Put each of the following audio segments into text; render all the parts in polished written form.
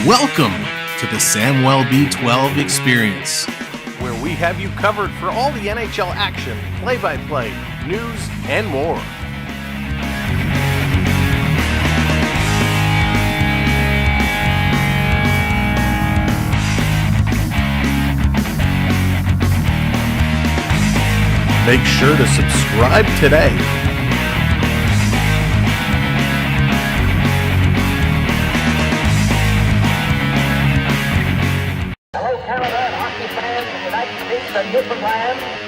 Welcome to the Samwelb B12 experience, where we have you covered for all the NHL action, play-by-play, news, and more. Make sure to subscribe today. Hello, Canada, hockey fans, the United States, and Newfoundland.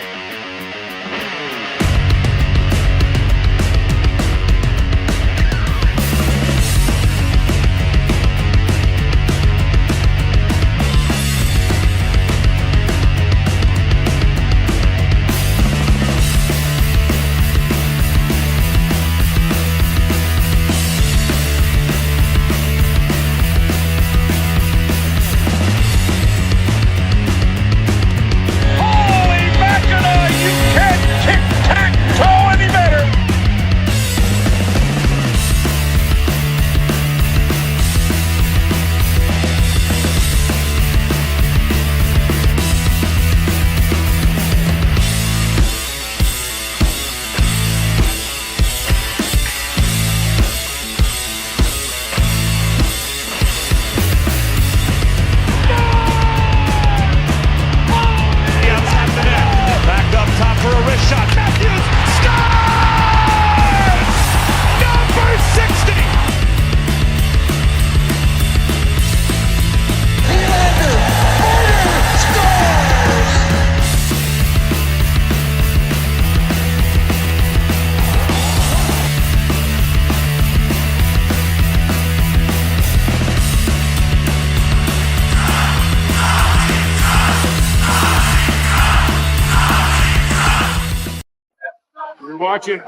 You're watching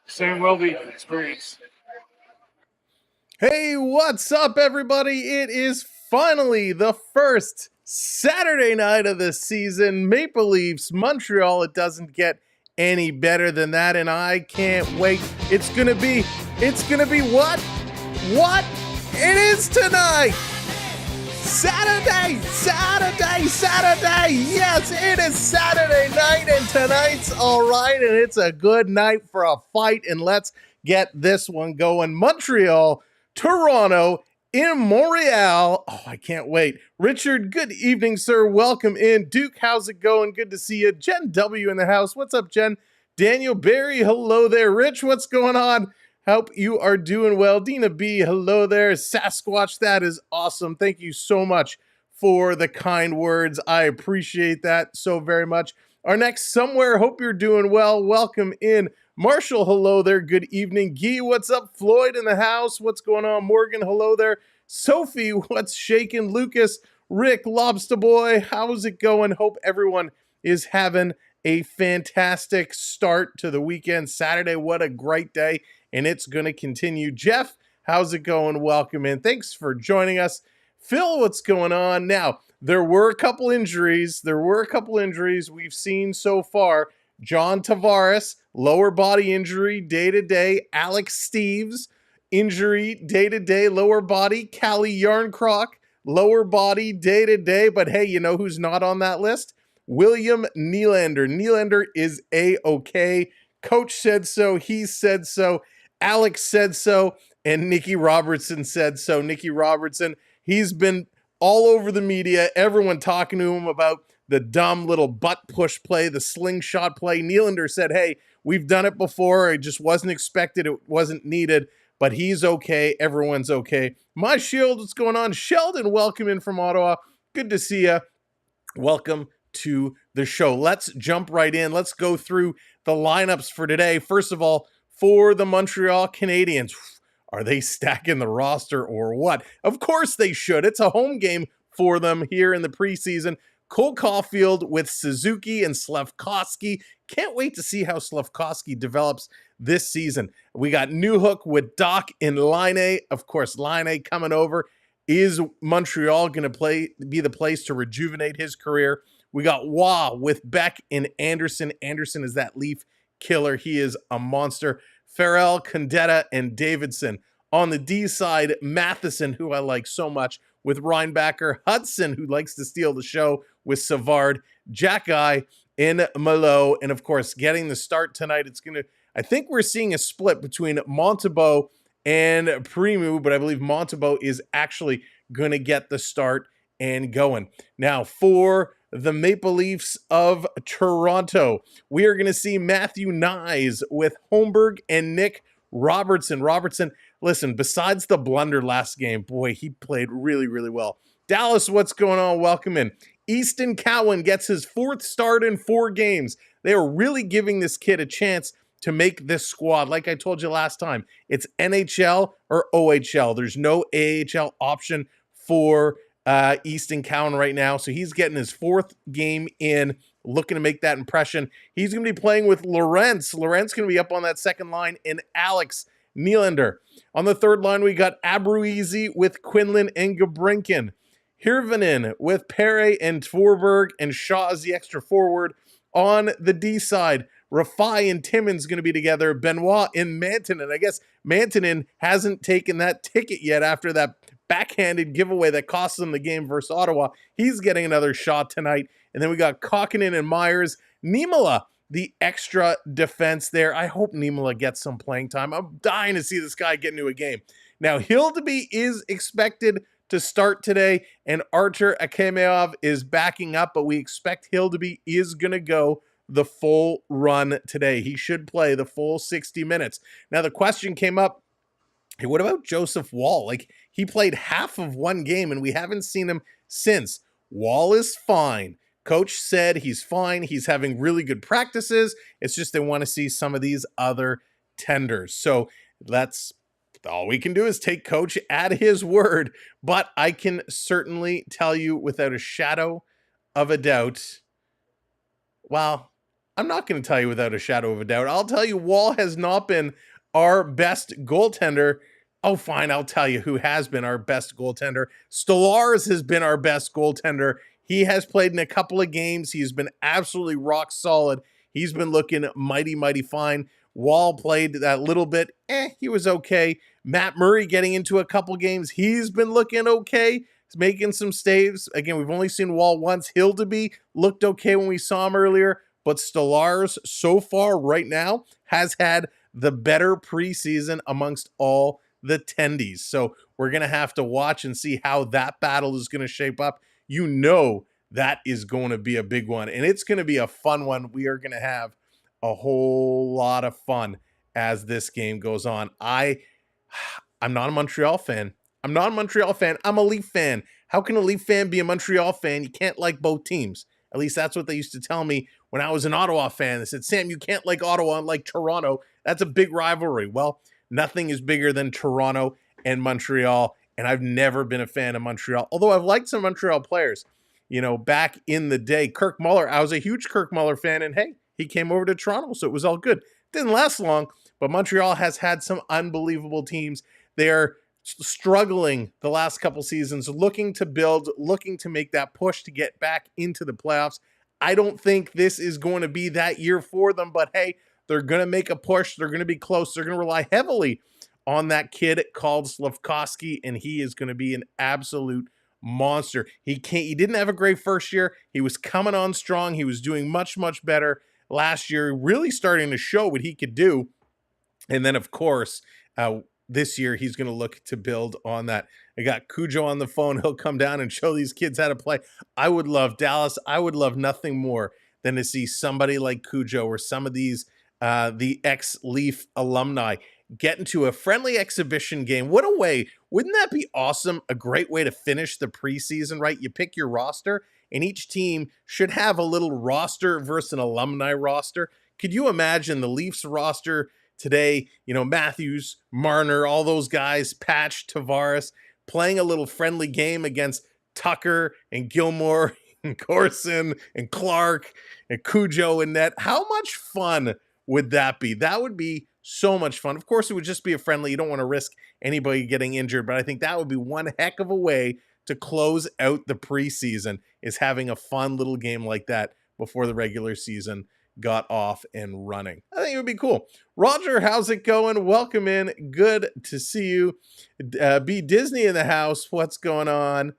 Samwelb experience. Hey, what's up, everybody? It is finally the first Saturday night of the season. Maple Leafs, Montreal. It doesn't get any better than that, and I can't wait. It's gonna be what? What? It is tonight! Saturday! Yes, it is Saturday night, and tonight's all right, and it's a good night for a fight, and let's get this one going. Montreal, Toronto, in Montreal. Oh, I can't wait. Richard, good evening, sir. Welcome in. Duke, how's it going? Good to see you. Jen W. in the house. What's up, Jen? Daniel Barry, hello there. Rich, what's going on? Hope you are doing well. Dina B, hello there. Sasquatch, that is awesome. Thank you so much for the kind words. I appreciate that so very much. Our next somewhere, hope you're doing well. Welcome in. Marshall, hello there. Good evening. Guy, what's up? Floyd in the house. What's going on? Morgan, hello there. Sophie, what's shaking? Lucas, Rick, Lobster Boy, how's it going? Hope everyone is having a fantastic start to the weekend. Saturday, what a great day. And it's going to continue. Jeff, how's it going? Welcome in. Thanks for joining us. Phil, what's going on? Now, there were a couple injuries. We've seen so far. John Tavares, lower body injury, day-to-day. Alex Steves, injury, day-to-day, lower body. Callie Yarncroc, lower body, day-to-day. But hey, you know who's not on that list? William Nylander. Nylander is A-OK. Coach said so. He said so. Alex said so, and Nikki Robertson said so. Nikki Robertson, he's been all over the media, everyone talking to him about the dumb little butt push play, the slingshot play. Nylander said, hey, we've done it before. It just wasn't expected. It wasn't needed, but he's okay. Everyone's okay. My Shield, what's going on? Sheldon, welcome in from Ottawa. Good to see you. Welcome to the show. Let's jump right in. Let's go through the lineups for today. First of all, for the Montreal Canadiens, are they stacking the roster or what? Of course they should. It's a home game for them here in the preseason. Cole Caulfield with Suzuki and Slafkovsky. Can't wait to see how Slafkovsky develops this season. We got Newhook with Doc and Laine. Of course, Laine coming over. Is Montreal going to be the place to rejuvenate his career? We got Wah with Beck and Anderson. Anderson is that Leaf killer. He is a monster. Farrell, Condetta, and Davidson On the D side, Matheson, who I like so much, with Reinbacher, Hudson, who likes to steal the show with Savard, Jack Guy in Malo, and of course, getting the start tonight. I think we're seeing a split between Montembeault and Primeau, but I believe Montembeault is actually going to get the start and going. Now, for the Maple Leafs of Toronto, we are going to see Matthew Nyes with Holmberg and Nick Robertson. Listen, besides the blunder last game, boy, he played really, really well. Dallas, what's going on? Welcome in. Easton Cowan gets his 4th start in 4 games. They are really giving this kid a chance to make this squad. Like I told you last time, it's NHL or OHL. There's no AHL option for Easton Cowan right now. So he's getting his 4th game in, looking to make that impression. He's going to be playing with Lorentz. Lorentz going to be up on that second line, and Alex Nylander. On the third line, we got Abruizi with Quinlan and Gabrinkin. Hirvonen with Perre and Tvorberg, and Shaw as the extra forward. On the D side, Rafai and Timmins going to be together. Benoit and Mantonen. I guess Mantonen hasn't taken that ticket yet after that backhanded giveaway that cost them the game versus Ottawa. He's getting another shot tonight. And then we got Kokkonen and Myers. Niemela, the extra defense there. I hope Niemela gets some playing time. I'm dying to see this guy get into a game. Now, Hildeby is expected to start today, and Artur Akemeov is backing up, but we expect Hildeby is going to go the full run today. He should play the full 60 minutes. Now, the question came up, hey, what about Joseph Woll? Like, he played half of one game, and we haven't seen him since. Woll is fine. Coach said he's fine. He's having really good practices. It's just they want to see some of these other tenders. So all we can do is take Coach at his word. But I can certainly tell you without a shadow of a doubt, well, I'm not going to tell you without a shadow of a doubt. I'll tell you Woll has not been our best goaltender. Oh, fine, I'll tell you who has been our best goaltender. Stolarz has been our best goaltender. He has played in a couple of games. He's been absolutely rock solid. He's been looking mighty, mighty fine. Woll played that little bit. He was okay. Matt Murray getting into a couple games. He's been looking okay. He's making some saves. Again, we've only seen Woll once. Hildeby looked okay when we saw him earlier. But Stolarz, so far right now, has had the better preseason amongst all the tendies. So we're going to have to watch and see how that battle is going to shape up. You know that is going to be a big one, and it's going to be a fun one. We are going to have a whole lot of fun as this game goes on. I'm not a Montreal fan. I'm a Leaf fan. How can a Leaf fan be a Montreal fan? You can't like both teams. At least that's what they used to tell me when I was an Ottawa fan. They said, Sam, you can't like Ottawa and like Toronto. That's a big rivalry. Well, nothing is bigger than Toronto and Montreal, and I've never been a fan of Montreal, although I've liked some Montreal players. You know, back in the day, Kirk Muller, I was a huge Kirk Muller fan, and hey, he came over to Toronto, so it was all good. Didn't last long, but Montreal has had some unbelievable teams. They're struggling the last couple seasons, looking to build, looking to make that push to get back into the playoffs. I don't think this is going to be that year for them, but hey, they're going to make a push. They're going to be close. They're going to rely heavily on that kid called Slafkovsky, and he is going to be an absolute monster. He didn't have a great first year. He was coming on strong. He was doing much, much better last year, really starting to show what he could do. And then, of course, this year he's going to look to build on that. I got Cujo on the phone. He'll come down and show these kids how to play. I would love Dallas. I would love nothing more than to see somebody like Cujo or some of these the ex-Leaf alumni get into a friendly exhibition game. What a way. Wouldn't that be awesome? A great way to finish the preseason, right? You pick your roster, and each team should have a little roster versus an alumni roster. Could you imagine the Leafs roster today? You know, Matthews, Marner, all those guys, Patch, Tavares, playing a little friendly game against Tucker and Gilmore and Corson and Clark and Cujo and net. How much fun would that be? That would be so much fun. Of course, it would just be a friendly. You don't want to risk anybody getting injured, but I think that would be one heck of a way to close out the preseason, is having a fun little game like that before the regular season got off and running. I think it would be cool. Roger, how's it going? Welcome in. Good to see you. Be Disney in the house. What's going on?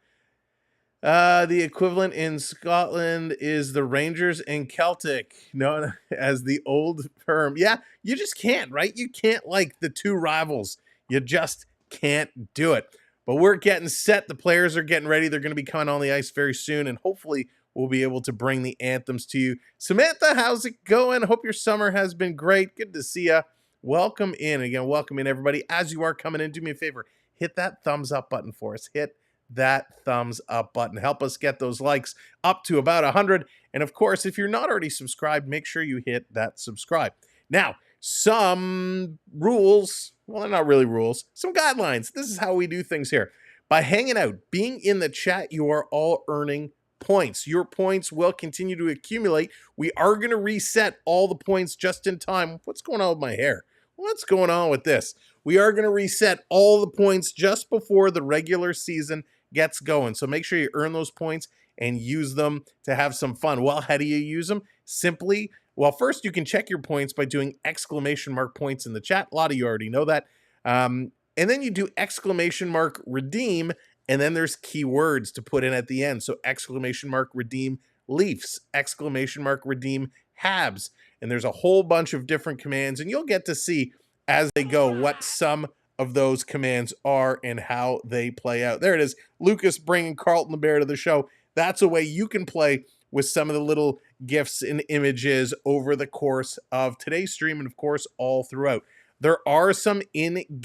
The equivalent in Scotland is the Rangers and Celtic, known as the old firm. Yeah, you just can't, right? You can't like the two rivals. You just can't do it. But we're getting set. The players are getting ready. They're going to be coming on the ice very soon, and hopefully we'll be able to bring the anthems to you. Samantha, how's it going? Hope your summer has been great. Good to see you. Welcome in. Again, welcome in, everybody. As you are coming in, do me a favor. Hit that thumbs up button for us. Hit that thumbs up button. Help us get those likes up to about 100. And of course, if you're not already subscribed, make sure you hit that subscribe. Now, some rules, well, they're not really rules, some guidelines. This is how we do things here. By hanging out, being in the chat, you are all earning points. Your points will continue to accumulate. We are going to reset all the points just in time. What's going on with my hair? What's going on with this? We are going to reset all the points just before the regular season gets going. So make sure you earn those points and use them to have some fun. Well, how do you use them? Simply, well, first you can check your points by doing exclamation mark points in the chat. A lot of you already know that. And then you do exclamation mark redeem, and then there's keywords to put in at the end. So exclamation mark redeem Leafs, exclamation mark redeem Habs. And there's a whole bunch of different commands, and you'll get to see as they go what some of those commands are and how they play out. There it is. Lucas bringing Carlton the Bear to the show. That's a way you can play with some of the little GIFs and images over the course of today's stream and, of course, all throughout. There are some in-chat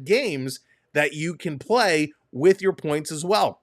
games that you can play with your points as well.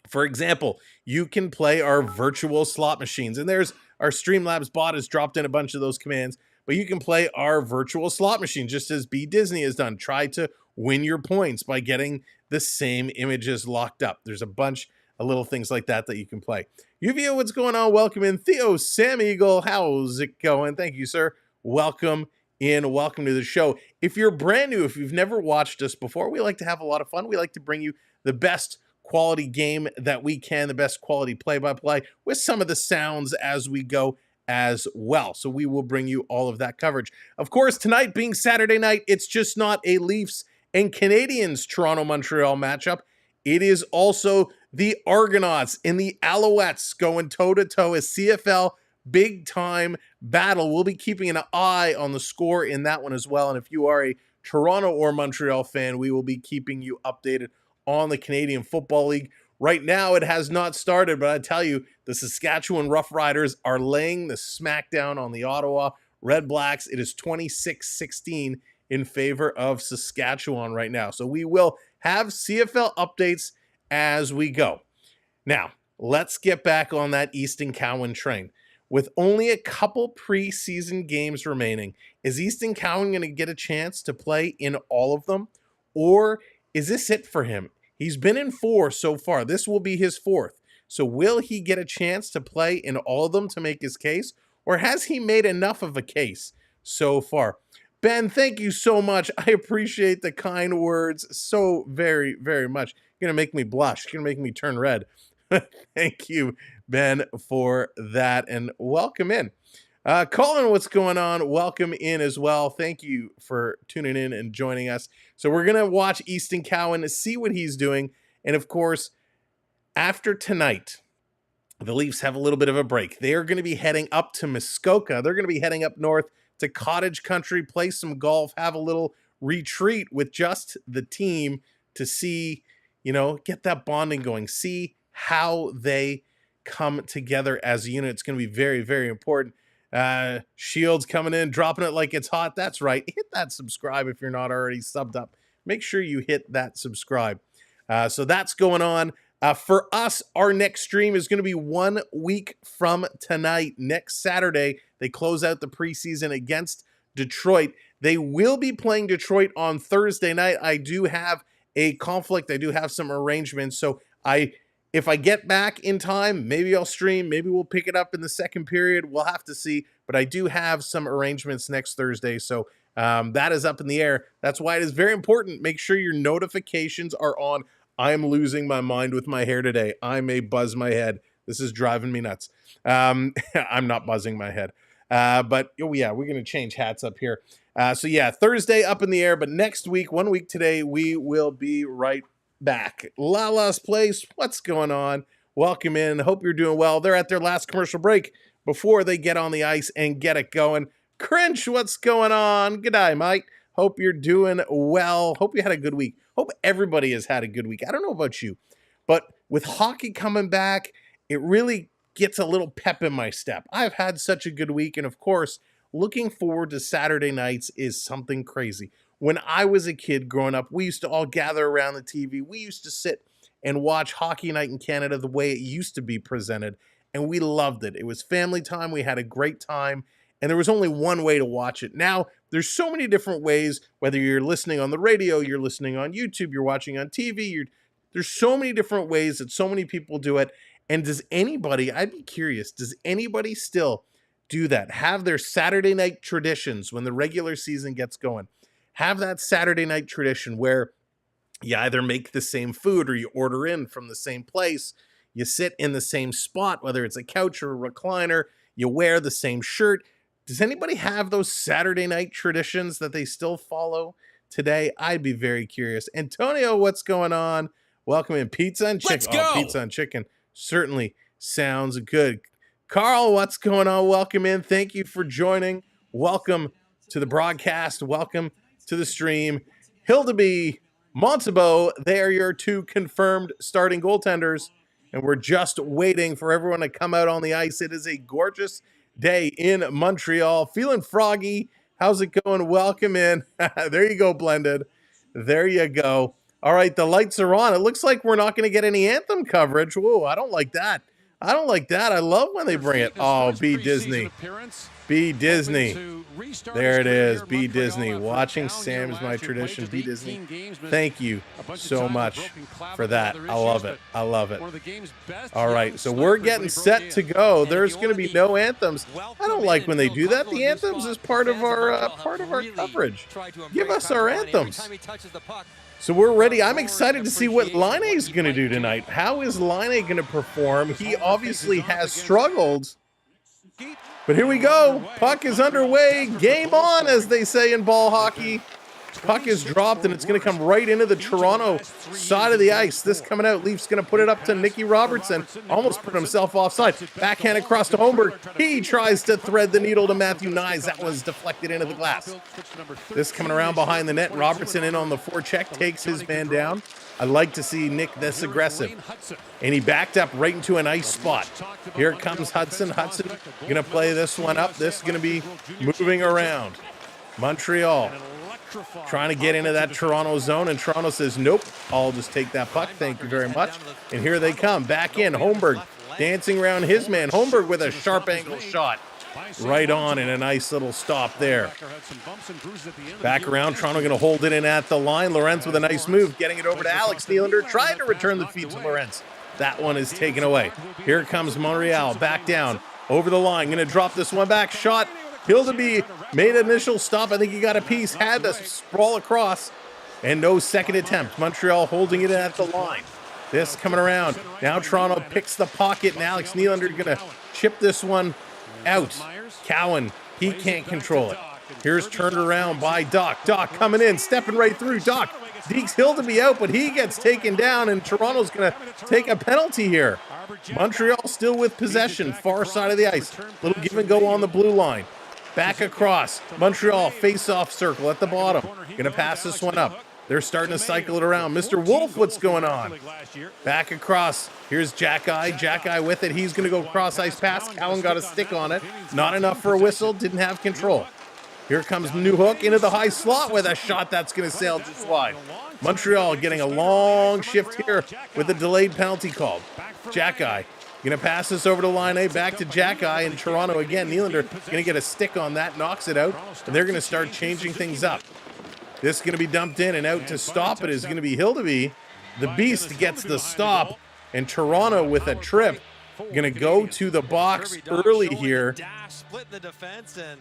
For example, you can play our virtual slot machines, and there's our Streamlabs bot has dropped in a bunch of those commands, but you can play our virtual slot machine just as B Disney has done. Try to win your points by getting the same images locked up. There's a bunch of little things like that that you can play. UVO, what's going on? Welcome in. Theo, Sam Eagle, how's it going? Thank you, sir. Welcome in. Welcome to the show. If you're brand new, if you've never watched us before, we like to have a lot of fun. We like to bring you the best quality game that we can, the best quality play-by-play with some of the sounds as we go as well. So we will bring you all of that coverage. Of course, tonight being Saturday night, it's just not a Leafs and Canadiens Toronto-Montreal matchup. It is also the Argonauts and the Alouettes going toe-to-toe, a CFL big-time battle. We'll be keeping an eye on the score in that one as well. And if you are a Toronto or Montreal fan, we will be keeping you updated on the Canadian Football League. Right now, it has not started, but I tell you, the Saskatchewan Roughriders are laying the smackdown on the Ottawa Red Blacks. It is 26-16 in favor of Saskatchewan right now. So we will have CFL updates as we go. Now, let's get back on that Easton Cowan train. With only a couple preseason games remaining, is Easton Cowan going to get a chance to play in all of them? Or is this it for him? He's been in 4 so far. This will be his 4th. So will he get a chance to play in all of them to make his case? Or has he made enough of a case so far? Ben, thank you so much. I appreciate the kind words so very, very much. You're going to make me blush. You're going to make me turn red. Thank you, Ben, for that. And welcome in. Colin, what's going on? Welcome in as well. Thank you for tuning in and joining us. So we're going to watch Easton Cowan, see what he's doing. And of course, after tonight, the Leafs have a little bit of a break. They are going to be heading up to Muskoka. They're going to be heading up north to Cottage Country, play some golf, have a little retreat with just the team to see, get that bonding going, see how they come together as a unit. It's going to be very, very important. Shields coming in, dropping it like it's hot. That's right. Hit that subscribe if you're not already subbed up. Make sure you hit that subscribe. So that's going on. For us, our next stream is going to be 1 week from tonight. Next Saturday, they close out the preseason against Detroit. They will be playing Detroit on Thursday night. I do have a conflict. I do have some arrangements. So if I get back in time, maybe I'll stream. Maybe we'll pick it up in the second period. We'll have to see. But I do have some arrangements next Thursday. So that is up in the air. That's why it is very important. Make sure your notifications are on. I am losing my mind with my hair today. I may buzz my head. This is driving me nuts. I'm not buzzing my head. But oh yeah, we're going to change hats up here. So yeah, Thursday up in the air, but next week, 1 week today, we will be right back. Lala's Place, what's going on? Welcome in. Hope you're doing well. They're at their last commercial break before they get on the ice and get it going. Cringe, what's going on? G'day, mate. Hope you're doing well. Hope you had a good week. Hope everybody has had a good week. I don't know about you, but with hockey coming back, it really gets a little pep in my step. I've had such a good week, and of course, looking forward to Saturday nights is something crazy. When I was a kid growing up, we used to all gather around the TV. We used to sit and watch Hockey Night in Canada the way it used to be presented, and we loved it. It was family time. We had a great time, and there was only one way to watch it. Now, there's so many different ways, whether you're listening on the radio, you're listening on YouTube, you're watching on TV, there's so many different ways that so many people do it. And does anybody, I'd be curious, does anybody still do that? Have their Saturday night traditions when the regular season gets going? Have that Saturday night tradition where you either make the same food or you order in from the same place. You sit in the same spot, whether it's a couch or a recliner. You wear the same shirt. Does anybody have those Saturday night traditions that they still follow today? I'd be very curious. Antonio, what's going on? Welcome in. Pizza and chicken. Let's go. Oh, pizza and chicken certainly sounds good. Carl, what's going on? Welcome in. Thank you for joining. Welcome to the broadcast. Welcome to the stream. Hildeby, Montebo, they are your two confirmed starting goaltenders, and we're just waiting for everyone to come out on the ice. It is a gorgeous day in Montreal. Feeling froggy. How's it going? Welcome in. There you go, Blended. There you go. All right, the lights are on. It looks like we're not going to get any anthem coverage. Whoa, I don't like that. I don't like that. I love when they bring it. Oh, be Disney. Be Disney. There it is. Be Disney. Watching Sam is my tradition. Be Disney. Thank you so much for that. I love it. I love it. All right, so we're getting set to go. There's going to be no anthems. I don't like when they do that. The anthems is part of our coverage. Give us our anthems. So we're ready. I'm excited to see what Laine is going to do tonight. How is Laine going to perform? He obviously has struggled. But here we go. Puck is underway. Game on, as they say in ball hockey. Puck is dropped, and it's going to come right into the Toronto side of the ice. This coming out. Leafs going to put it up to Nicky Robertson. Almost put himself offside. Backhand across to Holmberg. He tries to thread the needle to Matthew Nyes. That was deflected into the glass. This coming around behind the net. Robertson in on the forecheck. Takes his man down. I like to see Nick this aggressive. And he backed up right into a nice spot. Here comes Hudson. Hudson going to play this one up. This is going to be moving around. Montreal trying to get into that Toronto zone, and Toronto says, nope, I'll just take that puck. Thank you very much. And here they come. Back in. Holmberg dancing around his man. Holmberg with a sharp angle shot. Right on, and a nice little stop there. Back around. Toronto going to hold it in at the line. Lorentz with a nice move, getting it over to Alex Nylander, trying to return the feed to Lorentz. That one is taken away. Here comes Montreal. Back down. Over the line. Going to drop this one back. Shot. Hildeby made an initial stop. I think he got a piece. Had to sprawl across. And no second attempt. Montreal holding it at the line. This coming around. Now Toronto picks the pocket, and Alex Nylander going to chip this one out. Cowan, he can't control it. Here's turned around by Doc. Doc coming in, stepping right through. Doc dekes Hildeby out, but he gets taken down, and Toronto's going to take a penalty here. Montreal still with possession, far side of the ice. Little give and go on the blue line. Back across. Montreal face-off circle at the bottom. Going to pass this one up. They're starting to cycle it around. Mr. Wolf, what's going on? Back across. Here's Jack-Eye. Jack-Eye with it. He's going to go cross-ice pass. Cowan got a stick on it. Not enough for a whistle. Didn't have control. Here comes Newhook into the high slot with a shot that's going to sail just wide. Montreal getting a long shift here with a delayed penalty called. Jack-Eye going to pass this over to Laine, back to Jack-Eye, and Toronto again. Nylander going to get a stick on that, knocks it out, and they're going to start changing things up. This is going to be dumped in, and out to stop it is going to be Hildeby. The Beast gets the stop, and Toronto with a trip going to go to the box early here.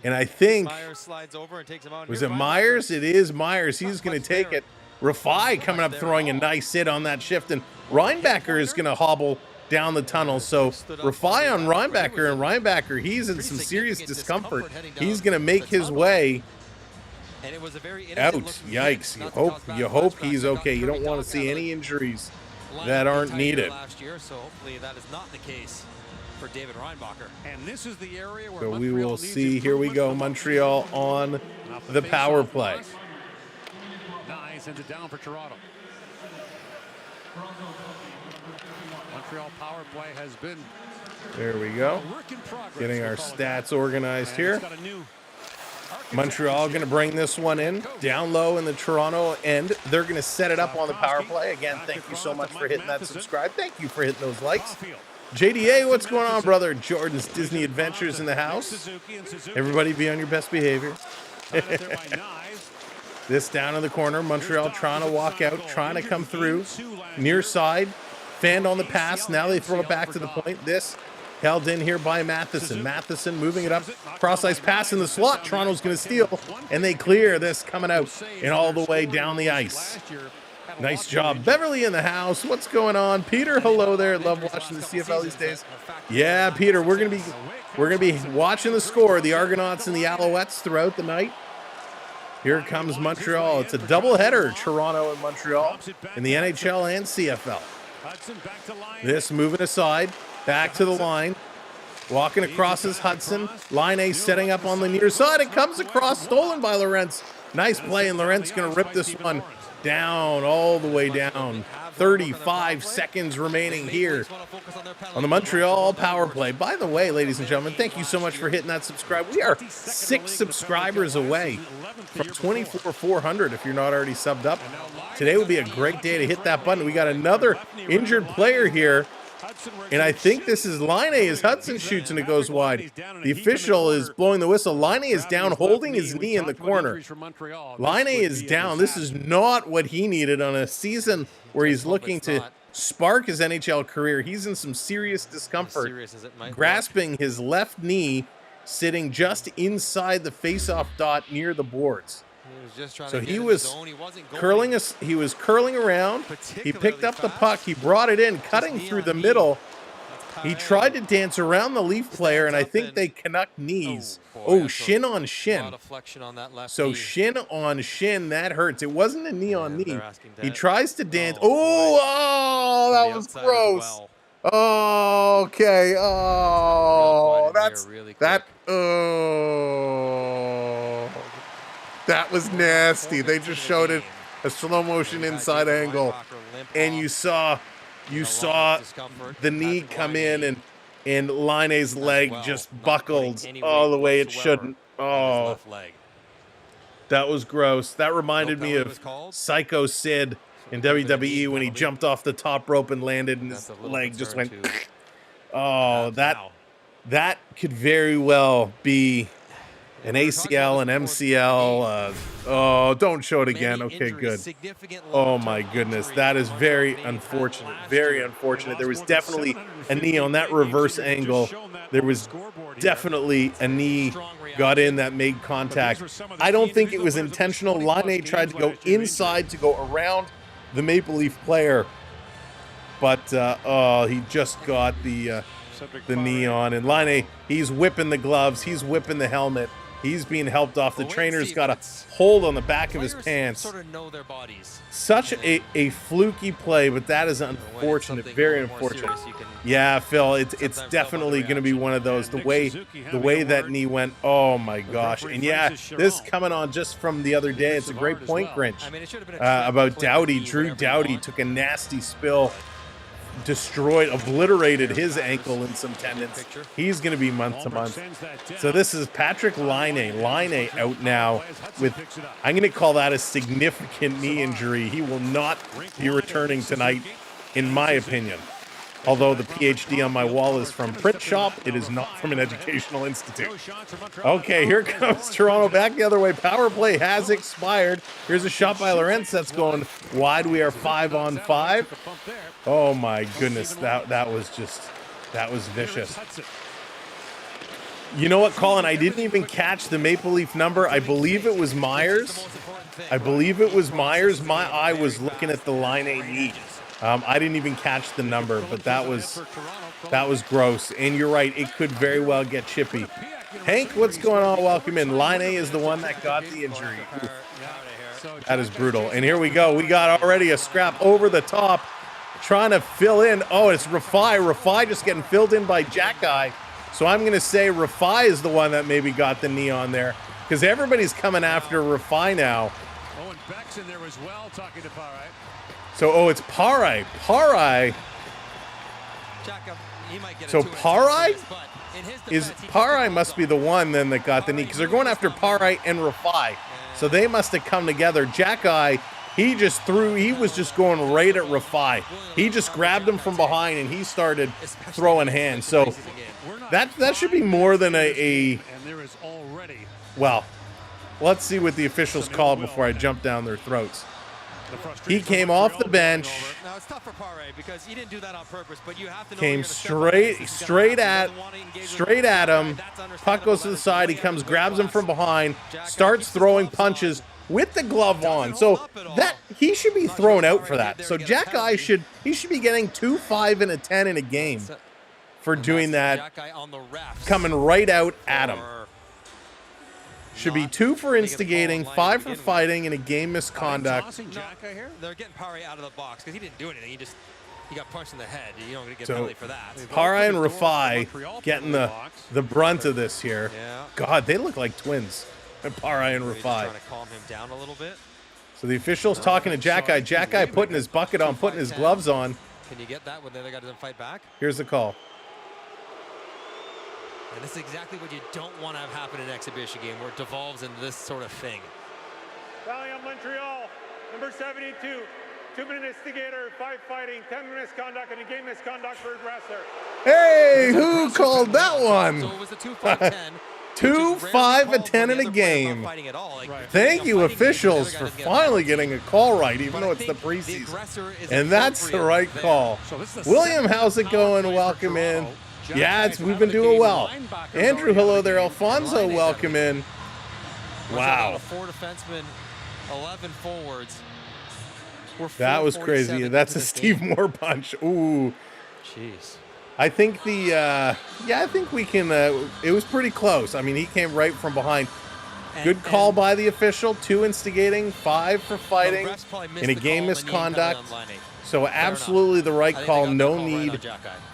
And I think, was it Myers? It is Myers. He's going to take it. Rafai coming up throwing a nice hit on that shift, and Reinbacher is going to hobble down the tunnel. So rely on Reinbacher, and Reinbacher, he's in some serious discomfort. He's going to make his way out. Yikes. You hope he's okay. You don't want to see any injuries that aren't needed. Last year, so hopefully that is not the case for David Reinbacher. And this is the area where So we will see. Here we go. Montreal on the power play. Nye sends it down for Toronto. Montreal power play has been There we go. a work in progress. Getting our stats organized And here. it's got a new Montreal going to bring this one in down low in the Toronto end. They're going to set it up on the power play. Again, thank you so much for hitting that subscribe. Thank you for hitting those likes. JDA, what's going on, brother? Jordan's Disney Adventures in the house. Everybody be on your best behavior. This down in the corner. Montreal trying to walk out, trying to come through. Near side. Fanned on the pass. Now they throw it back to the point. This held in here by Matheson. Matheson moving it up. Cross-ice pass in the slot. Toronto's going to steal. And they clear this coming out and all the way down the ice. Nice job. Beverly in the house. What's going on? Peter, hello there. Love watching the CFL these days. Yeah, Peter, we're gonna be watching the score, the Argonauts and the Alouettes throughout the night. Here comes Montreal. It's a doubleheader, Toronto and Montreal in the NHL and CFL. This moving aside, back to the line. Walking across is Hudson. Laine setting up on the near side. It comes across, stolen by Lorentz. Nice play, and Lorentz going to rip this one down, all the way down. 35 seconds remaining here on the Montreal power play. By the way, ladies and gentlemen, thank you so much for hitting that subscribe. We are 6 subscribers away from 24,400 if you're not already subbed up. Today would be a great day to hit that button. We got another injured player here. And I think this is Laine as Hudson shoots and it goes wide. The official is blowing the whistle. Laine is down, holding his knee in the corner. Laine is down. This is not what he needed on a season where he's looking to spark his NHL career. He's in some serious discomfort, grasping his left knee, sitting just inside the face-off dot near the boards. So he was curling us. He was curling around. He picked up the puck. He brought it in, cutting through the middle. He tried to dance around the Leaf player, and I think they connect knees. Oh, shin on shin. So shin on shin, that hurts. It wasn't a knee on knee. He tries to dance. Oh, that was gross. Oh, okay. Oh, that's that. Oh. That was nasty. They just showed it a slow motion inside angle, and you saw the knee come in, and Laine's leg just buckled all the way it shouldn't. Oh, that was gross. That reminded me of Psycho Sid in WWE when he jumped off the top rope and landed, and his leg just went. Oh, that could very well be an ACL, an MCL. Oh, don't show it again. Okay, good. Oh, my goodness. That is very unfortunate. Very unfortunate. There was definitely a knee on that reverse angle. There was definitely a knee got in that made contact. I don't think it was intentional. Laine tried to go inside to go around the Maple Leaf player. But, he just got the knee on. And Laine, he's whipping the gloves. He's whipping the helmet. He's being helped off. The trainer's got a hold on the back of his pants. Such a fluky play, but that is unfortunate. Very unfortunate. Yeah, Phil, it's definitely going to be one of those. The way that knee went, oh my gosh. And yeah, this coming on just from the other day. It's a great point, Grinch, about Doughty. Drew Doughty took a nasty spill. Destroyed, obliterated his ankle and some tendons. He's going to be month to month. So this is Patrick Laine. Laine out now with, I'm going to call that a significant knee injury. He will not be returning tonight, in my opinion. Although the PhD on my wall is from Print Shop, it is not from an educational institute. Okay, here comes Toronto back the other way. Power play has expired. Here's a shot by Lorentz that's going wide. We are 5-on-5. Oh my goodness, that was vicious. You know what, Colin? I didn't even catch the Maple Leaf number. I believe it was Myers. My eye was looking at the Laine knee. I didn't even catch the number, but that was gross. And you're right, it could very well get chippy. Hank, what's going on? Welcome in. Laine is the one that got the injury. That is brutal. And here we go. We got already a scrap over the top, trying to fill in. Oh, it's Rafai. Rafai just getting filled in by Jack Guy. So I'm going to say Rafai is the one that maybe got the knee on there, because everybody's coming after Rafai now. Oh, and Beck's in there as well, talking to Parai. So, oh, it's Parai. Parai. So Parai Parai must be the one then that got the knee, because they're going after Parai and Rafai. So they must have come together. Jack Guy, he was just going right at Rafai. He just grabbed him from behind and he started throwing hands. So that should be more than well, let's see what the officials called before I jump down their throats. He came off the bench. Now it's tough for Parai because he didn't do that on purpose, but you have to know Came straight at him. Puck goes to the side. He comes, grabs him from behind, starts throwing punches with the glove on. So that he should be thrown out for that. So Jack Guy should be getting 2, 5, and a 10 in a game for doing that. Coming right out at him. Should be 2 for instigating, 5 for fighting, and a game misconduct. They're getting Parai out of the box because he didn't do anything. He got punched in the head. You don't get penalty for that. Parai and Rafai getting the brunt of this here. Yeah. God, they look like twins. Parai and Rafai. Trying to calm him down a little bit. So the official's talking to Jack Guy. Jack Guy putting his bucket on, putting his gloves on. Can you get that when the other guy doesn't fight back? Here's the call. And this is exactly what you don't want to have happen in an exhibition game, where it devolves into this sort of thing. Rally on Montreal, number 72, 2-minute instigator, 5 fighting, 10 misconduct, and a game misconduct for aggressor. Hey, who called that one? So it was a 2, 5, 10. 2, 5, and 10 in a game. Thank you, officials, for finally getting a call right, even though it's the preseason. And that's the right call. William, how's it going? Welcome in. Yeah, we've been doing well. Andrew, hello there. Alfonso, welcome in. Wow. 4 defensemen, 11 forwards. That was crazy. That's a Steve Moore punch. Ooh. Jeez. I think I think we can, it was pretty close. I mean, he came right from behind. Good call by the official. 2 instigating, 5 for fighting, and a game misconduct. So absolutely the right call. No need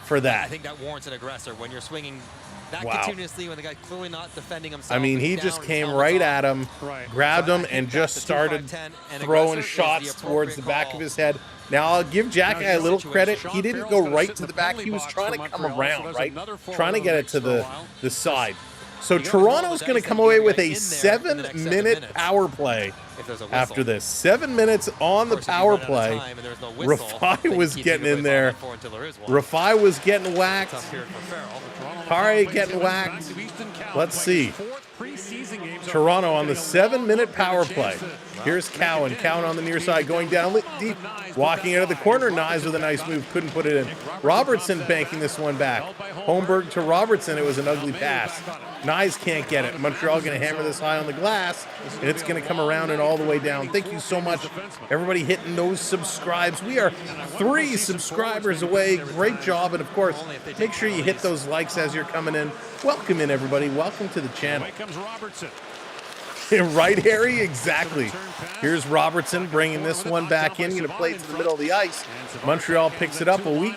for that. I think that warrants an aggressor when you're swinging that continuously, when the guy's clearly not defending himself. I mean, he just came right at him, grabbed him, and just started throwing shots towards the back of his head. Now, I'll give Jack Guy a little credit. He didn't go right to the back. He was trying to come around, right? Trying to get it to the side. So Toronto's going to come away with a 7-minute power play after this. 7 minutes on the power play. Rafai was getting in there. Rafai was getting whacked. Parai getting whacked. Let's see. Toronto on the 7-minute power play. Here's Cowan. Cowan on the near side, going down deep. Walking out of the corner. Nyes with a nice move. Couldn't put it in. Robertson banking this one back. Holmberg to Robertson. It was an ugly pass. Nyes can't get it. Montreal going to hammer this high on the glass, and it's going to come around and all the way down. Thank you so much, everybody hitting those subscribes. We are 3 subscribers away. Great job. And, of course, make sure you hit those likes as you're coming in. Welcome in, everybody. Welcome to the channel. Right, Harry? Exactly. Here's Robertson bringing this one back in. Going to play it to the middle of the ice. Montreal picks it up. A weak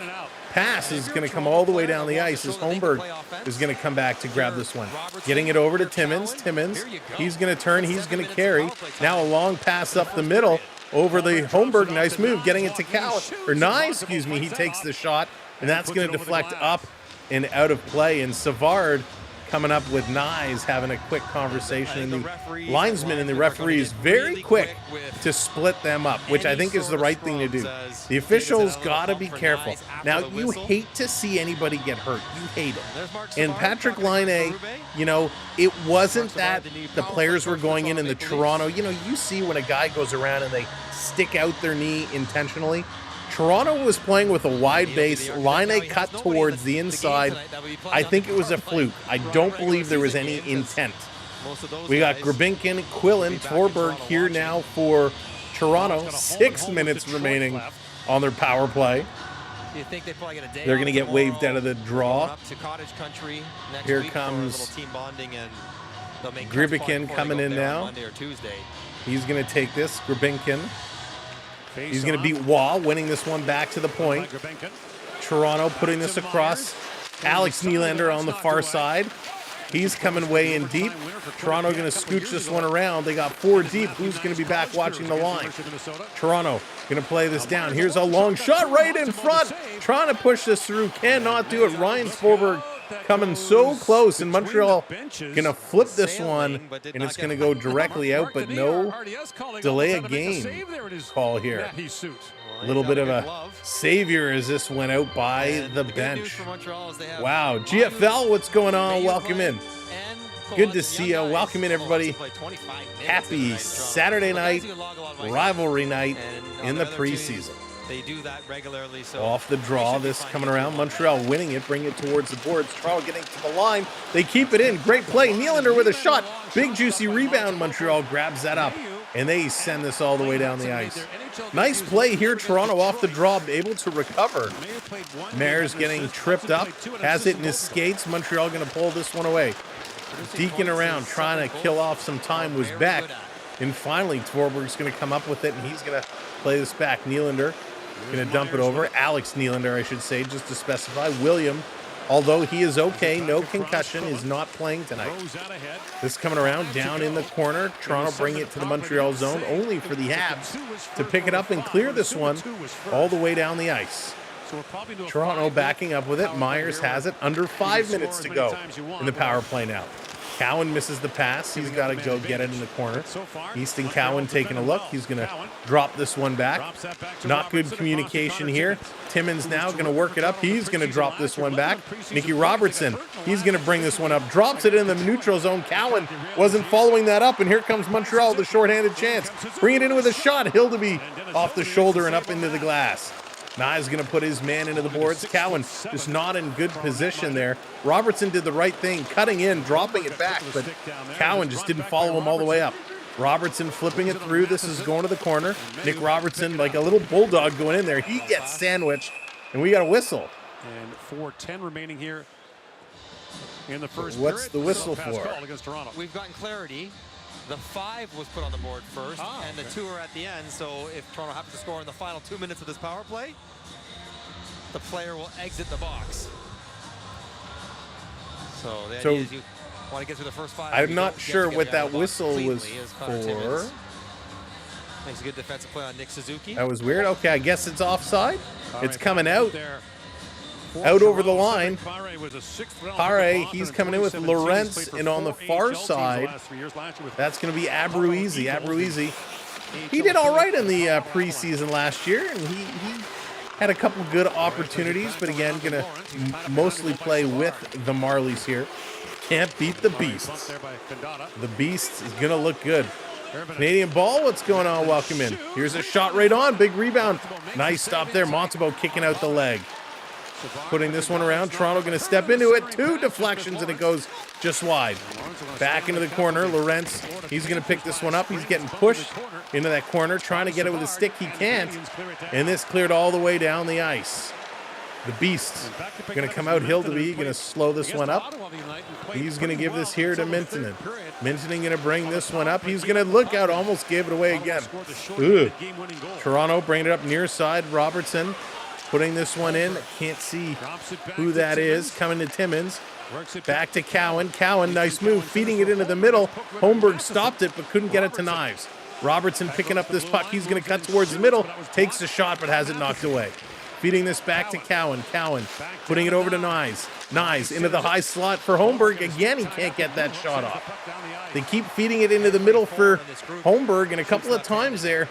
pass is going to come all the way down the ice as Holmberg is going to come back to grab this one. Getting it over to Timmins. Timmins, he's going to turn. He's going to carry. Now a long pass up the middle over the Holmberg. Nice move. Getting it to Nye, excuse me. He takes the shot, and that's going to deflect up and out of play. And Savard coming up with Nyes, having a quick conversation. And the linesman and the referee is very quick to split them up, which I think is the right thing to do. The officials got to be careful. Now, you hate to see anybody get hurt. You hate it. And Patrick Laine, you know, it wasn't that the players were going in the Toronto. You know, you see when a guy goes around and they stick out their knee intentionally. Toronto was playing with a wide base. Laine cut towards the inside. I think it was a fluke. I don't believe there was any intent. We got Grabinkin, Quillen, Torberg here now for Toronto. 6 minutes remaining on their power play. You think they probably get a day They're off going to get tomorrow, waved out of the draw. going up to Cottage Country next Here week comes for a little team bonding, and they'll make Gribikin coming in now. Monday or Tuesday. He's going to take this. Gribinkin. He's going to beat Waugh, winning this one back to the point. Toronto putting this across. Alex Nylander on the far side. He's coming way in deep. Toronto going to scooch this one around. They got 4 deep. Who's going to be back watching the line? Toronto going to play this down. Here's a long shot right in front. Trying to push this through. Cannot do it. Ryan Forberg coming so close. And Montreal going to flip this one. And it's going to go directly out. But no delay a game call here. A little bit of a savior as this went out by the bench. Wow. GFL, what's going on? Welcome in. Good to see you. Welcome in, everybody. Happy Saturday night, rivalry night in the preseason. They do that regularly. So off the draw, this coming around. Montreal winning it, bring it towards the boards. Toronto getting to the line. They keep it in. Great play. Nylander with a shot. Big juicy rebound. Montreal grabs that up, and they send this all the way down the ice. Nice play here. Toronto off the draw, able to recover. Mares getting tripped up. Has it in his skates. Montreal going to pull this one away. Deacon around, trying to kill off some time was Beck. And finally, Tvorberg's going to come up with it, and he's going to play this back. Nylander going to dump it over. Alex Nylander, I should say, just to specify. William, although he is okay, no concussion, is not playing tonight. This coming around, down in the corner. Toronto bring it to the Montreal zone, only for the Habs to pick it up and clear this one all the way down the ice. Toronto backing up with it. Myers has it. Under 5 minutes to go in the power play now. Cowan misses the pass. He's got to go get it in the corner. Easton Cowan taking a look. He's going to drop this one back. Not good communication here. Timmins now going to work it up. He's going to drop this one back. Nicky Robertson, he's going to bring this one up. Drops it in the neutral zone. Cowan wasn't following that up, and here comes Montreal, the shorthanded chance. Bring it in with a shot. Hildeby off the shoulder and up into the glass. Nye's going to put his man into the boards. Cowan just not in good position there. Robertson did the right thing, cutting in, dropping it back, but Cowan just didn't follow him all the way up. Robertson flipping it through. This is going to the corner. Nick Robertson, like a little bulldog going in there. He gets sandwiched, and we got a whistle. And 4:10 remaining here in the first What's period. the whistle for? Against Toronto. We've gotten clarity. The 5 was put on the board first, and the 2 are at the end. So if Toronto happens to score in the final 2 minutes of this power play, the player will exit the box. So the idea is you want to get through the first 5. I'm not sure what that whistle was for. Makes a good defensive play on Nick Suzuki. That was weird. Okay, I guess it's offside. It's coming out. Out over the line. Pare, he's coming in with Lorentz, and on the far side, that's going to be Abruizi. Abruizi, he did all right in the preseason last year, and he had a couple good opportunities, but again, going to mostly play with the Marlies here. Can't beat the Beasts. The Beasts is going to look good. Canadian ball, what's going on? Welcome in. Here's a shot right on. Big rebound. Nice stop there. Montembeault kicking out the leg. Putting this one around. Toronto going to step into it. 2 deflections, and it goes just wide. Back into the corner. Lorentz, he's going to pick this one up. He's getting pushed into that corner, trying to get it with a stick. He can't. And this cleared all the way down the ice. The Beasts going to come out. Hildeby going to slow this one up. He's going to give this here to Mintonen. Mintonen going to bring this one up. He's going to look out. Almost gave it away again. Ugh. Toronto bringing it up near side. Robertson putting this one in. Can't see who that is. Coming to Timmins. Back to Cowan. Cowan, nice move. Feeding it into the middle. Holmberg stopped it, but couldn't get it to Knives. Robertson picking up this puck. He's going to cut towards the middle. Takes the shot, but has it knocked away. Feeding this back to Cowan. Cowan putting it over to Knives. Knives into the high slot for Holmberg. Again, he can't get that shot off. They keep feeding it into the middle for Holmberg, and a couple of times there,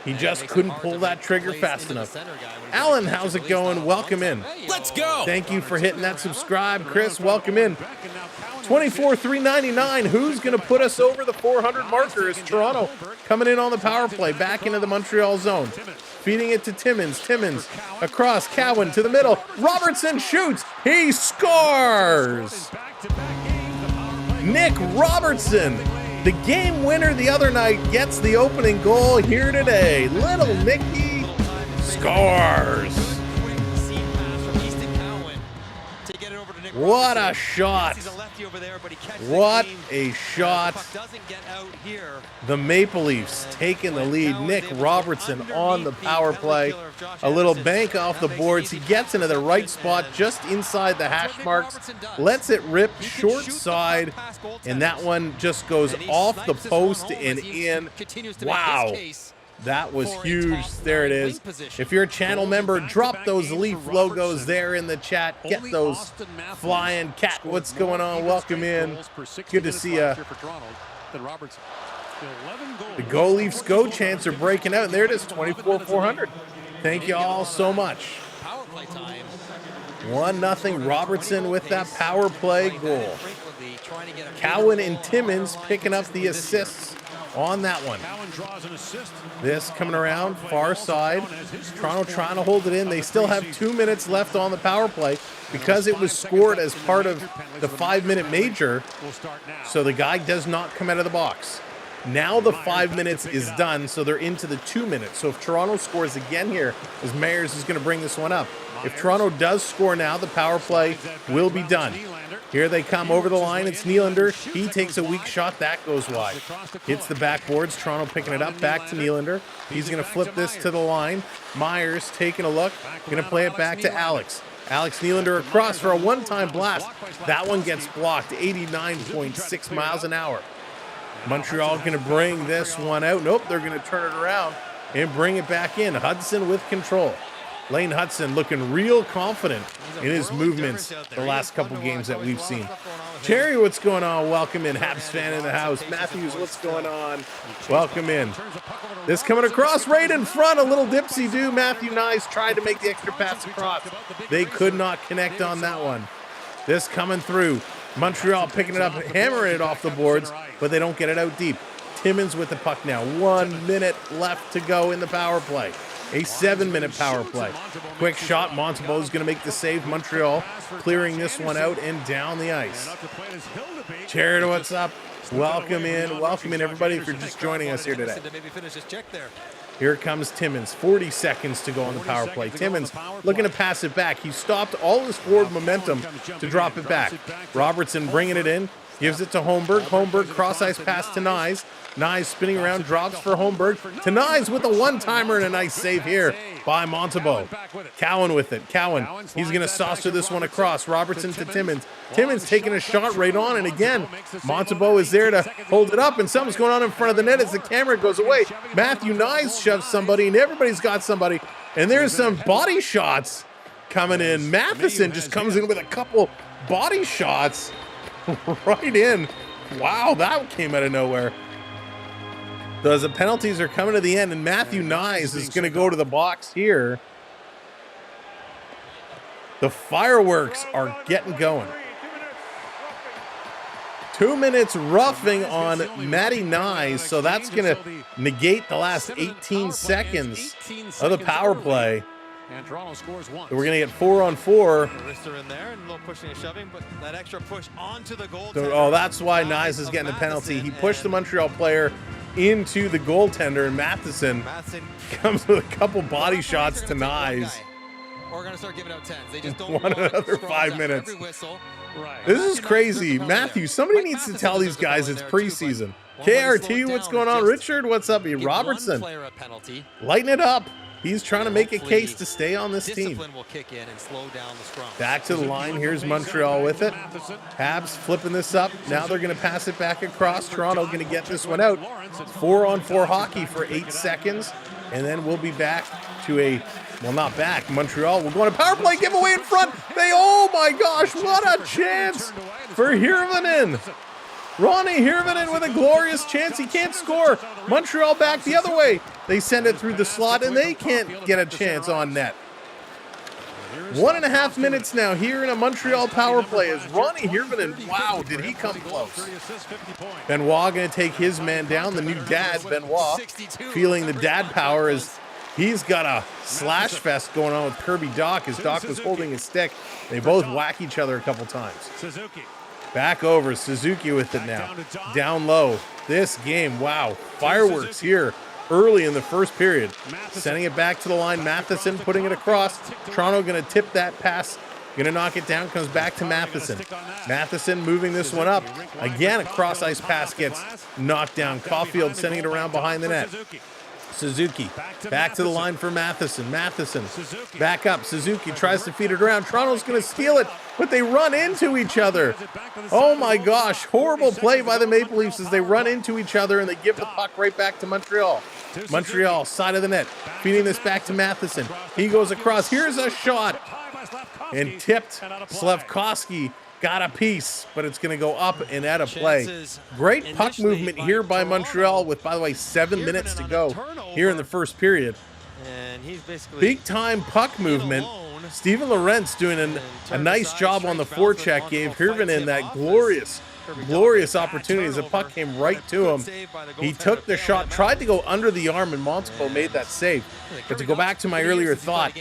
he just couldn't pull that trigger fast enough. Alan, how's it going? Welcome in. Let's go. Thank you for hitting that subscribe. Chris, welcome in. 24,399. Who's going to put us over the 400 marker? Is Toronto coming in on the power play, back into the Montreal zone. Feeding it to Timmins. Timmins across. Cowan to the middle. Robertson shoots. He scores. Nick Robertson, the game winner the other night, gets the opening goal here today. Little Nicky scores. Quick seam pass from Easton Cowan to get it over to Nick What a Robertson. shot. He's a lefty over there, but he catches What it clean. a shot. The puck doesn't get out here. The Maple Leafs taking the lead. Nick Robertson on the power play. A little bank off the boards. He gets into the right spot just inside the hash marks. Lets it rip short side. And that one just goes off the post and in. Wow. That was huge. There it is. If you're a channel member, drop those Leaf logos there in the chat. Get those flying. Cat, what's going on? Welcome in. Good to see you. The Go Leafs Go chants are breaking out, and there it is, 24-400. Thank you all so much. 1-0 Robertson with that power play goal. Cowan and Timmins picking up the assists on that one. This coming around far side. Toronto trying to hold it in. They still have 2 minutes left on the power play because it was scored as part of the 5-minute major. So the guy does not come out of the box. Now the 5 minutes is done, so they're into the 2 minutes. So if Toronto scores again here, as Meyers is going to bring this one up. If Toronto does score now, the power play will be done. Here they come over the line. It's Nylander. He takes a weak shot. That goes wide. Hits the backboards. Toronto picking it up. Back to Nylander. He's going to flip this to the line. Myers taking a look. Going to play it back to Alex. Alex Nylander across for a one-time blast. That one gets blocked. 89.6 miles an hour. Montreal going to bring this one out. Nope, they're going to turn it around and bring it back in. Hudson with control. Laine Hudson looking real confident in his movements the last couple games that we've seen. Jerry, what's going on? Welcome in. Habs fan in the house. Matthews, what's going on? Welcome in. This coming across right in front. A little dipsy-do. Matthew Nyes tried to make the extra pass across. They could not connect on that one. This coming through. Montreal picking it up, hammering it off the boards, but they don't get it out deep. Timmins with the puck now. 1 minute left to go in the power play. A 7-minute power play. Quick shot. Montembeault's going to make the save. Montreal clearing this one out and down the ice. Jared, what's up? Welcome in. Welcome in, everybody, if you're just joining us here today. Here comes Timmins. 40 seconds to go on the power play. Timmins looking to pass it back. He stopped all his forward momentum to drop it back. Robertson bringing it in. Gives it to Holmberg. Holmberg cross-ice pass to Nyes. Nyes spinning around, drops for Holmberg. To Nyes with a one-timer and a nice save here by Montembeault. Cowan with it. Cowan, he's going to saucer this one across. Robertson to Timmins. Timmins taking a shot right on, and again, Montembeault is there to hold it up, and something's going on in front of the net as the camera goes away. Matthew Nyes shoves somebody, and everybody's got somebody, and there's some body shots coming in. Matheson just comes in with a couple body shots right in. Wow, that came out of nowhere. So the penalties are coming to the end, and Matthew Nyes is going to go to the box here. The fireworks are getting going. 2 minutes roughing on Matty Nyes, so that's going to negate the last 18 seconds of the power play. And Toronto scores one. So we're going to get 4-on-4. Wrister in there and a little pushing and shoving, but that extra push onto the goal. So, that's why Nyes is getting the penalty. He pushed the Montreal player into the goaltender, and Matheson comes with a couple body shots to Nyes. We're going to start giving out 10s. They just don't want another 5 minutes. Every whistle. This is crazy. Matthew, somebody needs to tell these guys it's preseason. KRT, what's going on? Richard, what's up? Robertson, lighten it up. He's trying to make a case to stay on this team. Will kick in and slow down the scrum. Back to the line. Here's Montreal with it. Habs flipping this up. Now they're going to pass it back across. Toronto going to get this one out. 4-on-4 hockey for 8 seconds. And then we'll be back to a, well, not back. Montreal will go on a power play giveaway in front. Oh my gosh, what a chance for Hirvonen. Ronnie Hirvonen with a glorious chance. He can't score. Montreal back the other way. They send it through the slot, and they can't get a chance on net. 1.5 minutes now here in a Montreal power play as Ronnie Hirvonen, wow, did he come close. Benoit going to take his man down, the new dad, Benoit, feeling the dad power as he's got a slash fest going on with Kirby Dach as Dach was holding his stick. They both whack each other a couple times. Back over, Suzuki with it now. Down low. This game, wow. Fireworks here early in the first period. Sending it back to the line. Matheson putting it across. Toronto going to tip that pass. Going to knock it down. Comes back to Matheson. Matheson moving this one up. Again, a cross-ice pass gets knocked down. Caulfield sending it around behind the net. Suzuki back to the line for Matheson. Matheson back up. Suzuki tries to feed it around. Toronto's going to steal it, but they run into each other. Oh my gosh, horrible play by the Maple Leafs as they run into each other and they give the puck right back to Montreal. Montreal, side of the net, feeding this back to Matheson. He goes across. Here's a shot. And tipped. Slafkovsky got a piece, but it's going to go up and out of play. Great puck movement here by Montreal with, by the way, 7 minutes to go here in the first period. And he's basically big-time puck movement. Steven Lorentz doing a nice job on the forecheck, gave Hirvonen that glorious opportunity as the puck came right to him. He took the shot, tried to go under the arm, and Montembeault made that save. But to go back to my earlier thought,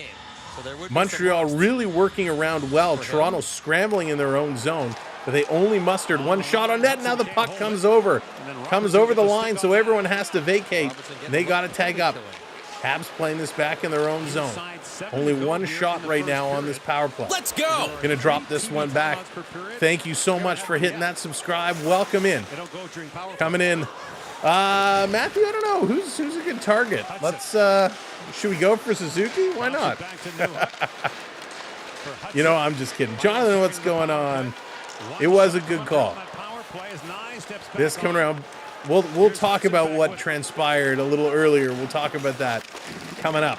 Montreal really working around well. Toronto scrambling in their own zone, but they only mustered one shot on net. Now the puck comes over the line, so everyone has to vacate. They got to tag up. Habs playing this back in their own zone. Only one shot right now on this power play. Let's go. Gonna drop this one back. Thank you so much for hitting that subscribe. Welcome in. Coming in. Matthew, I don't know. Who's a good target? Let's should we go for Suzuki? Why not? You know, I'm just kidding. Jonathan, what's going on? It was a good call. This coming around. We'll talk about what transpired a little earlier. We'll talk about that coming up.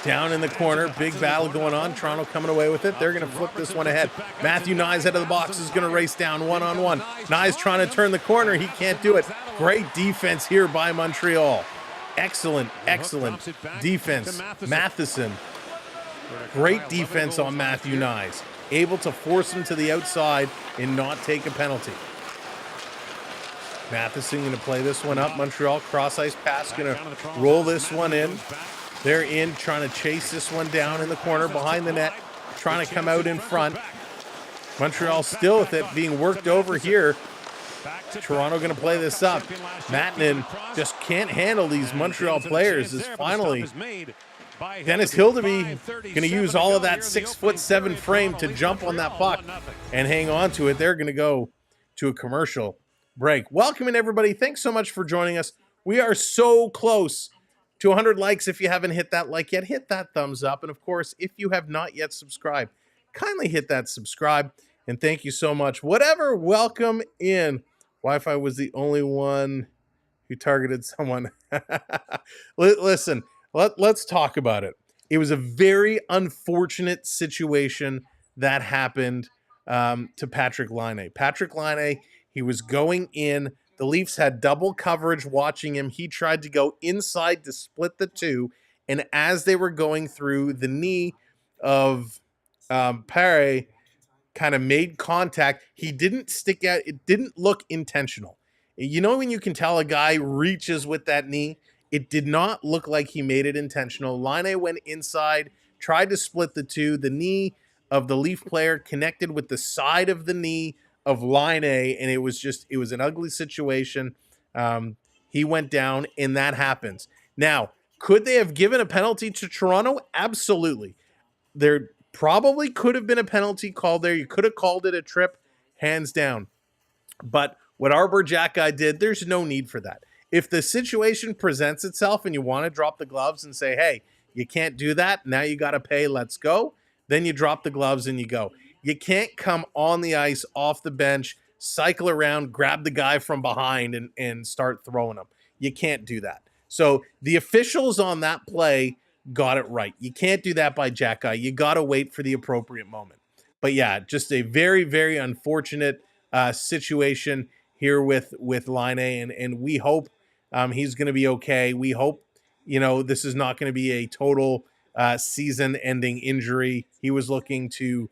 Down in the corner, big battle going on. Toronto coming away with it. They're going to flip this one ahead. Matthew Nyes out of the box is going to race down one-on-one. Nyes trying to turn the corner. He can't do it. Great defense here by Montreal. Excellent defense. Matheson. Great defense on Matthew Nyes. Able to force him to the outside and not take a penalty. Matheson going to play this one up. Montreal cross-ice pass going to roll this one in. They're in, trying to chase this one down in the corner behind the net, trying to come out in front. Montreal still with it, being worked over here. Toronto going to play this up. Mattinen just can't handle these Montreal players. Is finally Dennis Hildeby going to use all of that 6'7" frame to jump on that puck and hang on to it. They're going to go to a commercial break. Welcome in, everybody. Thanks so much for joining us. We are so close to 100 likes. If you haven't hit that like yet, hit that thumbs up. And of course, if you have not yet subscribed, kindly hit that subscribe. And thank you so much. Whatever, welcome in. Wi-Fi was the only one who targeted someone. Listen, let's talk about it. It was a very unfortunate situation that happened to Patrik Laine. Patrik Laine, he was going in. The Leafs had double coverage watching him. He tried to go inside to split the two. And as they were going through, the knee of Pare kind of made contact. He didn't stick out. It didn't look intentional. You know when you can tell a guy reaches with that knee? It did not look like he made it intentional. Laine went inside, tried to split the two. The knee of the Leaf player connected with the side of the knee of Laine, and it was an ugly situation. He went down, and that happens. Now, could they have given a penalty to Toronto? Absolutely. There probably could have been a penalty called there. You could have called it a trip, hands down. But what Arbor Jack guy did, there's no need for that. If the situation presents itself and you want to drop the gloves and say, hey, you can't do that, now you got to pay, let's go, then you drop the gloves and you go. You can't come on the ice, off the bench, cycle around, grab the guy from behind and start throwing him. You can't do that. So the officials on that play got it right. You can't do that by Jack Guy. You got to wait for the appropriate moment. But yeah, just a very, very unfortunate situation here with Laine, and we hope he's going to be okay. We hope, this is not going to be a total season-ending injury. He was looking to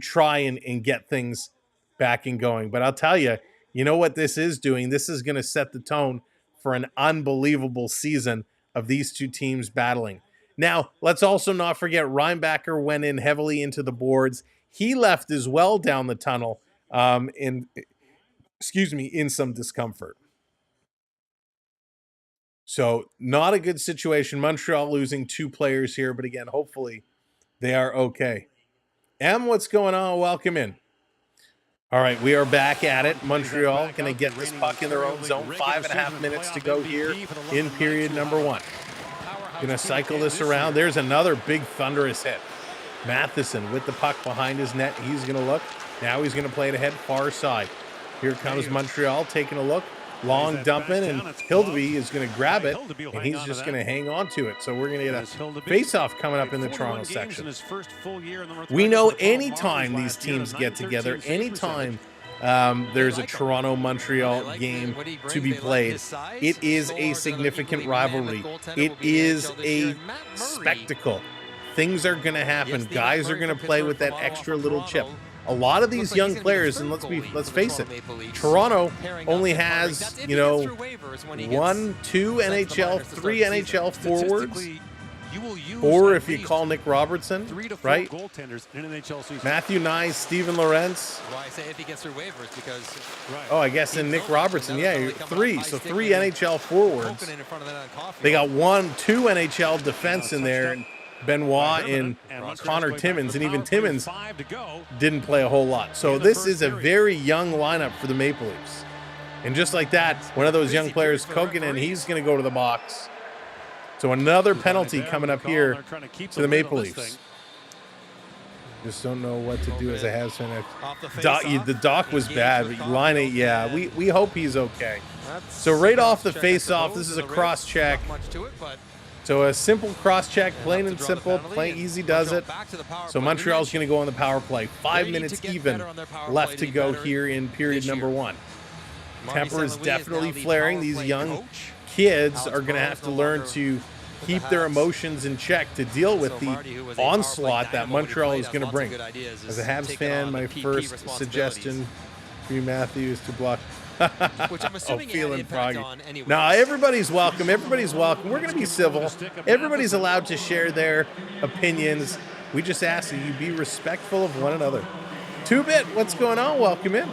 try and get things back and going. But I'll tell you, you know what this is doing? This is going to set the tone for an unbelievable season of these two teams battling. Now, let's also not forget Reinbacher went in heavily into the boards. He left as well down the tunnel in some discomfort. So not a good situation. Montreal losing 2 players here, but again, hopefully they are okay. What's going on? Welcome in. All right, we are back at it. Montreal going to get this puck in their own zone. 5.5 minutes to go here in period number 1. Going to cycle this around. There's another big thunderous hit. Matheson with the puck behind his net. He's going to look. Now he's going to play it ahead far side. Here comes Montreal taking a look. Long dumping, and Hildeby is going to grab it, and he's just going to hang on to it. So we're going to get a face-off coming up in the Toronto section. We know anytime these teams get together, anytime there's a Toronto-Montreal game to be played, it is a significant rivalry. It is a spectacle. Things are going to happen. Guys are going to play with that extra little chip. A lot of these young players, and let's face it, Toronto only has, 1, 2 NHL, 3 NHL forwards, or if you call Nick Robertson, right? Matthew Nyes, Steven Lorentz. Oh, I guess in Nick Robertson, yeah, 3. So 3 NHL forwards. They got 1, 2 NHL defense in there. Benoit and Connor Timmins, and even Timmins didn't play a whole lot. So this is a very young lineup for the Maple Leafs. And just like that, one of those young players, Kokanen, he's going to go to the box. So another penalty coming up here to the Maple Leafs. Just don't know what to do as a Habs fan. The doc was bad, but Laine, yeah, we hope he's okay. So right off the face-off, this is a cross-check. So a simple cross-check, plain and simple, plain easy does it. So Montreal's going to go on the power play. 5 minutes even left to go here in period number 1. Temper is definitely flaring. These young kids are going to have to learn to keep their emotions in check to deal with the onslaught that Montreal is going to bring. As a Habs fan, my first suggestion for you, Matthew, is to block. Which I'm assuming feeling froggy. Anyway. No, everybody's welcome. Everybody's welcome. We're going to be civil. Everybody's allowed to share their opinions. We just ask that you be respectful of one another. 2-bit, what's going on? Welcome in.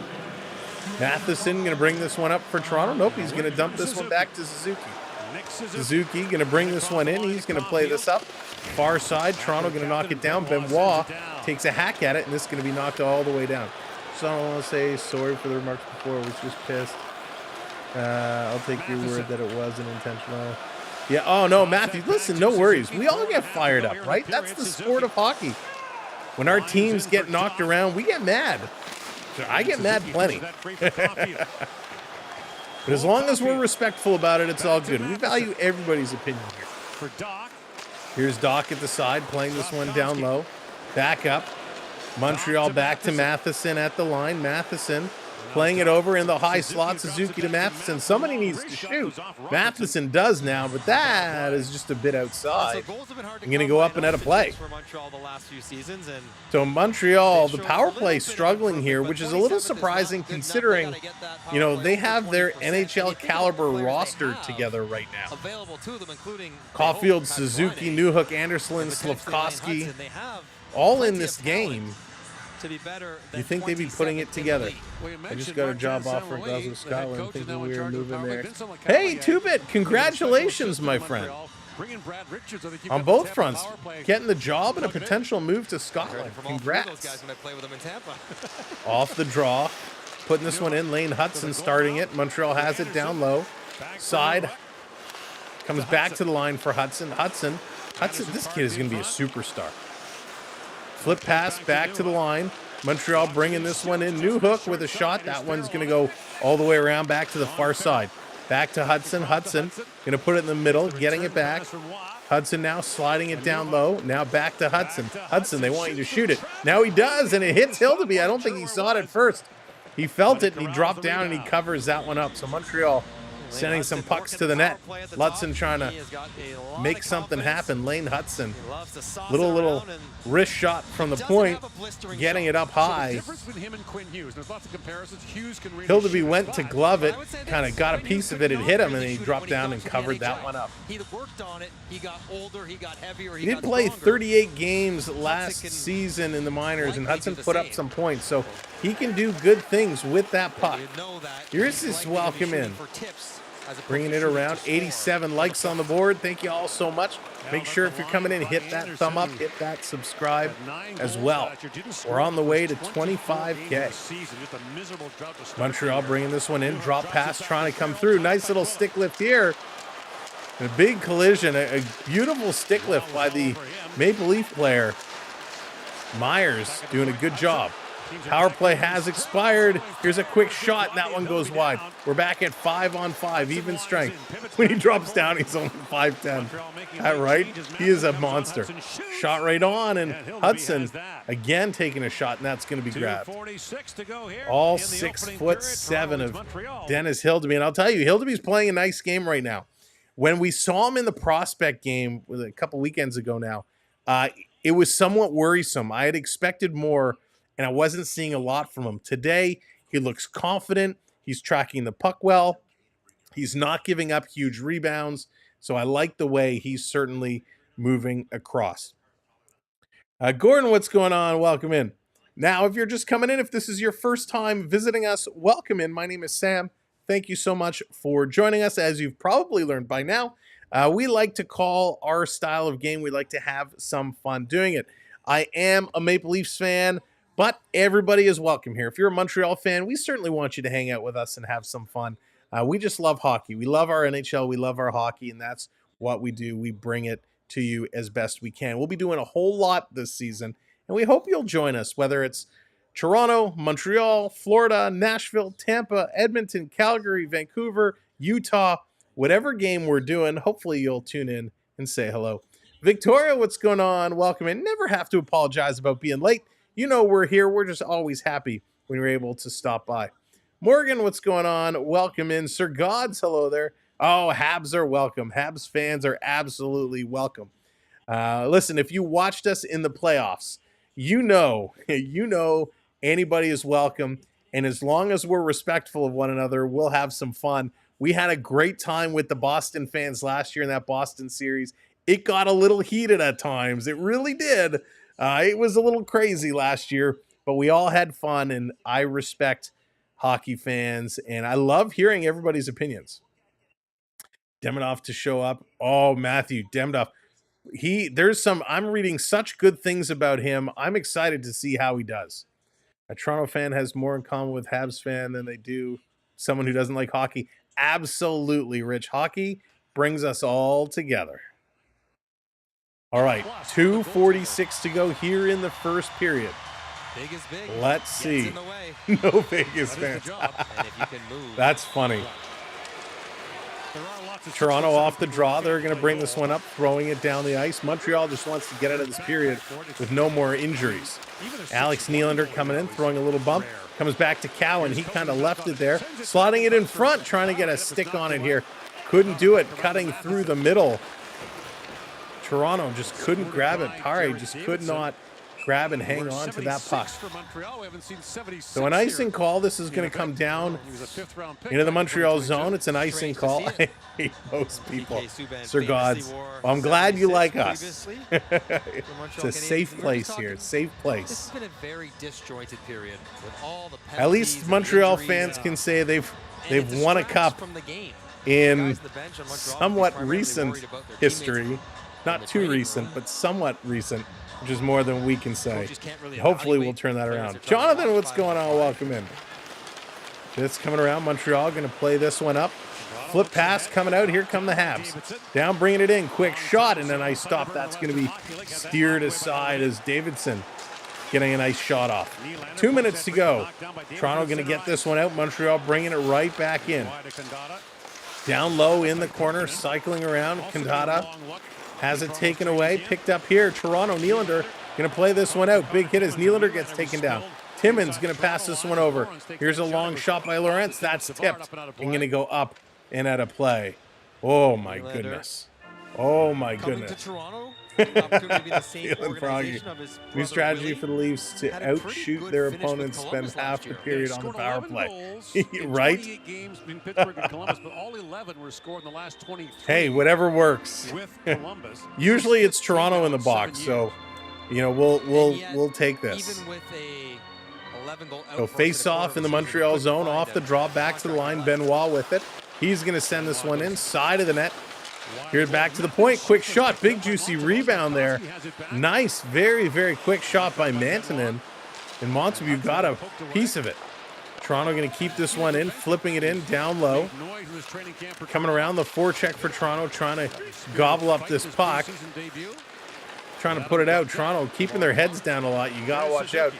Matheson going to bring this one up for Toronto. Nope, he's going to dump this one back to Suzuki. Suzuki going to bring this one in. He's going to play this up. Far side, Toronto going to knock it down. Benoit takes a hack at it, and this is going to be knocked all the way down. So I want to say sorry for the remarks before. I was just pissed. I'll take your word that it wasn't intentional. Yeah. Oh, no, Matthew, listen, no worries. We all get fired up, right? That's the sport of hockey. When our teams get knocked around, we get mad. I get mad plenty. But as long as we're respectful about it, it's all good. We value everybody's opinion here. Here's Doc at the side, playing this one down low. Back up. Montreal back to Matheson at the line. Matheson playing it over in the high slot. Suzuki to Matheson. Somebody needs to shoot. Matheson does now, but that is just a bit outside. I'm going to go up and at a play. So Montreal, the power play struggling here, which is a little surprising considering, they have their NHL caliber roster together right now. Caulfield, Suzuki, Newhook, Anderson, Slavkovsky, all in this game. You think they'd be putting it together? I just got a job offer in Glasgow, Scotland, thinking we were moving there. Hey, 2-bit, congratulations, my friend. On both fronts, getting the job and a potential move to Scotland. Congrats. Off the draw, putting this one in. Laine Hudson starting it. Montreal has it down low. Side. Comes back to the line for Hudson. Hudson, this kid is going to be a superstar. Flip pass back to the line. Montreal bringing this one in. Newhook with a shot. That one's going to go all the way around back to the far side. Back to Hudson. Hudson going to put it in the middle, getting it back. Hudson now sliding it down low. Now back to Hudson. Hudson, they want you to shoot it. Now he does, and it hits Hildeby. I don't think he saw it at first. He felt it, and he dropped down, and he covers that one up. So Montreal sending some pucks to the net. Lutzen trying to make something happen. Laine Hudson, little wrist shot from the point, getting it up high. Hildeby went to glove it, kind of got a piece of it, it hit him, and he dropped down and covered that one up. He worked on it. He got older. He got heavier. He did play 38 games last season in the minors, and Hudson put up some points, so he can do good things with that puck. Here's his welcome in. bringing it around. 87 likes on the board. Thank you all so much. Make sure if you're coming in, hit that thumb up, hit that subscribe as well. We're on the way to 25K. Montreal bringing this one in. Drop pass trying to come through. Nice little stick lift here. A big collision. A beautiful stick lift by the Maple Leaf player. Myers doing a good job. Power play has expired. Here's a quick shot, and that one goes wide. We're back at 5-on-5, even strength. When he drops down, he's only 5'10". That right? He is a monster. Shot right on, and Hudson again taking a shot, and that's going to be grabbed. All 6'7" of Dennis Hildeby. And I'll tell you, Hildeby's playing a nice game right now. When we saw him in the prospect game a couple weekends ago now, it was somewhat worrisome. I had expected more, and I wasn't seeing a lot from him. Today, he looks confident. He's tracking the puck well. He's not giving up huge rebounds. So I like the way he's certainly moving across. Gordon, what's going on? Welcome in. Now, if you're just coming in, if this is your first time visiting us, welcome in. My name is Sam. Thank you so much for joining us. As you've probably learned by now, we like to call our style of game, we like to have some fun doing it. I am a Maple Leafs fan, but everybody is welcome here. If you're a Montreal fan, we certainly want you to hang out with us and have some fun. We just love hockey. We love our NHL. We love our hockey, and that's what we do. We bring it to you as best we can. We'll be doing a whole lot this season, and we hope you'll join us, whether it's Toronto, Montreal, Florida, Nashville, Tampa, Edmonton, Calgary, Vancouver, Utah, whatever game we're doing. Hopefully you'll tune in and say hello. Victoria, what's going on? Welcome in. Never have to apologize about being late. You know we're here. We're just always happy when we're able to stop by. Morgan, what's going on? Welcome in. Sir Gods, hello there. Oh, Habs are welcome. Habs fans are absolutely welcome. Listen, if you watched us in the playoffs, you know anybody is welcome. And as long as we're respectful of one another, we'll have some fun. We had a great time with the Boston fans last year in that Boston series. It got a little heated at times. It really did. It was a little crazy last year, but we all had fun, and I respect hockey fans, and I love hearing everybody's opinions. Demidov to show up. Oh, Matthew Demidov. I'm reading such good things about him. I'm excited to see how he does. A Toronto fan has more in common with Habs fan than they do someone who doesn't like hockey. Absolutely, Rich. Hockey brings us all together. All right, 2:46 to go here in the first period. Big is big. Let's see. No Vegas fans. That's funny. Toronto off the draw. They're going to bring this one up, throwing it down the ice. Montreal just wants to get out of this period with no more injuries. Alex Nylander coming in, throwing a little bump. Comes back to Cowan. He kind of left it there. Slotting it in front, trying to get a stick on it here. Couldn't do it. Cutting through the middle. Toronto just couldn't grab it. Pare just could not grab and hang on to that puck. So an icing call. This is going to come down into the Montreal zone. It's an icing call. I hate most people. Sir Gods. Well, I'm glad you like us. It's a safe place here. It's a safe place. This has been a very disjointed period with all the penalties. At least Montreal fans can say they've won a cup in somewhat recent history. Not too recent, but somewhat recent, which is more than we can say. Hopefully we'll turn that around. Jonathan, what's going on? Welcome in. This coming around. Montreal going to play this one up. Flip pass coming out. Here come the Habs. Down, bringing it in. Quick shot, and a nice stop. That's going to be steered aside as Davidson getting a nice shot off. 2 minutes to go. Toronto going to get this one out. Montreal bringing it right back in. Down low in the corner, cycling around. Cantata has it taken away, picked up here. Toronto, Nylander going to play this one out. Big hit as Nylander gets taken down. Timmins going to pass this one over. Here's a long shot by Lawrence. That's tipped and going to go up and out of play. Oh, my goodness. Oh, my goodness. New strategy for the Leafs to outshoot their opponents, spend half the period on the power play. Right? Hey, whatever works. Usually it's Toronto in the box, so we'll take this. So face off in the Montreal zone, off the draw, back to the line. Benoit with it. He's going to send this one inside of the net. Here back to the point. Quick shot. Big juicy rebound there. Nice. Very, very quick shot by Mantonen. And Montague got a piece of it. Toronto going to keep this one in. Flipping it in down low. Coming around the forecheck for Toronto. Trying to gobble up this puck. Trying to put it out. Toronto keeping their heads down a lot. You got to watch out.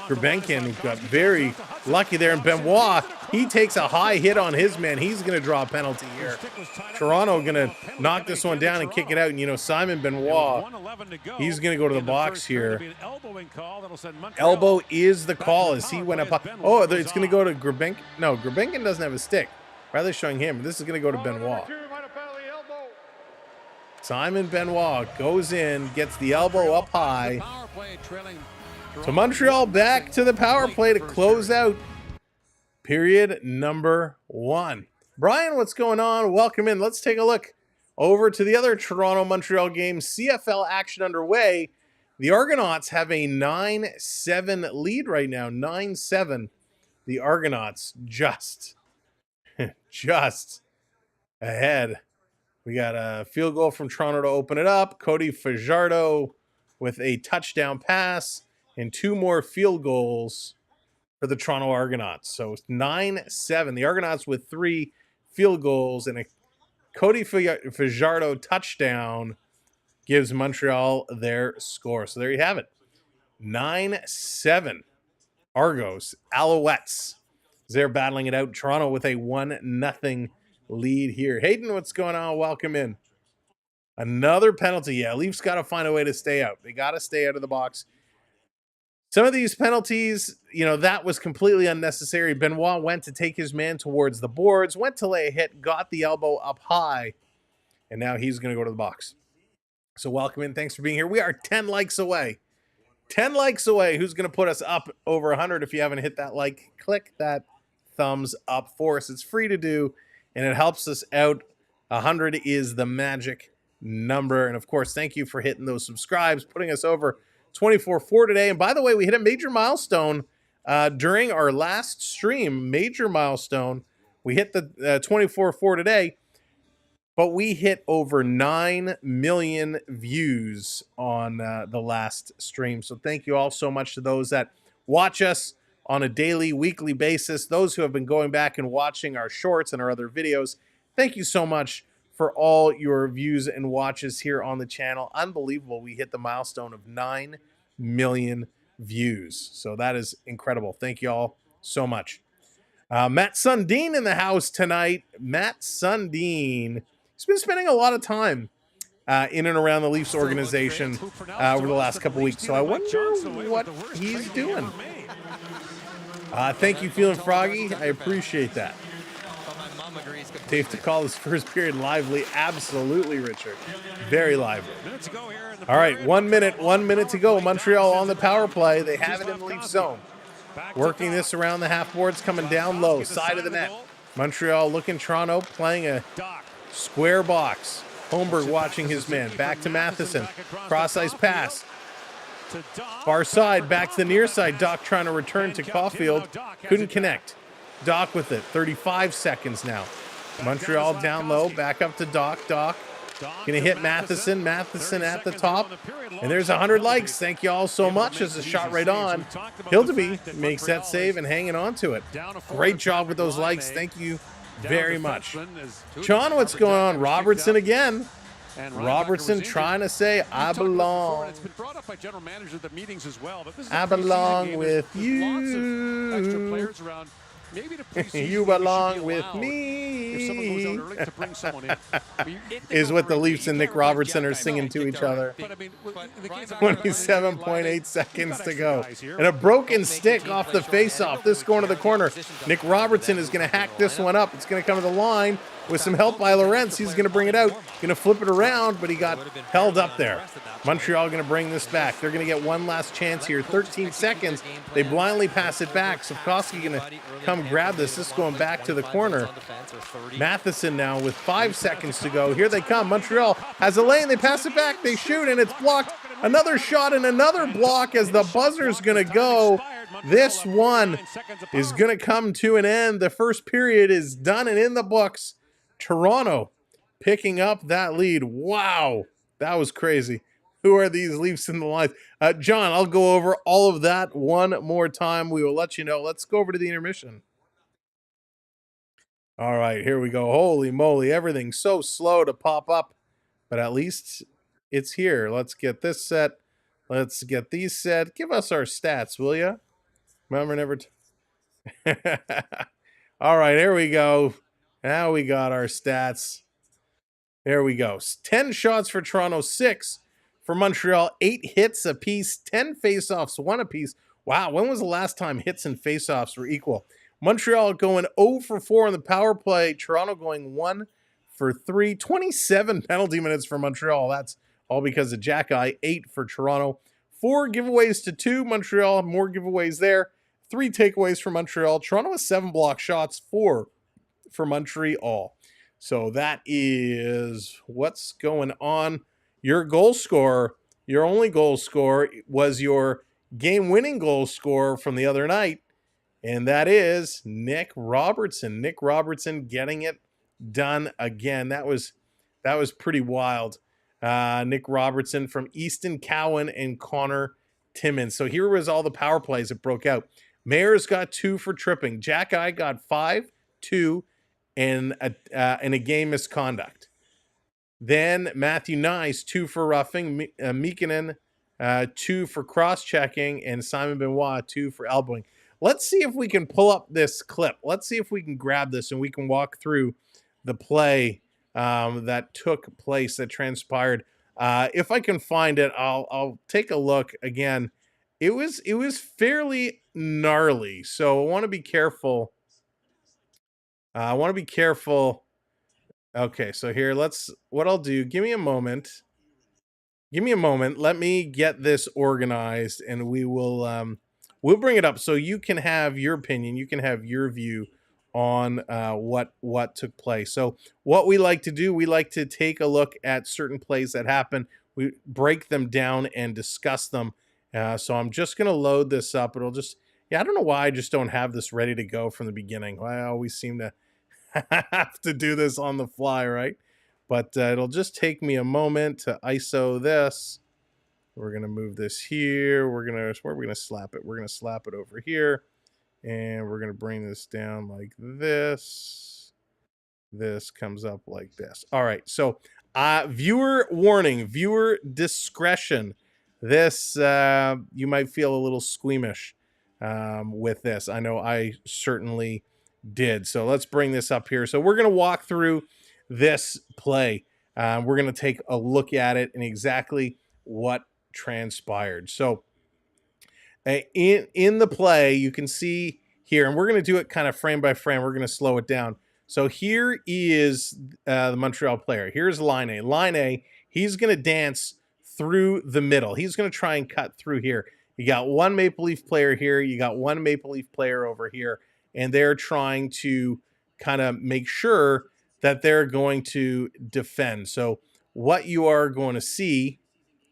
Gerbenkin got very lucky there, and Benoit, he takes a high hit on his man. He's going to draw a penalty here. Toronto going to knock this one down and kick it out, and, you know, Simon Benoit, he's going to go to the box here. Elbow is the call as he went up. Oh, it's going to go to Gerbenkin. No, Gerbenkin doesn't have a stick. Rather showing him. This is going to go to Benoit. Simon Benoit goes in, gets the elbow up high. So Montreal back to the power play to close out period number 1. Brian, what's going on? Welcome in. Let's take a look over to the other Toronto-Montreal game. CFL action underway. The Argonauts have a 9-7 lead right now. 9-7. The Argonauts just ahead. We got a field goal from Toronto to open it up. Cody Fajardo with a touchdown pass. And 2 more field goals for the Toronto Argonauts. So it's 9-7. The Argonauts with 3 field goals and a Cody Fajardo touchdown gives Montreal their score. So there you have it. 9-7. Argos, Alouettes. They're battling it out. Toronto with a 1-0 lead here. Hayden, what's going on? Welcome in. Another penalty. Yeah, Leafs got to find a way to stay out. They got to stay out of the box. Some of these penalties, you know, that was completely unnecessary. Benoit went to take his man towards the boards, went to lay a hit, got the elbow up high, and now he's going to go to the box. So welcome in. Thanks for being here. We are 10 likes away. 10 likes away. Who's going to put us up over 100? If you haven't hit that like, click that thumbs up for us. It's free to do, and it helps us out. 100 is the magic number. And, of course, thank you for hitting those subscribes, putting us over 24-4 today. And by the way, we hit a major milestone during our last stream. Major milestone. We hit the 24-4 today, but we hit over 9 million views on the last stream. So thank you all so much to those that watch us on a daily, weekly basis. Those who have been going back and watching our shorts and our other videos. Thank you so much for all your views and watches here on the channel. Unbelievable. We hit the milestone of 9 million views. So that is incredible. Thank you all so much. Matt Sundin in the house tonight. Matt Sundin. He's been spending a lot of time in and around the Leafs organization over the last couple weeks. So I wonder what he's doing. Thank you, Feeling Froggy. I appreciate that. Dave to call this first period lively. Absolutely, Richard. Very lively. All right, 1 minute to go. Montreal on the power play. They have it in the Leaf zone. Working this around the half boards, coming down low, side of the net. Montreal looking Toronto, playing a square box. Holmberg watching his man. Back to Matheson. Cross-ice pass. Far side, back to the near side. Doc trying to return to Caulfield. Couldn't connect. Doc with it. 35 seconds now. Montreal down low. Back up to Doc. Doc going to hit Matheson. Matheson at the top. And there's 100 likes. Thank you all so much. As a shot right on. Hildeby makes that save and hanging on to it. Great job with those likes. Thank you very much. Sean, what's going on? Robertson again. Robertson trying to say, I belong. It's been brought up by general managers at the meetings as well. But this is I belong with you. Extra players around. Maybe you belong with me. If someone goes out early to bring someone in, is what the Leafs and Nick Robertson are singing to each other. 27.8 seconds to go. And a broken stick off the face-off. This going to the corner. Nick Robertson is going to hack this one up. It's going to come to the line with some help by Lorentz. He's going to bring it out. Going to flip it around, but he got held up there. Montreal going to bring this back. They're going to get one last chance here. 13 seconds. They blindly pass it back. Safkowski going to come grab this. This is going back to the corner. Matheson now with 5 seconds to go. Here they come. Montreal has a lane. They pass it back. They shoot, and it's blocked. Another shot and another block as the buzzer's going to go. this one is going to come to an end. The first period is done and in the books. Toronto picking up that lead. Wow, that was crazy. Who are these Leafs in the lines? John, I'll go over all of that one more time. We will let you know. Let's go over to the intermission. All right, here we go. Holy moly, everything's so slow to pop up, but at least it's here. Let's get this set. Let's get these set. Give us our stats, will you? Remember, never. All right, here we go. Now we got our stats. There we go. 10 shots for Toronto, 6 for Montreal, 8 hits apiece, 10 faceoffs, 1 apiece. Wow, when was the last time hits and faceoffs were equal? Montreal going 0 for 4 on the power play. Toronto going 1 for 3. 27 penalty minutes for Montreal. That's all because of Jack-Eye. 8 for Toronto. 4 giveaways to 2. Montreal, more giveaways there. 3 takeaways for Montreal. Toronto has 7 block shots, 4 for Montreal. So that is what's going on. Your goal scorer, your only goal scorer, was your game-winning goal scorer from the other night, and that is Nick Robertson. Nick Robertson getting it done again. That was pretty wild. Nick Robertson from Easton Cowan and Connor Timmins. So here was all the power plays that broke out. Mayers got 2 for tripping. Jack-Eye got 5, 2, and a game misconduct. Then Matthew Nice, 2 for roughing. Mikkonen, 2 for cross-checking. And Simon Benoit, 2 for elbowing. Let's see if we can pull up this clip. Let's see if we can grab this and we can walk through the play that took place, that transpired. If I can find it, I'll take a look again. It was fairly gnarly, so I want to be careful. Okay, so here, what I'll do, give me a moment. Let me get this organized and we'll bring it up so you can have your opinion. You can have your view on what took place. So what we like to do, we like to take a look at certain plays that happen. We break them down and discuss them. So I'm just going to load this up. I don't know why I just don't have this ready to go from the beginning. I always seem to have to do this on the fly, right? But it'll just take me a moment to ISO this. We're going to move this here. Where are we going to slap it? We're going to slap it over here. And we're going to bring this down like this. This comes up like this. All right. So viewer warning, viewer discretion. This, you might feel a little squeamish with this. I know I certainly did. So let's bring this up here. So we're going to walk through this play. We're going to take a look at it and exactly what transpired. So in the play, you can see here, and we're going to do it kind of frame by frame. We're going to slow it down. So here is the Montreal player. Here's Laine. Laine, he's going to dance through the middle. He's going to try and cut through here. You got one Maple Leaf player here. You got one Maple Leaf player over here. And they're trying to kind of make sure that they're going to defend. So what you are going to see,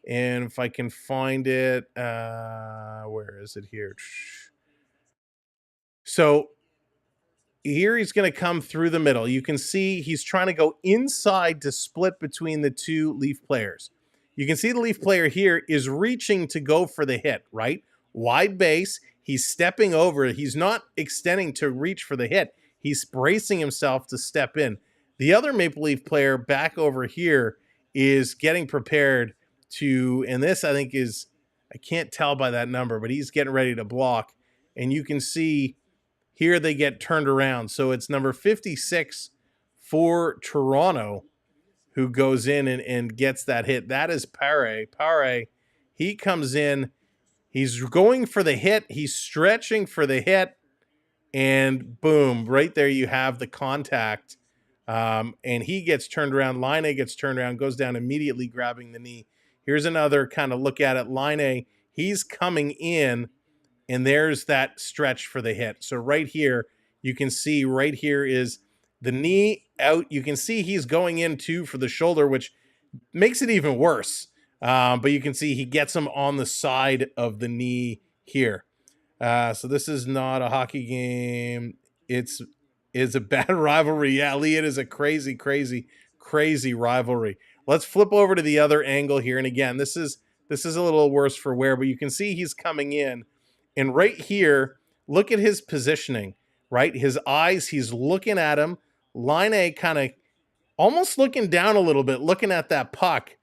and if I can find it, where is it here? So here he's going to come through the middle. You can see he's trying to go inside to split between the two Leaf players. You can see the Leaf player here is reaching to go for the hit, right? Wide base. He's stepping over. He's not extending to reach for the hit. He's bracing himself to step in. The other Maple Leaf player back over here is getting prepared to, and this I think is, I can't tell by that number, but he's getting ready to block. And you can see here they get turned around. So it's number 56 for Toronto who goes in and gets that hit. That is Pare. Pare, he comes in. He's going for the hit. He's stretching for the hit. And boom, right there you have the contact. And he gets turned around. Laine gets turned around, goes down immediately, grabbing the knee. Here's another kind of look at it. Laine, he's coming in, and there's that stretch for the hit. So right here, you can see right here is the knee out. You can see he's going in too for the shoulder, which makes it even worse. But you can see he gets him on the side of the knee here. So this is not a hockey game. It's a bad rivalry. Yeah, Lee, it is a crazy, crazy, crazy rivalry. Let's flip over to the other angle here. And again, this is a little worse for wear, but you can see he's coming in. And right here, look at his positioning, right? His eyes, he's looking at him. Laine kind of almost looking down a little bit, looking at that puck.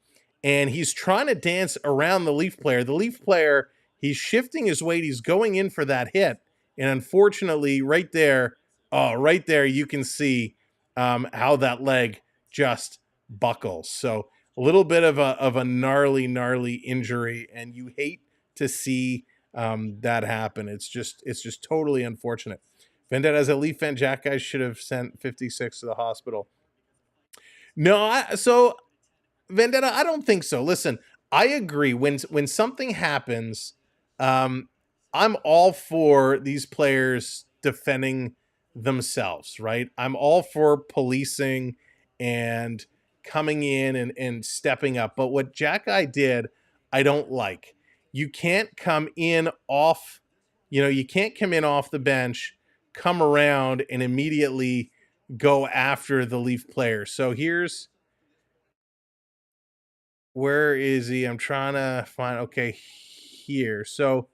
And he's trying to dance around the Leaf player. The Leaf player, he's shifting his weight. He's going in for that hit. And unfortunately, right there, you can see how that leg just buckles. So a little bit of a gnarly, gnarly injury. And you hate to see that happen. It's just totally unfortunate. Vendetta, as a Leaf fan, Jack guys should have sent 56 to the hospital. No, so Vendetta, I don't think so. Listen, I agree. When something happens, I'm all for these players defending themselves, right? I'm all for policing and coming in and stepping up. But what Jack Guy did, I don't like. You can't come in off, you can't come in off the bench, come around and immediately go after the Leaf player. So where is he? I'm trying to find, okay, here. So,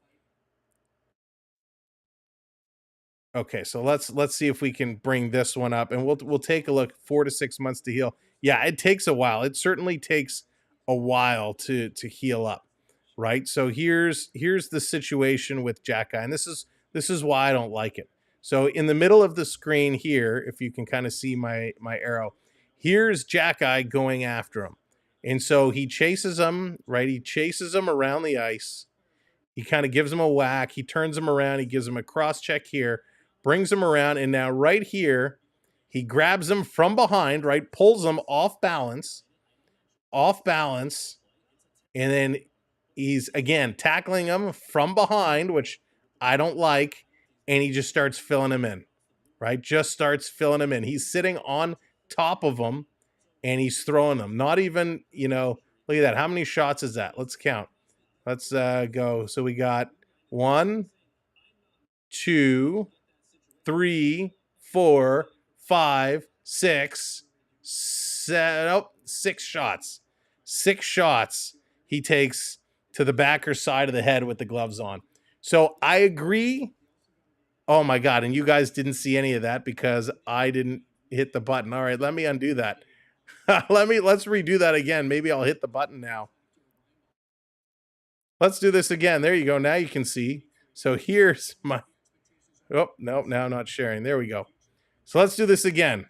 okay, so let's see if we can bring this one up, and we'll take a look. 4 to 6 months to heal. Yeah, it takes a while. It certainly takes a while to heal up, right? So here's the situation with Jack Guy, and this is why I don't like it. So in the middle of the screen here, if you can kind of see my arrow, here's Jack Guy going after him. And so he chases him, right? He chases him around the ice. He kind of gives him a whack. He turns him around. He gives him a cross check here, brings him around. And now right here, he grabs him from behind, right? Pulls him off balance. And then he's, again, tackling him from behind, which I don't like. And he just starts filling him in, right? Just starts filling him in. He's sitting on top of him. And he's throwing them. Not even, look at that. How many shots is that? Let's count. Let's go. So we got 1, 2, 3, 4, 5, 6, 7, 6 shots. 6 shots he takes to the back or side of the head with the gloves on. So I agree. Oh my God. And you guys didn't see any of that because I didn't hit the button. All right, let me undo that. Let's redo that again. Maybe I'll hit the button now. Let's do this again. There you go. Now you can see. So here's my, oh, no, now I'm not sharing. There we go. So let's do this again.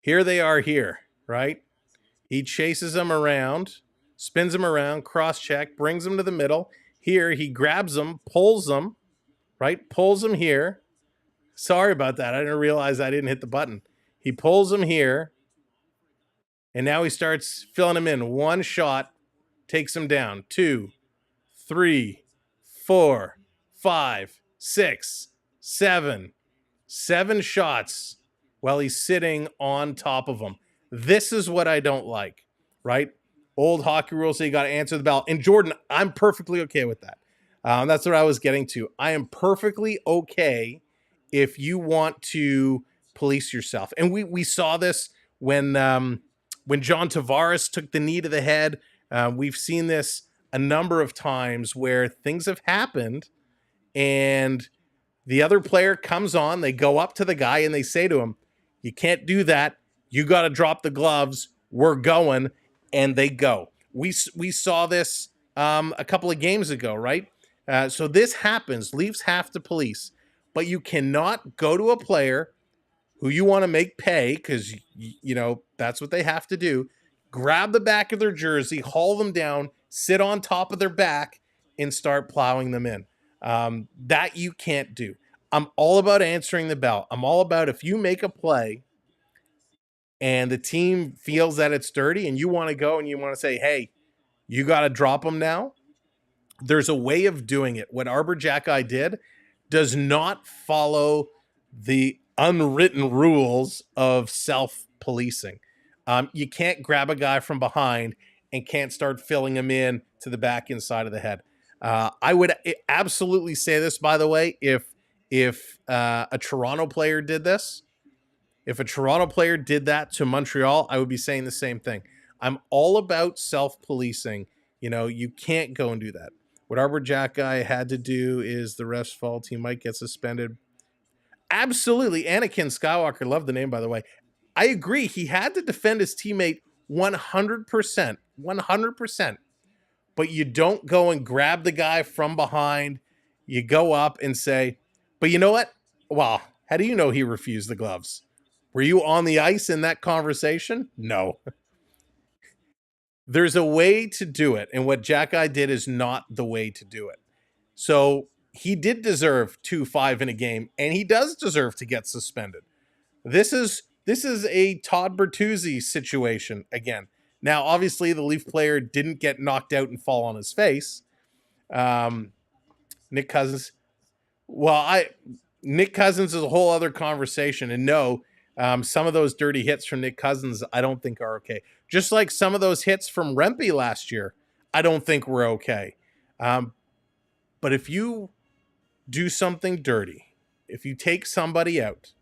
Here they are here, right? He chases them around, spins them around, cross check, brings them to the middle. Here he grabs them, pulls them, right? Pulls them here. Sorry about that. I didn't realize I didn't hit the button. He pulls them here. And now he starts filling him in. 1 shot takes him down. 2, 3, 4, 5, 6, 7. 7 shots while he's sitting on top of him. This is what I don't like, right? Old hockey rules say you got to answer the bell. And Jordan, I'm perfectly okay with that. That's what I was getting to. I am perfectly okay if you want to police yourself. And we saw this when John Tavares took the knee to the head. We've seen this a number of times where things have happened and the other player comes on, they go up to the guy and they say to him, you can't do that. You got to drop the gloves. We're going. And they go. We saw this a couple of games ago, right? So this happens. Leafs have to police. But you cannot go to a player who you want to make pay because, that's what they have to do. Grab the back of their jersey, haul them down, sit on top of their back, and start plowing them in. That you can't do. I'm all about answering the bell. I'm all about if you make a play and the team feels that it's dirty and you want to go and you want to say, hey, you got to drop them now. There's a way of doing it. What Arbor Jack-Eye did does not follow the unwritten rules of self-policing. You can't grab a guy from behind and can't start filling him in to the back inside of the head. I would absolutely say this, by the way, if a Toronto player did this, if a Toronto player did that to Montreal, I would be saying the same thing. I'm all about self-policing. You know, you can't go and do that. What Arbor Jack guy had to do is the ref's fault. He might get suspended. Absolutely. Anakin Skywalker, love the name, by the way. I agree. He had to defend his teammate 100%. 100%. But you don't go and grab the guy from behind. You go up and say, but you know what? Well, how do you know he refused the gloves? Were you on the ice in that conversation? No. There's a way to do it, and what Jack Guy did is not the way to do it. So he did deserve 2-5 in a game, and he does deserve to get suspended. This is a Todd Bertuzzi situation again. Now, obviously, the Leaf player didn't get knocked out and fall on his face. Nick Cousins. Well, Nick Cousins is a whole other conversation, and no, some of those dirty hits from Nick Cousins I don't think are okay. Just like some of those hits from Rempe last year, I don't think were okay. But if you do something dirty, if you take somebody out,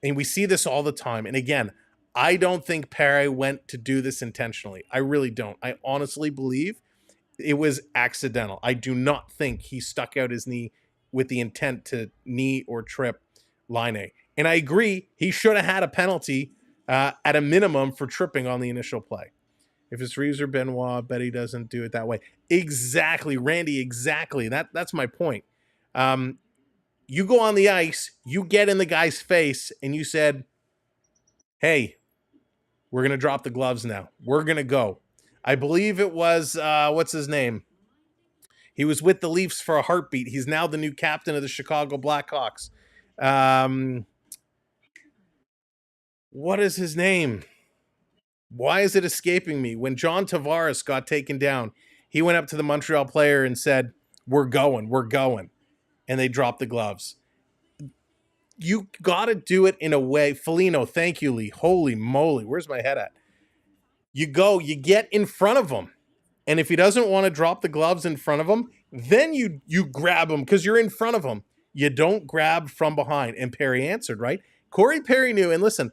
and we see this all the time, and again, I don't think Perry went to do this intentionally. I really don't. I honestly believe it was accidental. I do not think he stuck out his knee with the intent to knee or trip Laine. And I agree, he should have had a penalty at a minimum for tripping on the initial play. If it's Reeves or Benoit, I bet he doesn't do it that way. Exactly, Randy, exactly. That's my point. You go on the ice, you get in the guy's face, and you said, hey, we're going to drop the gloves now. We're going to go. I believe it was, what's his name? He was with the Leafs for a heartbeat. He's now the new captain of the Chicago Blackhawks. What is his name? Why is it escaping me? When John Tavares got taken down, he went up to the Montreal player and said, we're going. And they dropped the gloves. You got to do it in a way. Foligno, thank you, Lee. Holy moly. Where's my head at? You go, you get in front of him. And if he doesn't want to drop the gloves in front of him, then you grab him because you're in front of him. You don't grab from behind. And Perry answered, right? Corey Perry knew. And listen,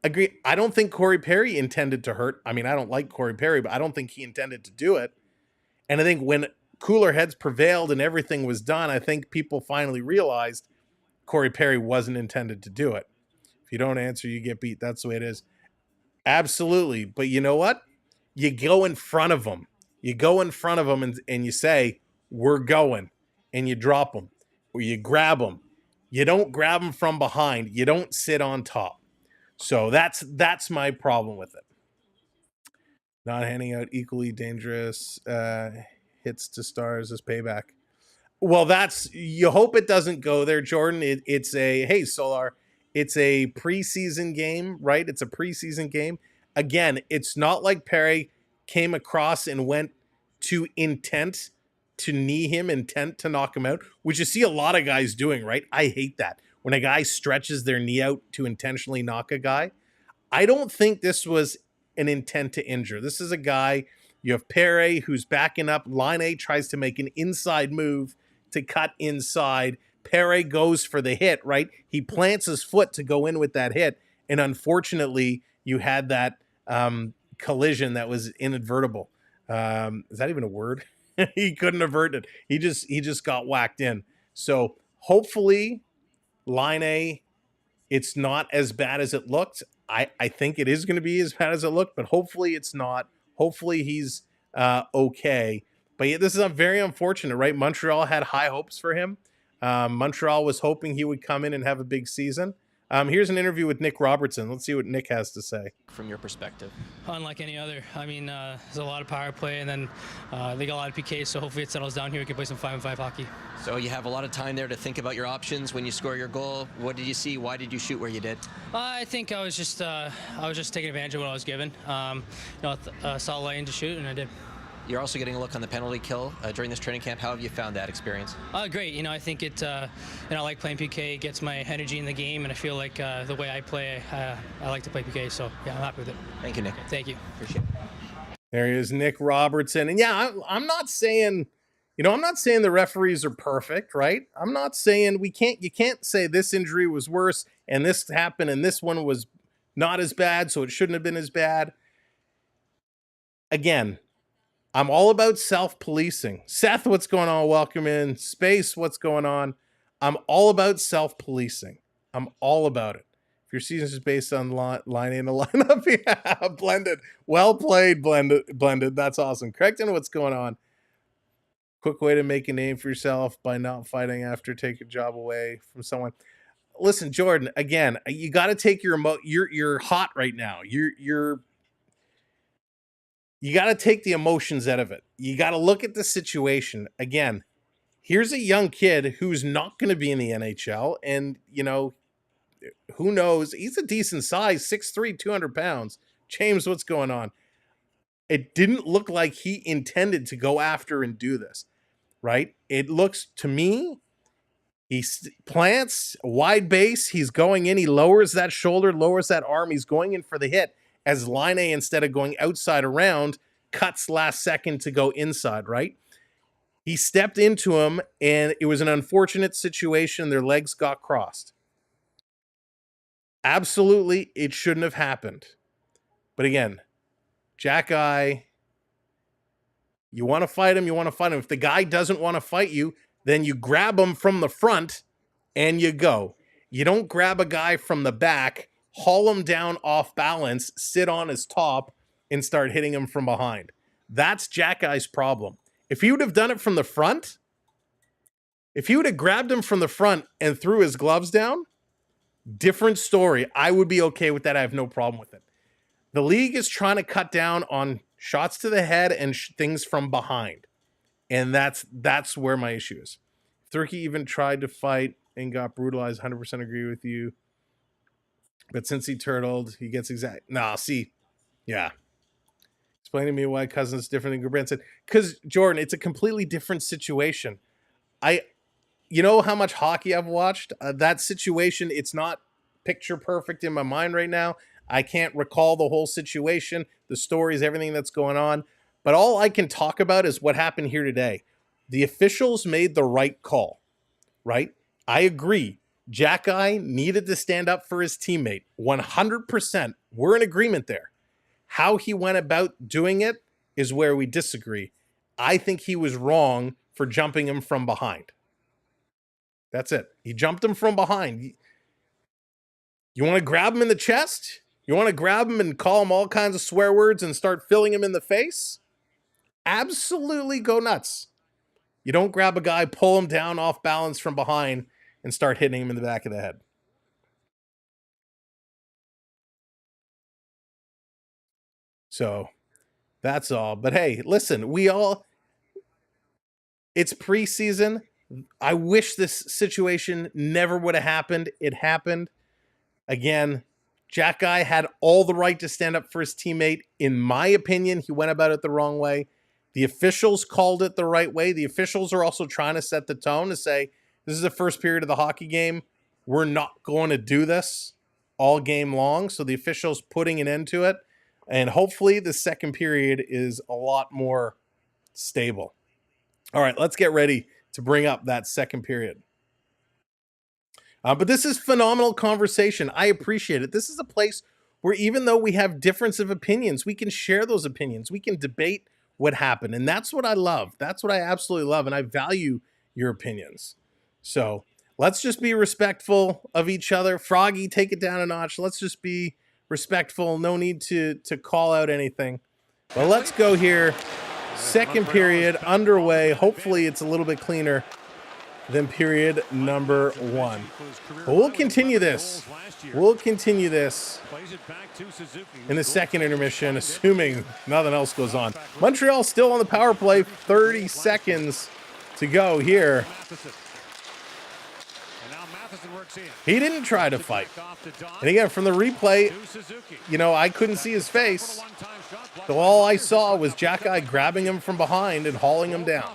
agree. I don't think Corey Perry intended to hurt. I mean, I don't like Corey Perry, but I don't think he intended to do it. And I think when cooler heads prevailed and everything was done, I think people finally realized Corey Perry wasn't intended to do it. If you don't answer, you get beat. That's the way it is. Absolutely. But you know what? You go in front of them. You go in front of them and you say, we're going. And you drop them. Or you grab them. You don't grab them from behind. You don't sit on top. So that's my problem with it. Not handing out equally dangerous hits to stars as payback. Well, you hope it doesn't go there, Jordan. It's hey, Solar, it's a preseason game, right? It's a preseason game. Again, it's not like Perry came across and went to intent to knee him, intent to knock him out, which you see a lot of guys doing, right? I hate that. When a guy stretches their knee out to intentionally knock a guy. I don't think this was an intent to injure. This is a guy, you have Perry who's backing up. Laine tries to make an inside move to cut inside. Perry goes for the hit, right? He plants his foot to go in with that hit. And unfortunately, you had that collision that was inadvertible. Is that even a word? He couldn't avert it. He just got whacked in. So hopefully, Laine, it's not as bad as it looked. I think it is going to be as bad as it looked, but hopefully it's not. Hopefully he's okay. But yeah, this is very unfortunate, right? Montreal had high hopes for him. Montreal was hoping he would come in and have a big season. Here's an interview with Nick Robertson. Let's see what Nick has to say. From your perspective? Unlike any other. I mean, there's a lot of power play, and then they got a lot of PKs, so hopefully it settles down here. We can play some 5-on-5 hockey. So you have a lot of time there to think about your options when you score your goal. What did you see? Why did you shoot where you did? I think I was just taking advantage of what I was given. Saw Laine to shoot, and I did. You're also getting a look on the penalty kill during this training camp. How have you found that experience? Great. I think it. I like playing PK. It gets my energy in the game, and I feel like the way I play, I like to play PK. So yeah, I'm happy with it. Thank you, Nick. Thank you. Appreciate it. There he is, Nick Robertson, and yeah, I'm not saying You know, I'm not saying the referees are perfect, right? I'm not saying you can't say this injury was worse and this happened and this one was not as bad, so it shouldn't have been as bad. Again, I'm all about self-policing. Seth, what's going on? Welcome in. Space, what's going on? I'm all about self-policing. I'm all about it. If your season is based on line in a lineup, yeah, blended. Well played, blended. That's awesome. Craigton, what's going on? Quick way to make a name for yourself by not fighting after take a job away from someone. Listen, Jordan, again, you got to take you're hot right now. You got to take the emotions out of it. You got to look at the situation. Again, here's a young kid who's not going to be in the NHL. And, you know, who knows? He's a decent size, 6'3", 200 pounds. James, what's going on? It didn't look like he intended to go after and do this, right? It looks to me, he plants a wide base. He's going in. He lowers that shoulder, lowers that arm. He's going in for the hit. As Laine, instead of going outside around, cuts last second to go inside, right? He stepped into him, and it was an unfortunate situation. Their legs got crossed. Absolutely, it shouldn't have happened. But again, Jack-Eye, you want to fight him, you want to fight him. If the guy doesn't want to fight you, then you grab him from the front and you go. You don't grab a guy from the back, haul him down off balance, sit on his top, and start hitting him from behind. That's Jack-Eye's problem. If he would have done it from the front, if he would have grabbed him from the front and threw his gloves down, different story. I would be okay with that. I have no problem with it. The league is trying to cut down on shots to the head and things from behind. And that's where my issue is. Thurkey even tried to fight and got brutalized. 100% agree with you. But since he turtled, he gets exact. Nah, see. Yeah. Explain to me why Cousins is different than Gabranson. Because, Jordan, it's a completely different situation. You know how much hockey I've watched? That situation, it's not picture perfect in my mind right now. I can't recall the whole situation, the stories, everything that's going on. But all I can talk about is what happened here today. The officials made the right call, right? I agree. Jack-Eye needed to stand up for his teammate. 100%. We're in agreement there. How he went about doing it is where we disagree. I think he was wrong for jumping him from behind. That's it. He jumped him from behind. You want to grab him in the chest? You want to grab him and call him all kinds of swear words and start filling him in the face? Absolutely go nuts. You don't grab a guy, pull him down off balance from behind, and start hitting him in the back of the head. So, that's all. But hey, listen, it's preseason. I wish this situation never would have happened. It happened. Again, Jack-Eye had all the right to stand up for his teammate. In my opinion, he went about it the wrong way. The officials called it the right way. The officials are also trying to set the tone to say, this is the first period of the hockey game. We're not going to do this all game long. So the officials putting an end to it. And hopefully the second period is a lot more stable. All right, let's get ready to bring up that second period. But this is phenomenal conversation. I appreciate it. This is a place where even though we have difference of opinions, we can share those opinions. We can debate what happened. And that's what I love. That's what I absolutely love. And I value your opinions. So let's just be respectful of each other. Froggy, take it down a notch. Let's just be respectful. No need to call out anything. But let's go here. Second period underway. Hopefully it's a little bit cleaner than period number one. But we'll continue this. We'll continue this in the second intermission, assuming nothing else goes on. Montreal still on the power play. 30 seconds to go here. He didn't try to fight. And again, from the replay, you know, I couldn't see his face. So all I saw was Jack-Eye grabbing him from behind and hauling him down.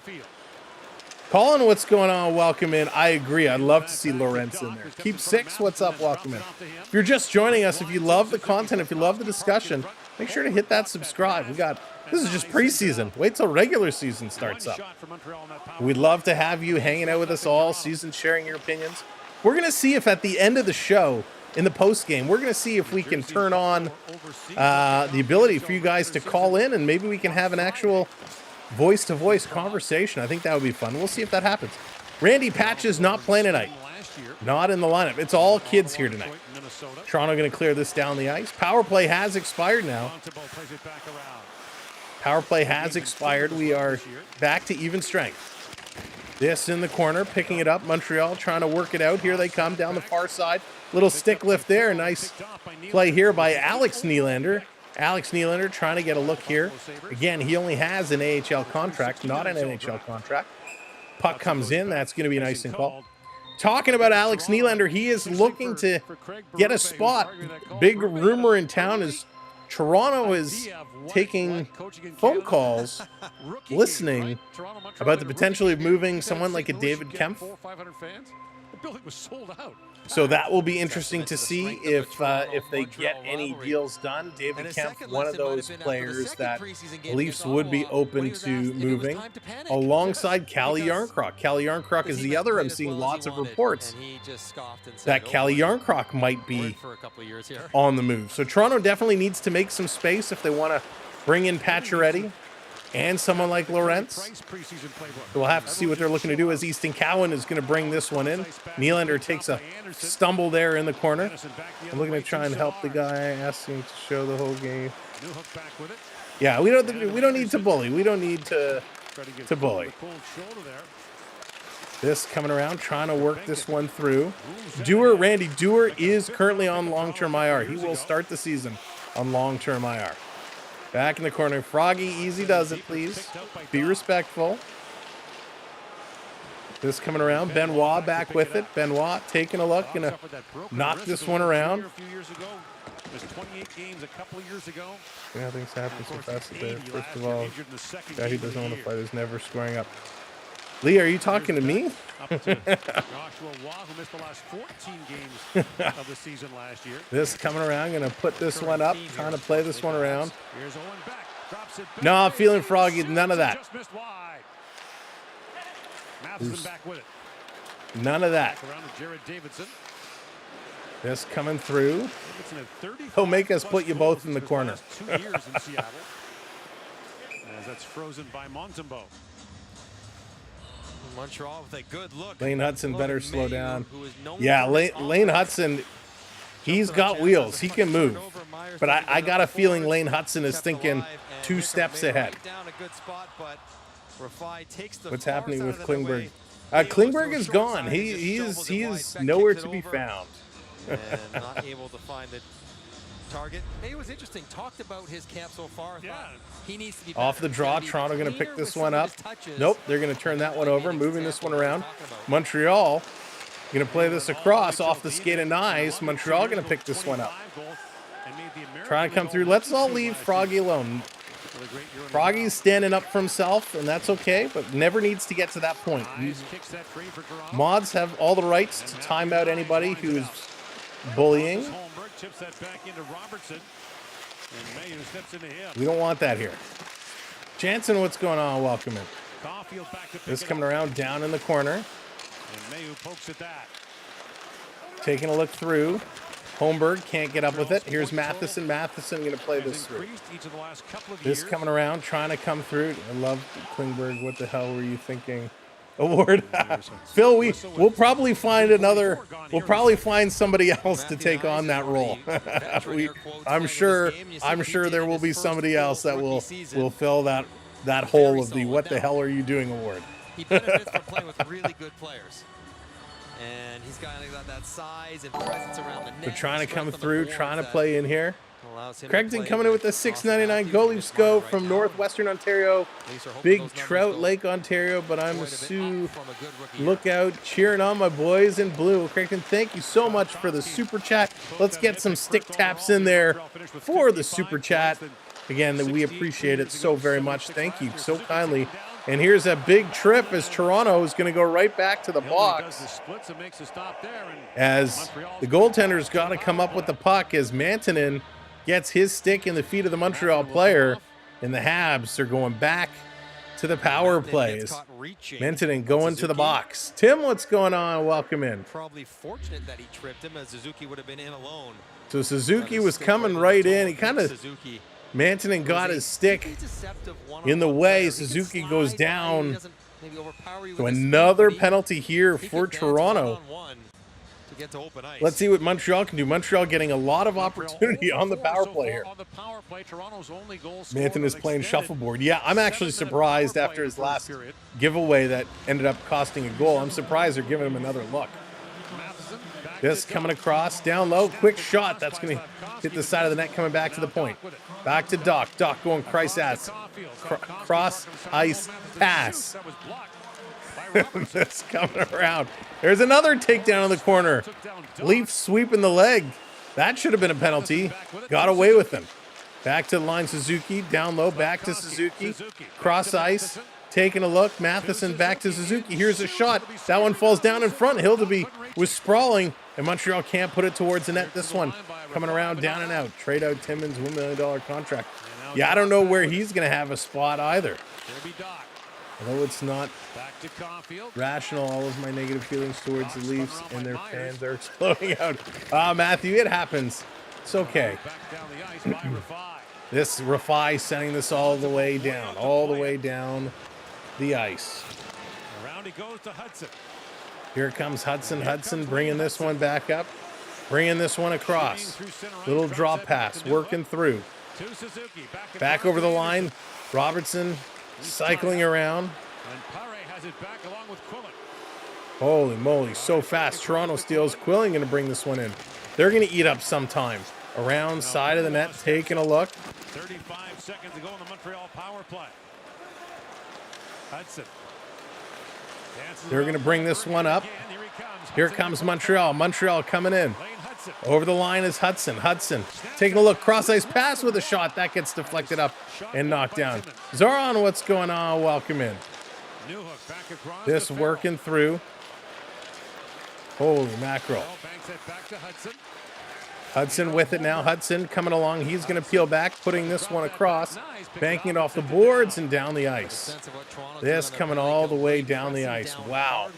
Colin, what's going on? Welcome in. I agree. I'd love to see Lawrence in there. Keep 6. What's up? Welcome in. If you're just joining us, if you love the content, if you love the discussion, make sure to hit that subscribe. This is just preseason. Wait till regular season starts up. We'd love to have you hanging out with us all season, sharing your opinions. We're going to see if at the end of the show, in the post game, we're going to see if we can turn on the ability for you guys to call in, and maybe we can have an actual voice-to-voice conversation. I think that would be fun. We'll see if that happens. Randy Patch is not playing tonight. Not in the lineup. It's all kids here tonight. Toronto going to clear this down the ice. Power play has expired now. Power play has expired. We are back to even strength. This in the corner, picking it up. Montreal trying to work it out. Here they come down the far side. Little stick lift there. Nice play here by Alex Nylander. Alex Nylander trying to get a look here. Again, he only has an AHL contract, not an NHL contract. Puck comes in. That's going to be nice and called. Talking about Alex Nylander, he is looking to get a spot. Big rumor in town is Toronto is taking phone calls, listening about the potential of moving someone like a David Kempf. So that will be interesting to see if they get any deals done. David Kempf, one of those players that Leafs would be open to moving, alongside Calle Jarnkrok. Calle Jarnkrok is the other. I'm seeing lots of reports that Calle Jarnkrok might be on the move. So Toronto definitely needs to make some space if they want to bring in Pacioretty and someone like Lawrence. So we'll have to see what they're looking to do, as Easton Cowan is going to bring this one in. Nylander takes a stumble there in the corner. I'm looking to try and help the guy, asking to show the whole game. Yeah, we don't need to bully. We don't need to bully. This coming around, trying to work this one through. Randy Dewar is currently on long-term IR. He will start the season on long-term IR. Back in the corner. Froggy, easy does it, please. Be respectful. This coming around. Benoit back with it. Benoit taking a look. Going to knock this one around. Yeah, things happen so fast there. First of all, guy who doesn't want to fight is never squaring up. Lee, are you talking to me? This coming around, going to put this one up, trying to play this one around. No, I'm feeling Froggy, none of that. None of that. This coming through. He'll make us put you both in the corner. That's frozen by Montembeault. Montreal with a good look. Laine Hudson better slow down. Yeah, Laine Hudson, he's got wheels. He can move. But I got a feeling Laine Hudson is thinking 2 steps ahead. What's happening with Klingberg? Klingberg is gone. He is nowhere to be found. And not able to find the target. It was interesting. Talked about his camp so far. Yeah. He needs to be off the draw. Toronto going to pick this one up. Nope, they're going to turn that one over, moving this one around. Montreal going to play this across off the skate of Nyes. Montreal going to pick this one up. Trying to come through. Let's all leave Froggy alone. Froggy's standing up for himself, and that's okay, but never needs to get to that point. Mods have all the rights to time out anybody who is bullying. We don't want that here. Jansen, what's going on? Welcome in. This coming around down in the corner. Taking a look through. Holmberg can't get up with it. Here's Matheson. Matheson going to play this through. This coming around, trying to come through. I love Klingberg. What the hell were you thinking? Award. Phil, we'll probably find another. We'll probably find somebody else to take on that role. I'm sure there will be somebody else that will fill that hole of the "What the hell are you doing" award. He benefits from playing with really good players. And he's got that size and presence around the net. They're trying to come through, trying to play in here. Craigton coming in with the $6.99 goal. Leafs go from Northwestern Ontario, Big Trout Lake, Ontario. But I'm Sue. Look out, cheering on my boys in blue. Craigton, thank you so much for the super chat. Let's get some stick taps in there for the super chat. Again, we appreciate it so very much. Thank you so kindly And here's a big trip as Toronto is going to go right back to the box. As the goaltender's got to come up with the puck as Mantonen gets his stick in the feet of the Montreal player. And the Habs are going back to the power plays. Mantonen going to the box. Tim, what's going on? Welcome in. Probably fortunate that he tripped him, as Suzuki would have been in alone. So Suzuki was coming right in. He kind of, Mantonen got his stick in the way. Suzuki goes down. So another penalty here for Toronto. Let's see what Montreal can do. Montreal getting a lot of opportunity on the power play here. Mantonen is playing shuffleboard. Yeah, I'm actually surprised after his last giveaway that ended up costing a goal. I'm surprised they're giving him another look. This coming across, down low, quick shot. That's going to hit the side of the net, coming back to the point. Back to Doc. Doc going cross ice pass. This coming around. There's another takedown in the corner. Leaf sweeping the leg. That should have been a penalty. Got away with him. Back to the line, Suzuki. Down low, back to Suzuki. Cross ice. Taking a look. Matheson back to Suzuki. Here's a shot. That one falls down in front. Hildeby was sprawling, and Montreal can't put it towards the net. This one coming around, down and out. Trade out Timmins' $1 million contract. Yeah, I don't know where he's going to have a spot either. Although it's not rational, all of my negative feelings towards the Leafs and their fans are exploding out. Matthew, it happens. It's okay. This Rafai sending this all the way down the ice. Around he goes to Hudson. Here comes Hudson. Hudson bringing this one back up, bringing this one across. Little drop pass, working through. Back over the line. Robertson cycling around. And Pare has it back along with Quillen. Holy moly, so fast. Toronto steals. Quillen going to bring this one in. They're going to eat up some time. Around side of the net, taking a look. 35 seconds to go in the Montreal power play. Hudson. They're going to bring this one up. Here comes Montreal. Montreal coming in. Over the line is Hudson. Hudson taking a look. Cross ice pass with a shot. That gets deflected up and knocked down. Zoran, what's going on? Welcome in. This working through. Holy mackerel. Hudson with it now. Hudson coming along. He's going to peel back, putting this one across, banking it off the boards and down the ice. This coming all the way down the ice. Wow.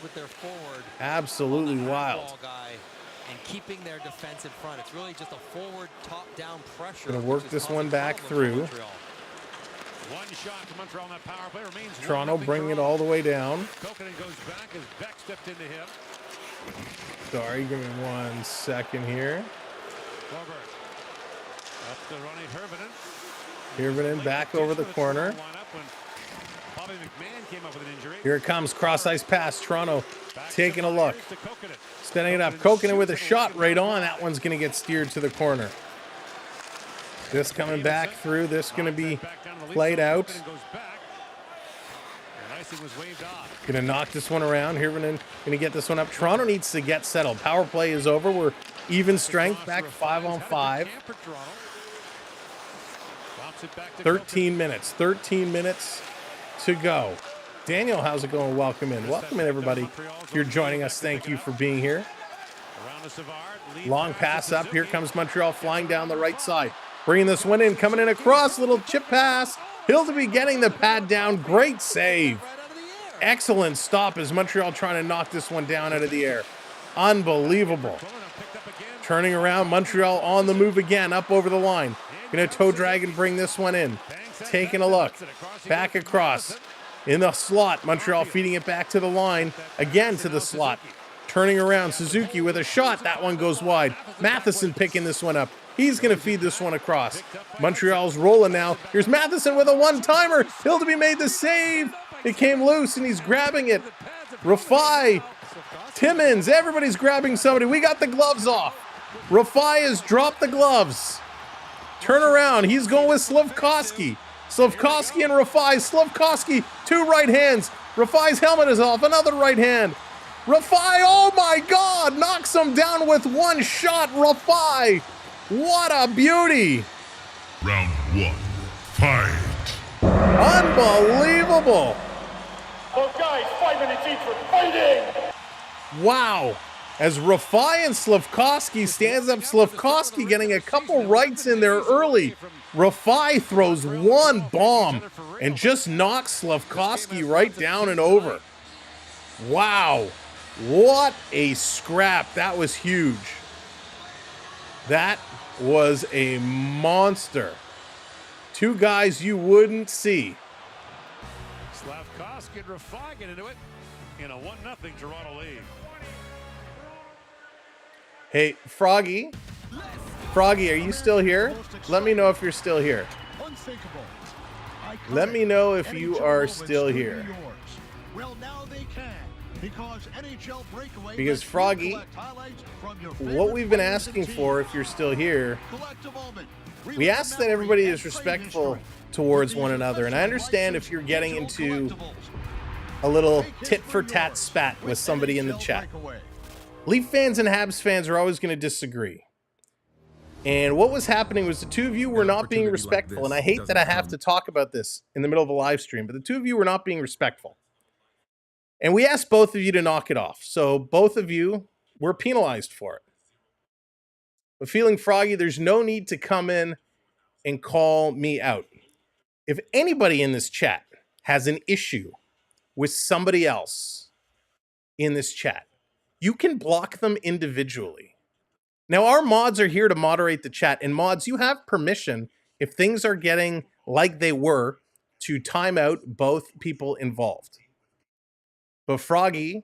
Absolutely wild. And keeping their defense in front. It's really just a forward top-down pressure. Going to work this one back through. One shot to Montreal on that power play. Remains Toronto bringing it all the way down. Kokkonen goes back as Beck stepped into him. Sorry, give me 1 second here. Up to Ronnie Hirvonen back over the corner. Here it comes, cross ice pass. Toronto taking a look. Setting it up. Kokkonen with a shot right on. That one's going to get steered to the corner. This coming back through. This going to be played out. Going to knock this one around. Hirvonen going to get this one up. Toronto needs to get settled. Power play is over. We're even strength, back 5-on-5. 13 minutes to go. Daniel, how's it going? Welcome in. Welcome in, everybody. If you're joining us, thank you for being here. Long pass up. Here comes Montreal flying down the right side. Bringing this one in, coming in across. Little chip pass. Hildeby getting the pad down. Great save. Excellent stop as Montreal trying to knock this one down out of the air. Unbelievable. Turning around, Montreal on the move again, up over the line. Going to toe drag and bring this one in. Taking a look. Back across. In the slot, Montreal feeding it back to the line. Again to the slot. Turning around, Suzuki with a shot. That one goes wide. Matheson picking this one up. He's going to feed this one across. Montreal's rolling now. Here's Matheson with a one-timer. Hildeby made the save. It came loose, and he's grabbing it. Rafai, Timmins, everybody's grabbing somebody. We got the gloves off. Rafai has dropped the gloves. Turn around. He's going with Slafkovsky. Slafkovsky and Rafai. Slafkovsky, two right hands. Rafai's helmet is off. Another right hand. Rafai, oh my God, knocks him down with one shot. Rafai, what a beauty. Round one, fight. Unbelievable. Both guys, 5 minutes each for fighting. Wow. As Rafai and Slafkovsky stands up, Slafkovsky getting a couple rights in there early. Rafai throws one bomb and just knocks Slafkovsky right down and over. Wow. What a scrap. That was huge. That was a monster. Two guys you wouldn't see. Slafkovsky and Rafai get into it in a 1-0 Toronto lead. Hey, Froggy. Froggy, are you still here? Let me know if you're still here. Let me know if you are still here. Well, now they can, because NHL Breakaway, because Froggy, what we've been asking for, if you're still here, we ask that everybody is respectful towards one another. And I understand if you're getting into a little tit-for-tat spat with somebody in the chat. Leaf fans and Habs fans are always going to disagree. And what was happening was the two of you were not being respectful. And I hate that I have to talk about this in the middle of a live stream, but the two of you were not being respectful. And we asked both of you to knock it off. So both of you were penalized for it. But feeling Froggy, there's no need to come in and call me out. If anybody in this chat has an issue with somebody else in this chat, you can block them individually. Now, our mods are here to moderate the chat. And mods, you have permission, if things are getting like they were, to time out both people involved. But Froggy,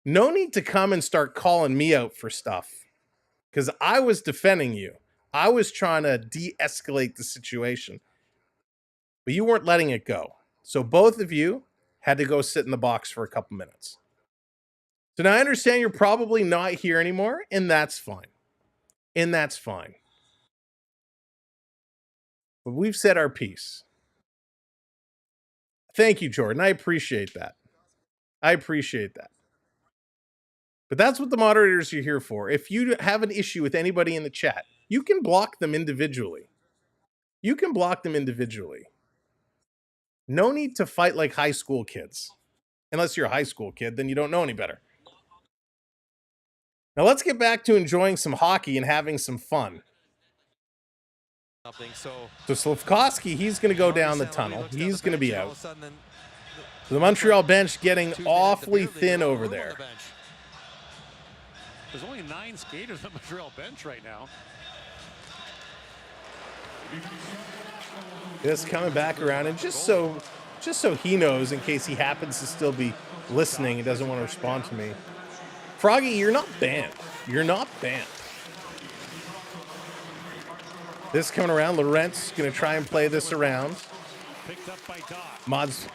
no need to come and start calling me out for stuff. Because I was defending you. I was trying to de-escalate the situation. But you weren't letting it go. So both of you had to go sit in the box for a couple minutes. So now I understand you're probably not here anymore, and that's fine. And that's fine. But we've said our piece. Thank you, Jordan. I appreciate that. I appreciate that. But that's what the moderators are here for. If you have an issue with anybody in the chat, you can block them individually. You can block them individually. No need to fight like high school kids. Unless you're a high school kid, then you don't know any better. Now let's get back to enjoying some hockey and having some fun. So Slafkovsky, he's going to go down the tunnel. He's going to be out. The Montreal bench getting awfully thin over there. There's only 9 skaters on the Montreal bench right now. Just coming back around, and just so he knows, in case he happens to still be listening and doesn't want to respond to me. Froggy, you're not banned. You're not banned. This coming around, Laurent's going to try and play this around. Picked up by Doc. Mods,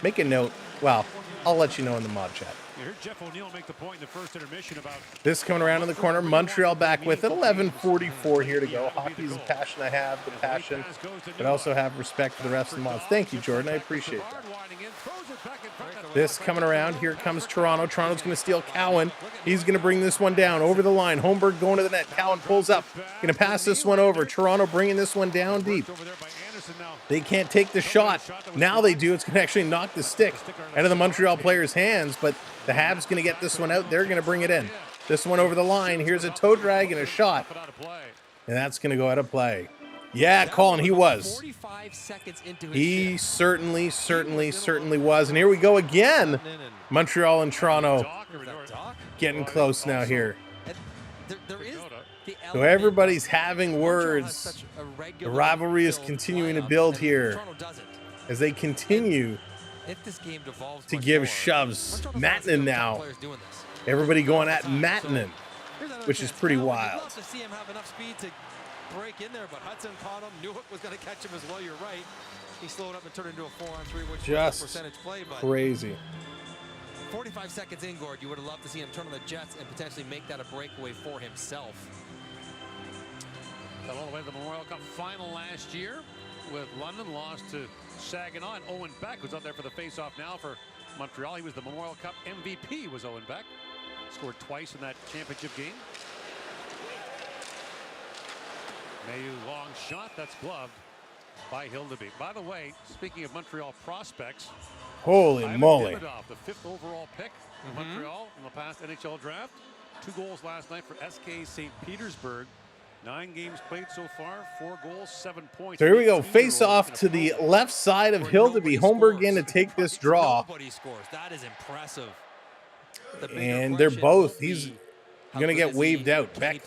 make a note. Well, I'll let you know in the mod chat. You heard Jeff O'Neill make the point in the first intermission about this coming around in the corner. Montreal back with it. 11:44 here to go. Hockey is a passion I have, the passion, but I also have respect for the rest of the mods. Thank you, Jordan. I appreciate that. This coming around. Here comes Toronto. Toronto's going to steal Cowan. He's going to bring this one down over the line. Holmberg going to the net. Cowan pulls up. Going to pass this one over. Toronto bringing this one down deep. They can't take the shot. Now they do. It's going to actually knock the stick out of the Montreal player's hands, but the Habs going to get this one out. They're going to bring it in. This one over the line. Here's a toe drag and a shot. And that's going to go out of play. Yeah, Colin, he was. 45 seconds into his he certainly was. And here we go again. Montreal and Toronto getting close now here. So everybody's having words. The rivalry is continuing to build here as they continue to give shoves. Matanen now. Everybody going at Matanen, which is pretty wild. Break in there, but Hudson caught him. Knew it was going to catch him as well. You're right. He slowed up and turned into a 4-on-3, which was a percentage play. But crazy. 45 seconds in, Gord. You would have loved to see him turn on the Jets and potentially make that a breakaway for himself. Fell all the way to the Memorial Cup final last year with London lost to Saginaw. And Owen Beck, who's out there for the face-off now for Montreal. He was the Memorial Cup MVP, was Owen Beck. Scored twice in that championship game. Mayu long shot, that's gloved by Hildeby. By the way, speaking of Montreal prospects, Holy moly. Demidov, the 5th overall pick in Montreal in the past NHL draft. 2 goals last night for SK St. Petersburg. 9 games played so far, 4 goals, 7 points. So here we go. Face off to the left side of Hildeby. Holmberg in to take this draw. Nobody scores. That is impressive. And they're both. He's going to get waved out. Beck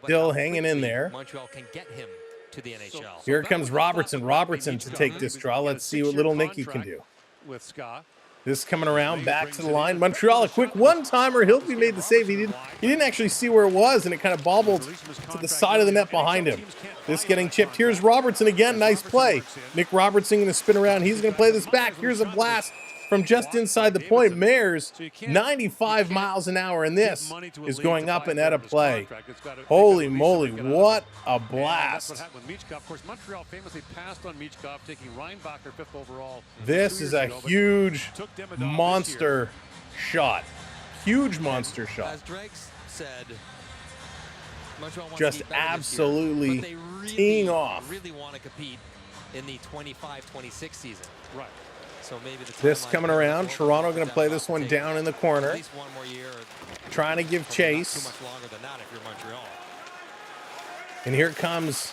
still hanging in there. Montreal can get him to the NHL. Here comes Robertson. Robertson to take this draw. Let's see what little Nicky can do. With Scott. This coming around back to the line. Montreal, a quick one-timer. Hildeby made the save. He didn't actually see where it was, and it kind of bobbled to the side of the net behind him. This getting chipped. Here's Robertson again. Nice play. Nick Robertson going to spin around. He's going to play this back. Here's a blast from just inside the point. Mares, 95 miles an hour, and this is going up and out of play. Holy moly, what a blast. Of course, Montreal famously passed on Michkov, taking Reinbacher 5th overall. This is a huge monster shot. Huge monster shot. As Drake said, Montreal wants just to be better absolutely this year, but they teeing off. really want to compete in the 25-26 season. Right. So maybe the This coming around. Toronto going to play this one down in the corner. At least one more year. Trying to give chase. Too much longer than that if you're Montreal. And here comes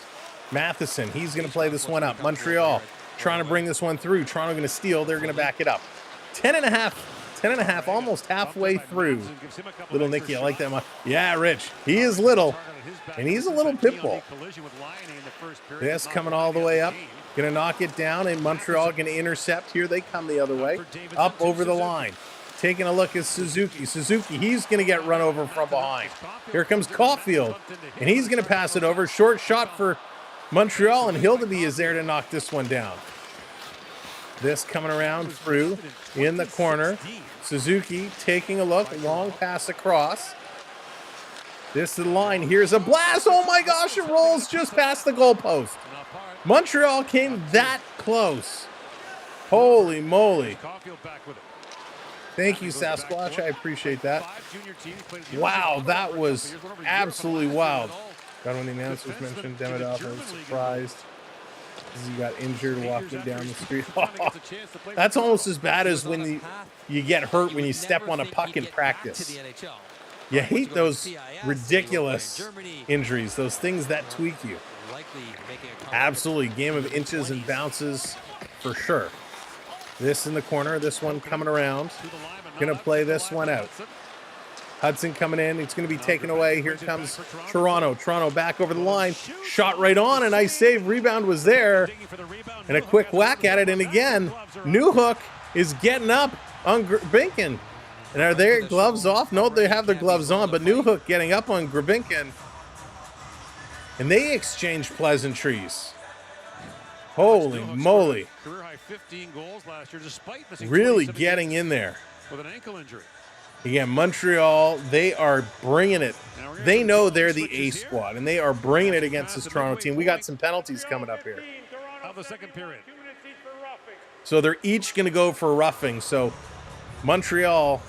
Matheson. He's going to play this one up. Montreal trying to bring this one through. Toronto going to steal. They're going to back it up. 10.5, almost halfway through. Little Nicky, I like that much. Yeah, Rich. He is little, and he's a little pit bull. This coming all the way up. Going to knock it down, and Montreal going to intercept. Here they come the other way. Up over the line. Taking a look at Suzuki. Suzuki, he's going to get run over from behind. Here comes Caulfield, and he's going to pass it over. Short shot for Montreal, and Hildeby is there to knock this one down. This coming around through in the corner. Suzuki taking a look. Long pass across. This is the line. Here's a blast. Oh my gosh, it rolls just past the goalpost. Montreal came that close. Holy moly. Thank you, Sasquatch. I appreciate that. Wow, that was absolutely wild. Got one of the announcers mentioned Demidov. I was surprised. He got injured walking down the street. That's almost as bad as when you get hurt when you step on a puck in practice. You hate those ridiculous injuries, those things that tweak you. Absolutely, game of inches and bounces for sure. This in the corner, this one coming around. Gonna play this one out. Hudson coming in, it's gonna be taken away. Here comes Toronto. Toronto back over the line. Shot right on, a nice save. Rebound was there. And a quick whack at it, and again, Newhook is getting up on Grabinkin. And are their gloves off? No, they have their gloves on, but Newhook getting up on Grabinkin. And they exchange pleasantries. Holy moly. Really getting in there. With an ankle injury. Again, Montreal, they are bringing it. They know they're the A squad, and they are bringing it against this Toronto team. We got some penalties coming up here. Of the second period. So they're each going to go for roughing. So Montreal,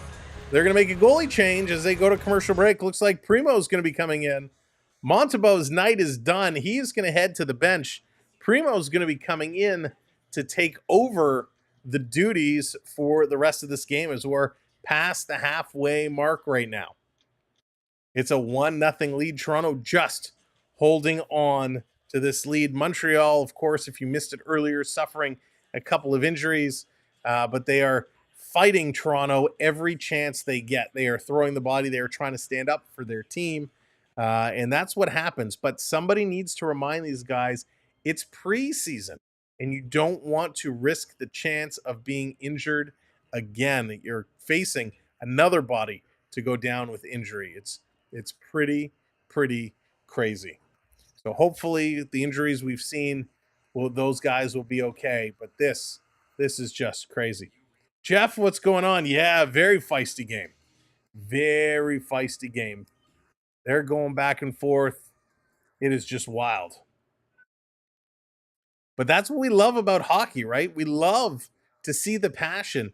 they're going to make a goalie change as they go to commercial break. Looks like Primo's going to be coming in. Montebo's night is done. He's going to head to the bench. Primo's going to be coming in to take over the duties for the rest of this game as we're past the halfway mark right now. It's a 1-0 lead. Toronto just holding on to this lead. Montreal, of course, if you missed it earlier, suffering a couple of injuries, but they are fighting Toronto every chance they get. They are throwing the body. They are trying to stand up for their team, and that's what happens. But somebody needs to remind these guys it's preseason, and you don't want to risk the chance of being injured again. You're facing another body to go down with injury. It's pretty crazy. So hopefully the injuries we've seen, well, those guys will be okay. But this is just crazy. Jeff, what's going on? Yeah, very feisty game. Very feisty game. They're going back and forth. It is just wild. But that's what we love about hockey, right? We love to see the passion.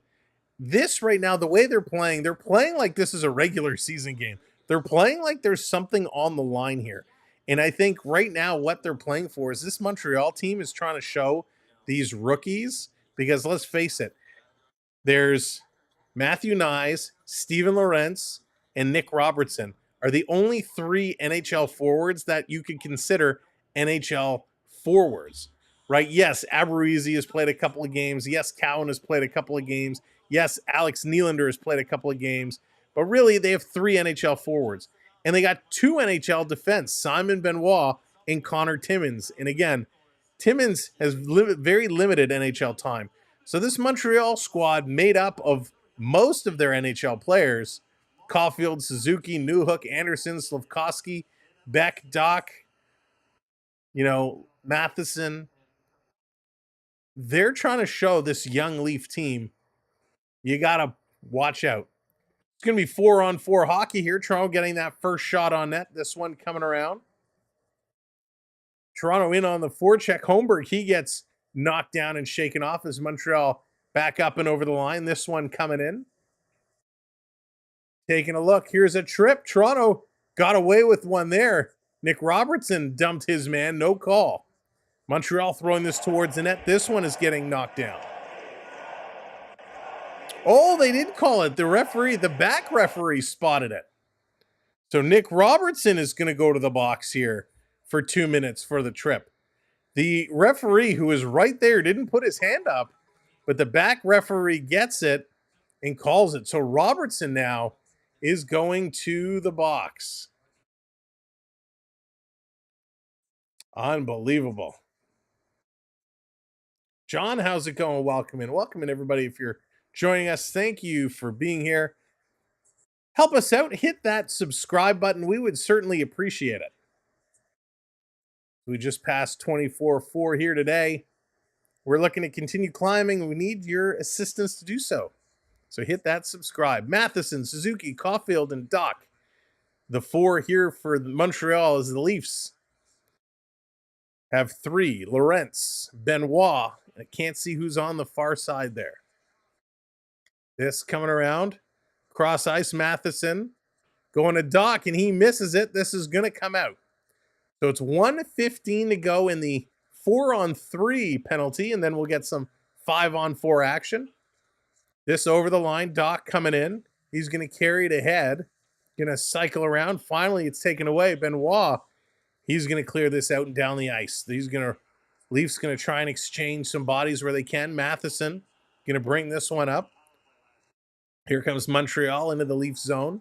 This right now, the way they're playing like this is a regular season game. They're playing like there's something on the line here. And I think right now what they're playing for is this Montreal team is trying to show these rookies, because let's face it, There's Matthew Nyes, Steven Lorentz, and Nick Robertson are the only 3 NHL forwards that you could consider NHL forwards, right? Yes, Abruzzese has played a couple of games. Yes, Cowan has played a couple of games. Yes, Alex Nylander has played a couple of games. But really, they have 3 NHL forwards. And they got 2 NHL defense, Simon Benoit and Connor Timmins. And again, Timmins has very limited NHL time. So this Montreal squad made up of most of their NHL players, Caulfield, Suzuki, Newhook, Anderson, Slavkovsky, Beck, Doc, Matheson. They're trying to show this young Leaf team, you got to watch out. It's going to be 4-on-4 hockey here. Toronto getting that first shot on net. This one coming around. Toronto in on the forecheck. Holmberg, he gets knocked down and shaken off as Montreal back up and over the line. This one coming in. Taking a look. Here's a trip. Toronto got away with one there. Nick Robertson dumped his man. No call. Montreal throwing this towards the net. This one is getting knocked down. Oh, they did call it. The back referee spotted it. So Nick Robertson is going to go to the box here for 2 minutes for the trip. The referee, who is right there, didn't put his hand up, but the back referee gets it and calls it. So Robertson now is going to the box. Unbelievable. John, how's it going? Welcome in. Welcome in, everybody. If you're joining us, thank you for being here. Help us out. Hit that subscribe button. We would certainly appreciate it. We just passed 24-4 here today. We're looking to continue climbing. We need your assistance to do so. So hit that subscribe. Matheson, Suzuki, Caulfield, and Doc. The 4 here for Montreal is the Leafs have 3. Lorentz, Benoit. I can't see who's on the far side there. This coming around. Cross ice, Matheson. Going to Doc, and he misses it. This is going to come out. So it's 1:15 to go in the 4-on-3 penalty, and then we'll get some 5-on-4 action. This over the line, Doc coming in. He's going to carry it ahead. Going to cycle around. Finally, it's taken away. Benoit, he's going to clear this out and down the ice. Leafs going to try and exchange some bodies where they can. Matheson going to bring this one up. Here comes Montreal into the Leaf zone.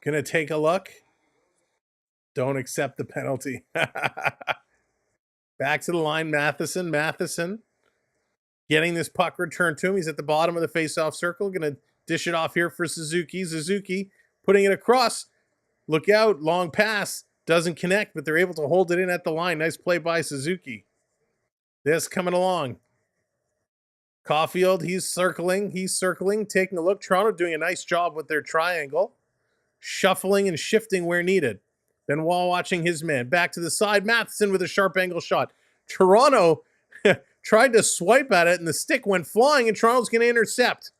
Going to take a look. Don't accept the penalty. Back to the line, Matheson. Matheson getting this puck returned to him. He's at the bottom of the face-off circle. Going to dish it off here for Suzuki. Suzuki putting it across. Look out. Long pass. Doesn't connect, but they're able to hold it in at the line. Nice play by Suzuki. This coming along. Caulfield, he's circling, taking a look. Toronto doing a nice job with their triangle. Shuffling and shifting where needed. Benoit watching his man. Back to the side. Matheson with a sharp angle shot. Toronto tried to swipe at it, and the stick went flying, and Toronto's going to intercept.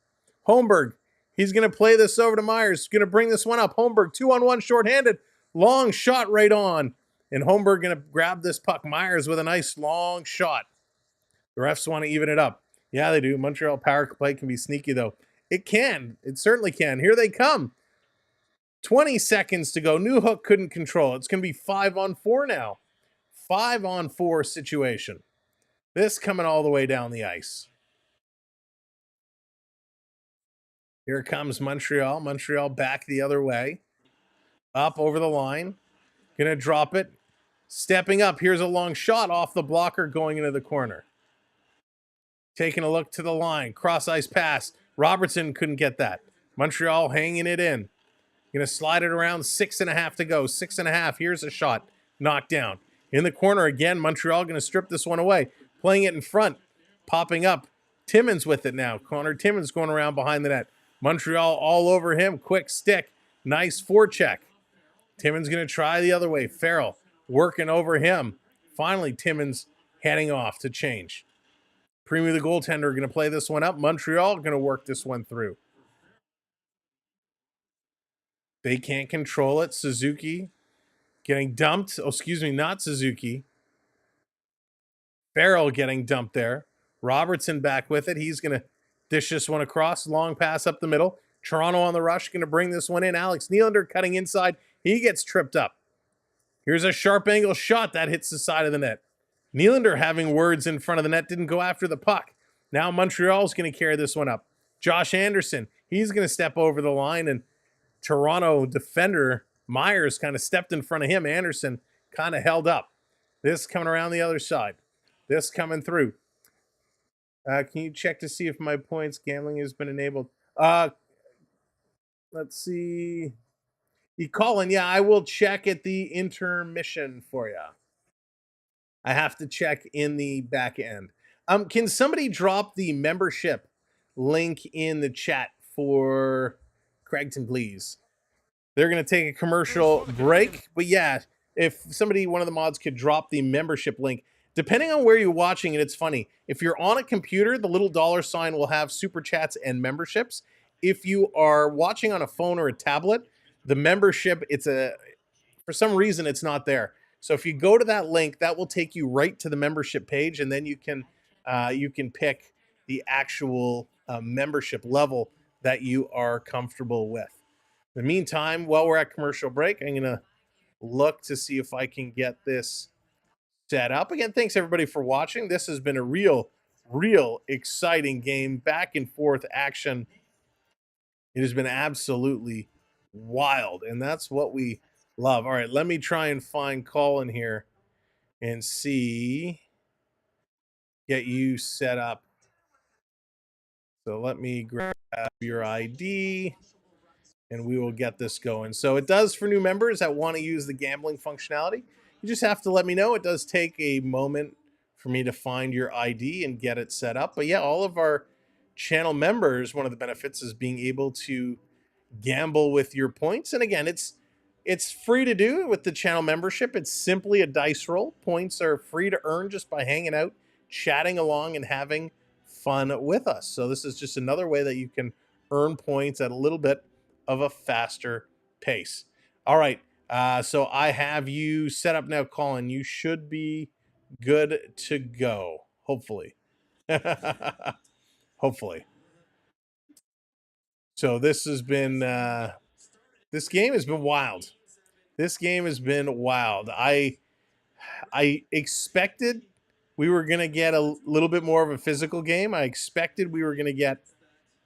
Holmberg, he's going to play this over to Myers. Going to bring this one up. Holmberg, 2-on-1 shorthanded. Long shot right on. And Holmberg going to grab this puck. Myers with a nice long shot. The refs want to even it up. Yeah, they do. Montreal power play can be sneaky, though. It can. It certainly can. Here they come. 20 seconds to go. Newhook couldn't control it. It's going to be 5-on-4 now. 5-on-4 situation. This coming all the way down the ice. Here comes Montreal. Montreal back the other way. Up over the line. Going to drop it. Stepping up. Here's a long shot off the blocker going into the corner. Taking a look to the line. Cross ice pass. Robertson couldn't get that. Montreal hanging it in. Going to slide it around. 6.5 to go. 6.5. Here's a shot. Knocked down. In the corner again. Montreal going to strip this one away. Playing it in front. Popping up. Timmins with it now. Connor Timmins going around behind the net. Montreal all over him. Quick stick. Nice forecheck. Timmins going to try the other way. Farrell working over him. Finally, Timmins heading off to change. Primo, the goaltender, going to play this one up. Montreal going to work this one through. They can't control it. Suzuki getting dumped. Oh, excuse me, not Suzuki. Farrell getting dumped there. Robertson back with it. He's going to Dish this one across, long pass up the middle. Toronto on the rush, going to bring this one in. Alex Nylander cutting inside. He gets tripped up. Here's a sharp angle shot that hits the side of the net. Nylander having words in front of the net, didn't go after the puck. Now Montreal's going to carry this one up. Josh Anderson, he's going to step over the line, and Toronto defender Myers kind of stepped in front of him. Anderson kind of held up. This coming around the other side. This coming through. Can you check to see if my points gambling has been enabled? Let's see. Colin, yeah, I will check at the intermission for you. I have to check in the back end. Can somebody drop the membership link in the chat for Craigton, please? They're going to take a commercial break. But yeah, if somebody, one of the mods, could drop the membership link. Depending on where you're watching, and it's funny, if you're on a computer, the little $ will have super chats and memberships. If you are watching on a phone or a tablet, the membership, for some reason, it's not there. So if you go to that link, that will take you right to the membership page, and then you can pick the actual membership level that you are comfortable with. In the meantime, while we're at commercial break, I'm going to look to see if I can get this set up. Again, thanks everybody for watching. This has been a real exciting game, back and forth action. It has been absolutely wild, and that's what we love. All right, let me try and find Colin here and get you set up. So let me grab your ID and we will get this going. So it does for new members that want to use the gambling functionality. You just have to let me know. It does take a moment for me to find your ID and get it set up. But yeah, all of our channel members, one of the benefits is being able to gamble with your points. And again, it's free to do with the channel membership. It's simply a dice roll. Points are free to earn just by hanging out, chatting along, and having fun with us. So this is just another way that you can earn points at a little bit of a faster pace. All right. So I have you set up now, Colin. You should be good to go. Hopefully. Hopefully. So this has been, this game has been wild. This game has been wild. I expected we were going to get a little bit more of a physical game. I expected we were going to get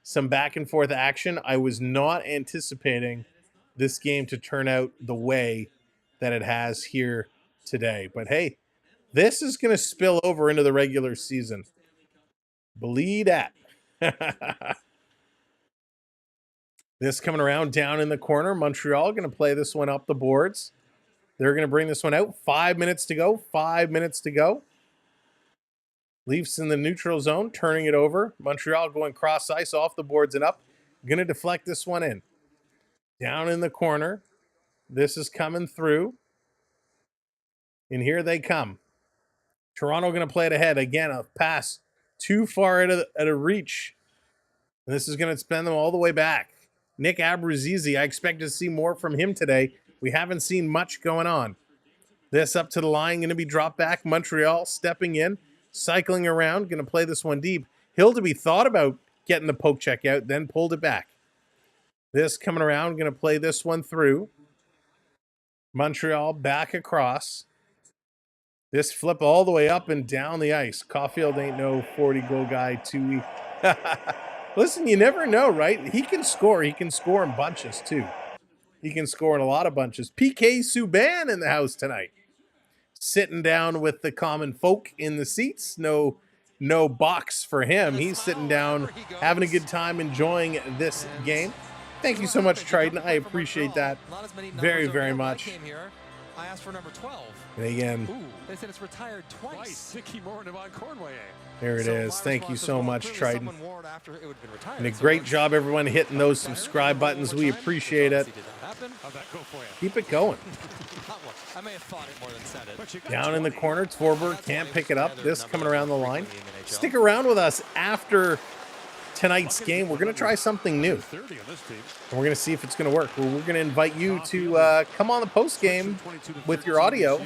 some back and forth action. I was not anticipating this game to turn out the way that it has here today. But hey, this is going to spill over into the regular season. Believe that. This coming around down in the corner. Montreal going to play this one up the boards. They're going to bring this one out. 5 minutes to go. 5 minutes to go. Leafs in the neutral zone, turning it over. Montreal going cross ice off the boards and up. Going to deflect this one in. Down in the corner. This is coming through. And here they come. Toronto going to play it ahead. Again, a pass too far at a reach. And this is going to spin them all the way back. Nick Abruzzese, I expect to see more from him today. We haven't seen much going on. This up to the line, going to be dropped back. Montreal stepping in, cycling around, going to play this one deep. Hildeby thought about getting the poke check out, then pulled it back. This coming around, going to play this one through. Montreal back across. This flip all the way up and down the ice. Caulfield ain't no 40-goal guy, too. Listen, you never know, right? He can score. He can score in bunches, too. He can score in a lot of bunches. PK Subban in the house tonight. Sitting down with the common folk in the seats. No box for him. He's sitting down, having a good time, enjoying this game. Thank you so much, Triton. I appreciate that very, very much. I asked for number 12. And again, they said it's retired twice. There it is. Thank you so much, Triton. And a great job, everyone, hitting those subscribe buttons. We appreciate it. Keep it going. I may have thought it more than said it. Down in the corner, Tvorberg can't pick it up. This coming around the line. Stick around with us after tonight's game, we're going to try something new. And we're going to see if it's going to work. Well, we're going to invite you to come on the post game with your audio,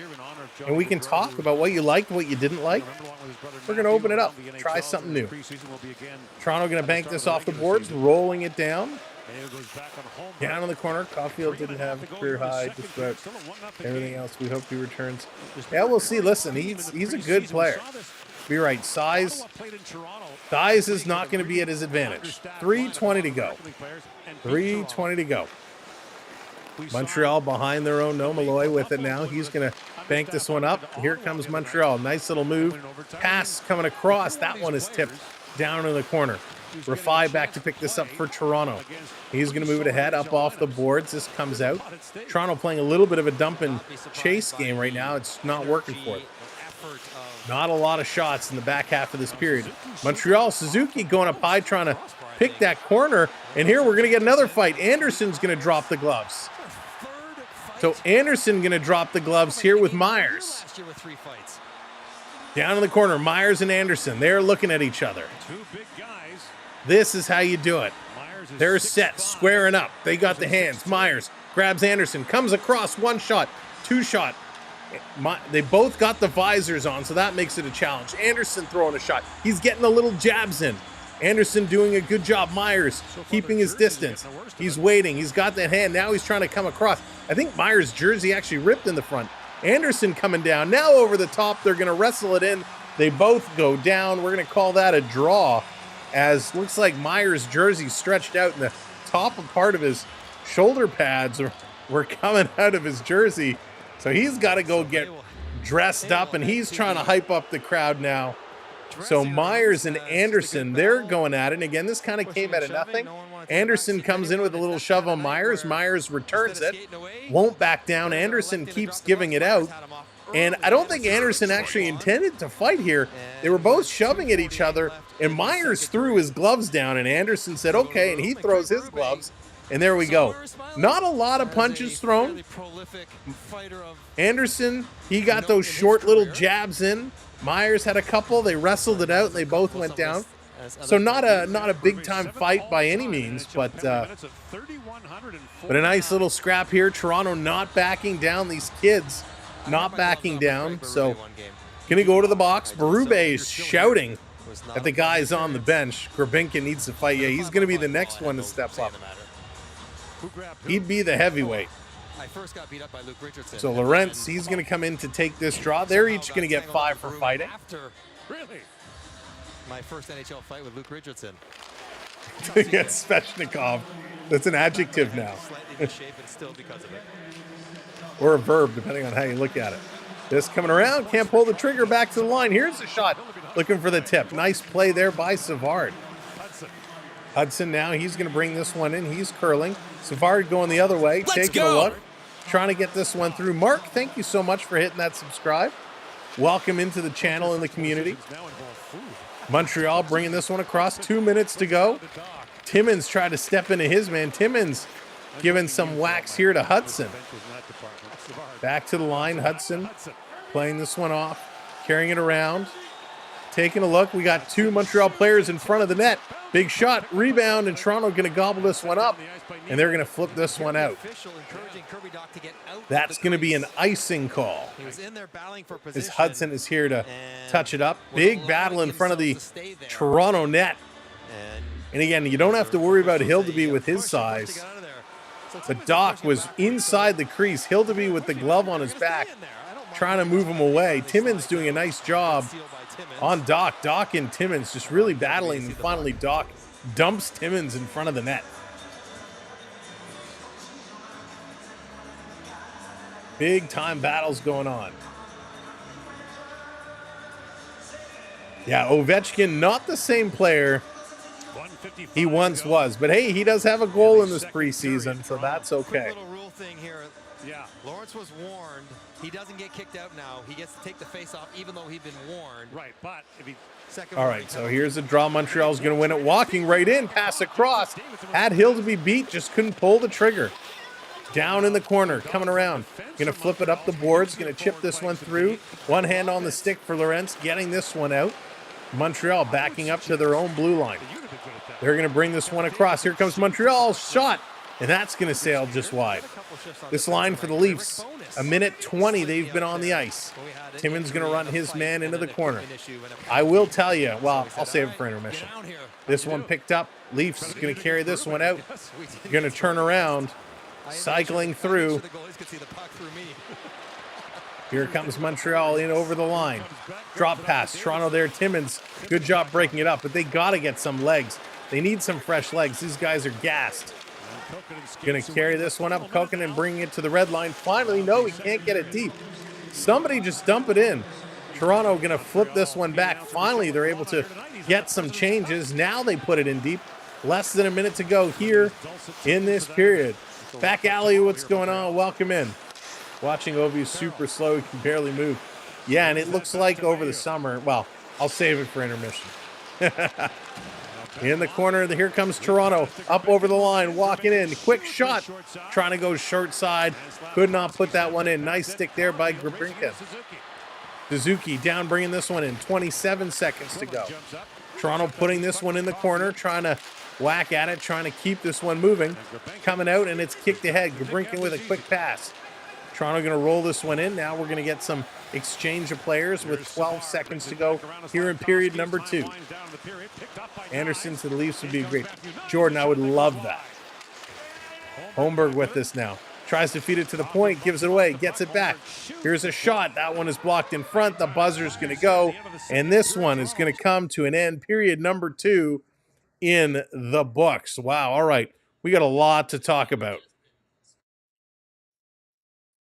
and we can talk about what you liked, what you didn't like. We're going to open it up, try something new. Toronto going to bank this off the boards, rolling it down. Down in the corner. Caulfield didn't have a career high, just about everything else. We hope he returns. Yeah, we'll see. Listen, he's a good player. Be right. Size is not going to be at his advantage. 3:20 to go. 3:20 to go. Montreal behind their own. No Malloy with it now. He's going to bank this one up. Here comes Montreal. Nice little move. Pass coming across. That one is tipped down in the corner. Rafai back to pick this up for Toronto. He's going to move it ahead, up off the boards. This comes out. Toronto playing a little bit of a dump and chase game right now. It's not working for them. Not a lot of shots in the back half of this period. Montreal, Suzuki going up high, trying to pick that corner. And here we're going to get another fight. Anderson's going to drop the gloves. So Anderson going to drop the gloves here with Myers. Down in the corner, Myers and Anderson. They're looking at each other. This is how you do it. They're set, squaring up. They got the hands. Myers grabs Anderson, comes across, one shot, two shot. They both got the visors on, so that makes it a challenge. Anderson throwing a shot. He's getting the little jabs in. Anderson doing a good job. Myers keeping his distance. He's waiting. He's got that hand. Now he's trying to come across. I think Myers' jersey actually ripped in the front. Anderson coming down. Now over the top. They're going to wrestle it in. They both go down. We're going to call that a draw, as looks like Myers' jersey stretched out and the top part of his shoulder pads were coming out of his jersey. So he's got to go get dressed up, and he's trying to hype up the crowd now. So Myers and Anderson, they're going at it. And again, this kind of came out of nothing. Anderson comes in with a little shove on Myers. Myers returns it, won't back down. Anderson keeps giving it out. And I don't think Anderson actually intended to fight here. They were both shoving at each other, and Myers threw his gloves down, and Anderson said, okay, and he throws his gloves, and there we go. Not a lot of punches thrown. Anderson, he got those short little jabs in. Myers had a couple. They wrestled it out, and they both went down. So not a big-time fight by any means, but a nice little scrap here. Toronto not backing down. These kids not backing down. So going to go to the box. Berube is shouting at the guys on the bench. Grabinka needs to fight. Yeah, he's going to be the next one to step up. He'd be the heavyweight. So Lawrence, he's going to come in to take this draw. They're each going to get 5 for fighting. Really? My first NHL fight with Luke Richardson. Against Svechnikov. That's an adjective now. Or a verb, depending on how you look at it. This coming around, can't pull the trigger, back to the line. Here's the shot, looking for the tip. Nice play there by Savard. Hudson now, he's going to bring this one in. He's curling. Savard going the other way, taking a look, trying to get this one through. Mark, thank you so much for hitting that subscribe. Welcome into the channel and the community. Montreal bringing this one across. 2 minutes to go. Timmins tried to step into his man. Timmins giving some wax here to Hudson. Back to the line. Hudson playing this one off, carrying it around, taking a look. We got 2 Montreal players in front of the net. Big shot, rebound, and Toronto going to gobble this one up, and they're going to flip this one out. That's going to be an icing call, as Hudson is here to touch it up. Big battle in front of the Toronto net. And again, you don't have to worry about Hildeby with his size. But Doc was inside the crease. Hildeby with the glove on his back, trying to move him away. Timmins doing a nice job on Doc. Doc and Timmins just really battling, and finally Doc dumps Timmins in front of the net. Big time battles going on. Yeah, Ovechkin, not the same player he once was, but hey, he does have a goal in this preseason, so that's okay. Little rule thing here. Yeah, Lawrence was warned. He doesn't get kicked out now. He gets to take the face off, even though he'd been warned. Right, but if he all right, so here's a draw. Montreal's going to win it. Walking right in, pass across. Had Hildeby beat, just couldn't pull the trigger. Down in the corner, coming around. Going to flip it up the boards. Going to chip this one through. One hand on the stick for Lawrence, getting this one out. Montreal backing up to their own blue line. They're going to bring this one across. Here comes Montreal's shot, and that's going to sail just wide. This line for the Leafs, a minute 20 they've been on the ice. Timmins going to run his man into the corner. I will tell you, well, I'll save it for intermission. This one picked up. Leafs going to carry this one out. Going to turn around, cycling through. Here comes Montreal in over the line. Drop pass. Toronto there. Timmins, good job breaking it up, but they got to get some legs. They need some fresh legs. These guys are gassed. Going to carry this one up. Kokanen bringing it to the red line. Finally, no, he can't get it deep. Somebody just dump it in. Toronto going to flip this one back. Finally, they're able to get some changes. Now they put it in deep. Less than a minute to go here in this period. Back alley, what's going on? Welcome in. Watching Ovi super slow. He can barely move. Yeah, and it looks like over the summer. Well, I'll save it for intermission. In the corner, here comes Toronto. Up over the line, walking in. Quick shot. Trying to go short side. Could not put that one in. Nice stick there by Grabrinka. Suzuki down, bringing this one in. 27 seconds to go. Toronto putting this one in the corner, trying to whack at it, trying to keep this one moving. Coming out, and it's kicked ahead. Grabrinka with a quick pass. Toronto going to roll this one in. Now we're going to get some exchange of players with 12 seconds to go here in period number 2. Anderson to the Leafs would be great. Jordan, I would love that. Holmberg with this now. Tries to feed it to the point, gives it away, gets it back. Here's a shot. That one is blocked in front. The buzzer's going to go, and this one is going to come to an end. Period number 2 in the books. Wow, all right. We got a lot to talk about.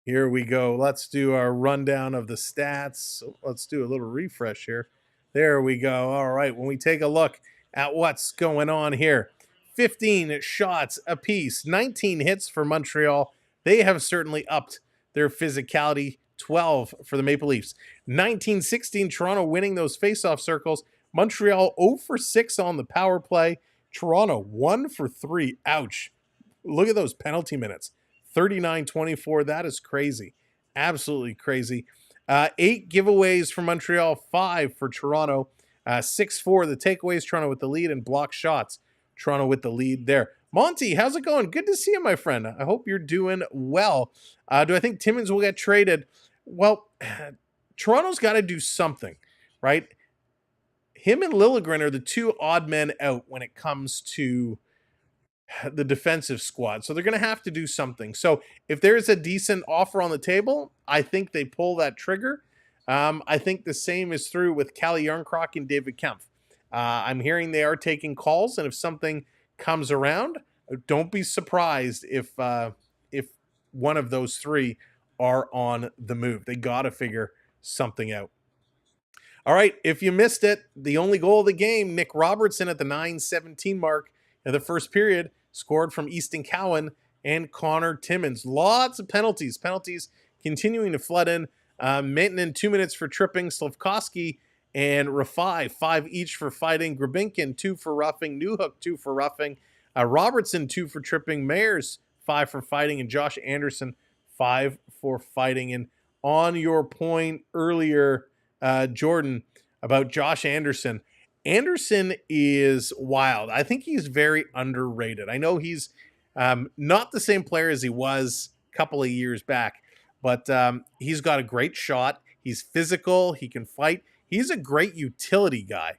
Here we go. Let's do our rundown of the stats. Let's do a little refresh here. There we go. All right. When we take a look at what's going on here, 15 shots apiece, 19 hits for Montreal. They have certainly upped their physicality. 12 for the Maple Leafs. 19-16, Toronto winning those faceoff circles. Montreal 0 for 6 on the power play. Toronto 1 for 3. Ouch. Look at those penalty minutes. 39-24, that is crazy. Absolutely crazy. 8 giveaways for Montreal, 5 for Toronto. 6-4, the takeaways, Toronto with the lead, and block shots, Toronto with the lead there. Monty, how's it going? Good to see you, my friend. I hope you're doing well. Do I think Timmins will get traded? Well, Toronto's got to do something, right? Him and Liljegren are the two odd men out when it comes to the defensive squad. So they're going to have to do something. So if there's a decent offer on the table, I think they pull that trigger. I think the same is through with Calle Jarnkrok and David Kempf. I'm hearing they are taking calls, and if something comes around, don't be surprised if one of those three are on the move. They got to figure something out. All right, if you missed it, the only goal of the game, Nick Robertson at the 9:17 mark in the first period, scored from Easton Cowan and Connor Timmins. Lots of penalties. Penalties continuing to flood in. Maintenon, 2 minutes for tripping. Slavkovsky and Rafai, 5 each for fighting. Grabinkin, 2 for roughing. Newhook, 2 for roughing. Robertson, 2 for tripping. Mayers, 5 for fighting. And Josh Anderson, 5 for fighting. And on your point earlier, Jordan, about Josh Anderson, Anderson is wild. I think he's very underrated. I know he's not the same player as he was a couple of years back, but he's got a great shot. He's physical. He can fight. He's a great utility guy.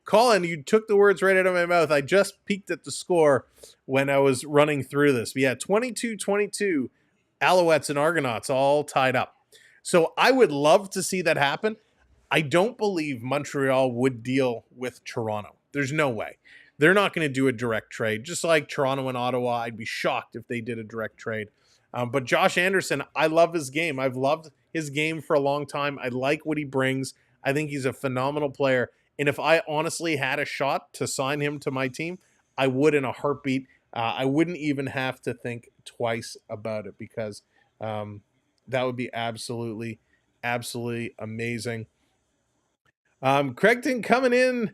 Colin, you took the words right out of my mouth. I just peeked at the score when I was running through this. But yeah, 22-22, Alouettes and Argonauts all tied up. So I would love to see that happen. I don't believe Montreal would deal with Toronto. There's no way. They're not going to do a direct trade. Just like Toronto and Ottawa, I'd be shocked if they did a direct trade. But Josh Anderson, I love his game. I've loved his game for a long time. I like what he brings. I think he's a phenomenal player. And if I honestly had a shot to sign him to my team, I would in a heartbeat. I wouldn't even have to think twice about it because that would be absolutely, absolutely amazing. Craigton coming in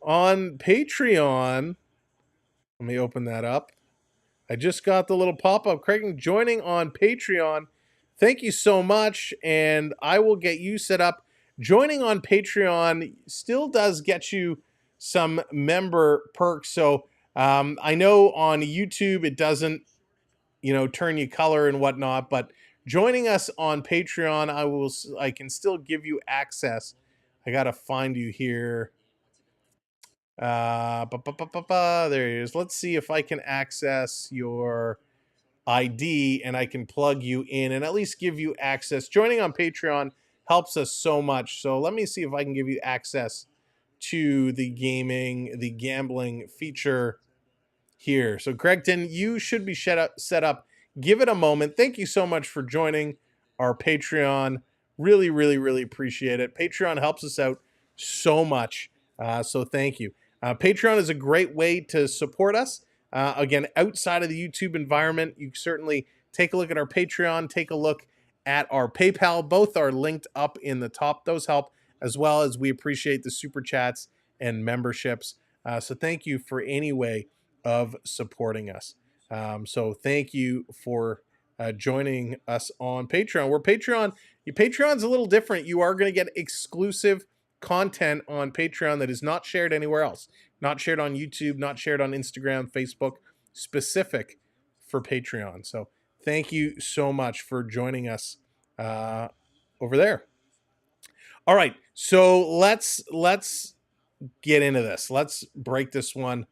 on Patreon. Let me open that up. I just got the little pop-up. Craigton joining on Patreon. Thank you so much, and I will get you set up. Joining on Patreon still does get you some member perks. So I know on YouTube it doesn't, turn you color and whatnot, but joining us on Patreon, I can still give you access. I gotta find you here. There he is. Let's see if I can access your ID and I can plug you in and at least give you access. Joining on Patreon helps us so much. So let me see if I can give you access to the gambling feature here. So Gregton, you should be set up. Give it a moment. Thank you so much for joining our Patreon. Really, really, really appreciate it. Patreon helps us out so much. So thank you. Patreon is a great way to support us. Again, outside of the YouTube environment, you certainly take a look at our Patreon, take a look at our PayPal. Both are linked up in the top. Those help, as well as we appreciate the super chats and memberships. So thank you for any way of supporting us. So thank you for joining us on Patreon. Patreon's a little different. You are going to get exclusive content on Patreon that is not shared anywhere else. Not shared on YouTube, not shared on Instagram, Facebook, specific for Patreon. So thank you so much for joining us over there. All right, so let's get into this. Let's break this one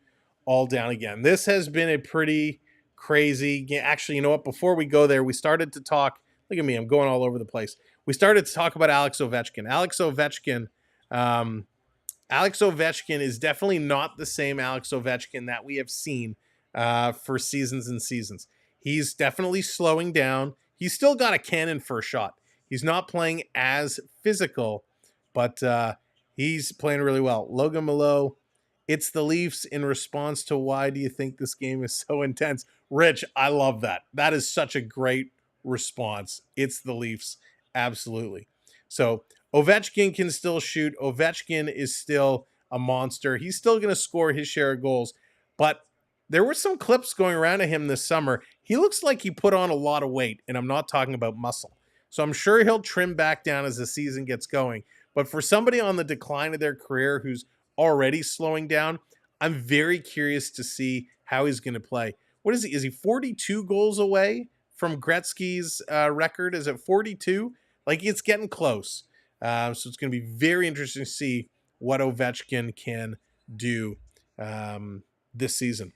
all down again. This has been a pretty crazy. Actually, you know what? Before we go there, we started to talk. Look at me, I'm going all over the place. We started to talk about Alex Ovechkin. Alex Ovechkin is definitely not the same Alex Ovechkin that we have seen for seasons and seasons. He's definitely slowing down. He's still got a cannon for a shot. He's not playing as physical, but he's playing really well. Logan Malo, it's the Leafs in response to why do you think this game is so intense? Rich, I love that. That is such a great response. It's the Leafs. Absolutely. So Ovechkin can still shoot. Ovechkin is still a monster. He's still going to score his share of goals. But there were some clips going around of him this summer. He looks like he put on a lot of weight, and I'm not talking about muscle. So I'm sure he'll trim back down as the season gets going. But for somebody on the decline of their career who's already slowing down, I'm very curious to see how he's going to play. What is he? Is he 42 goals away from Gretzky's record? Is it 42? Like, it's getting close. So it's going to be very interesting to see what Ovechkin can do this season.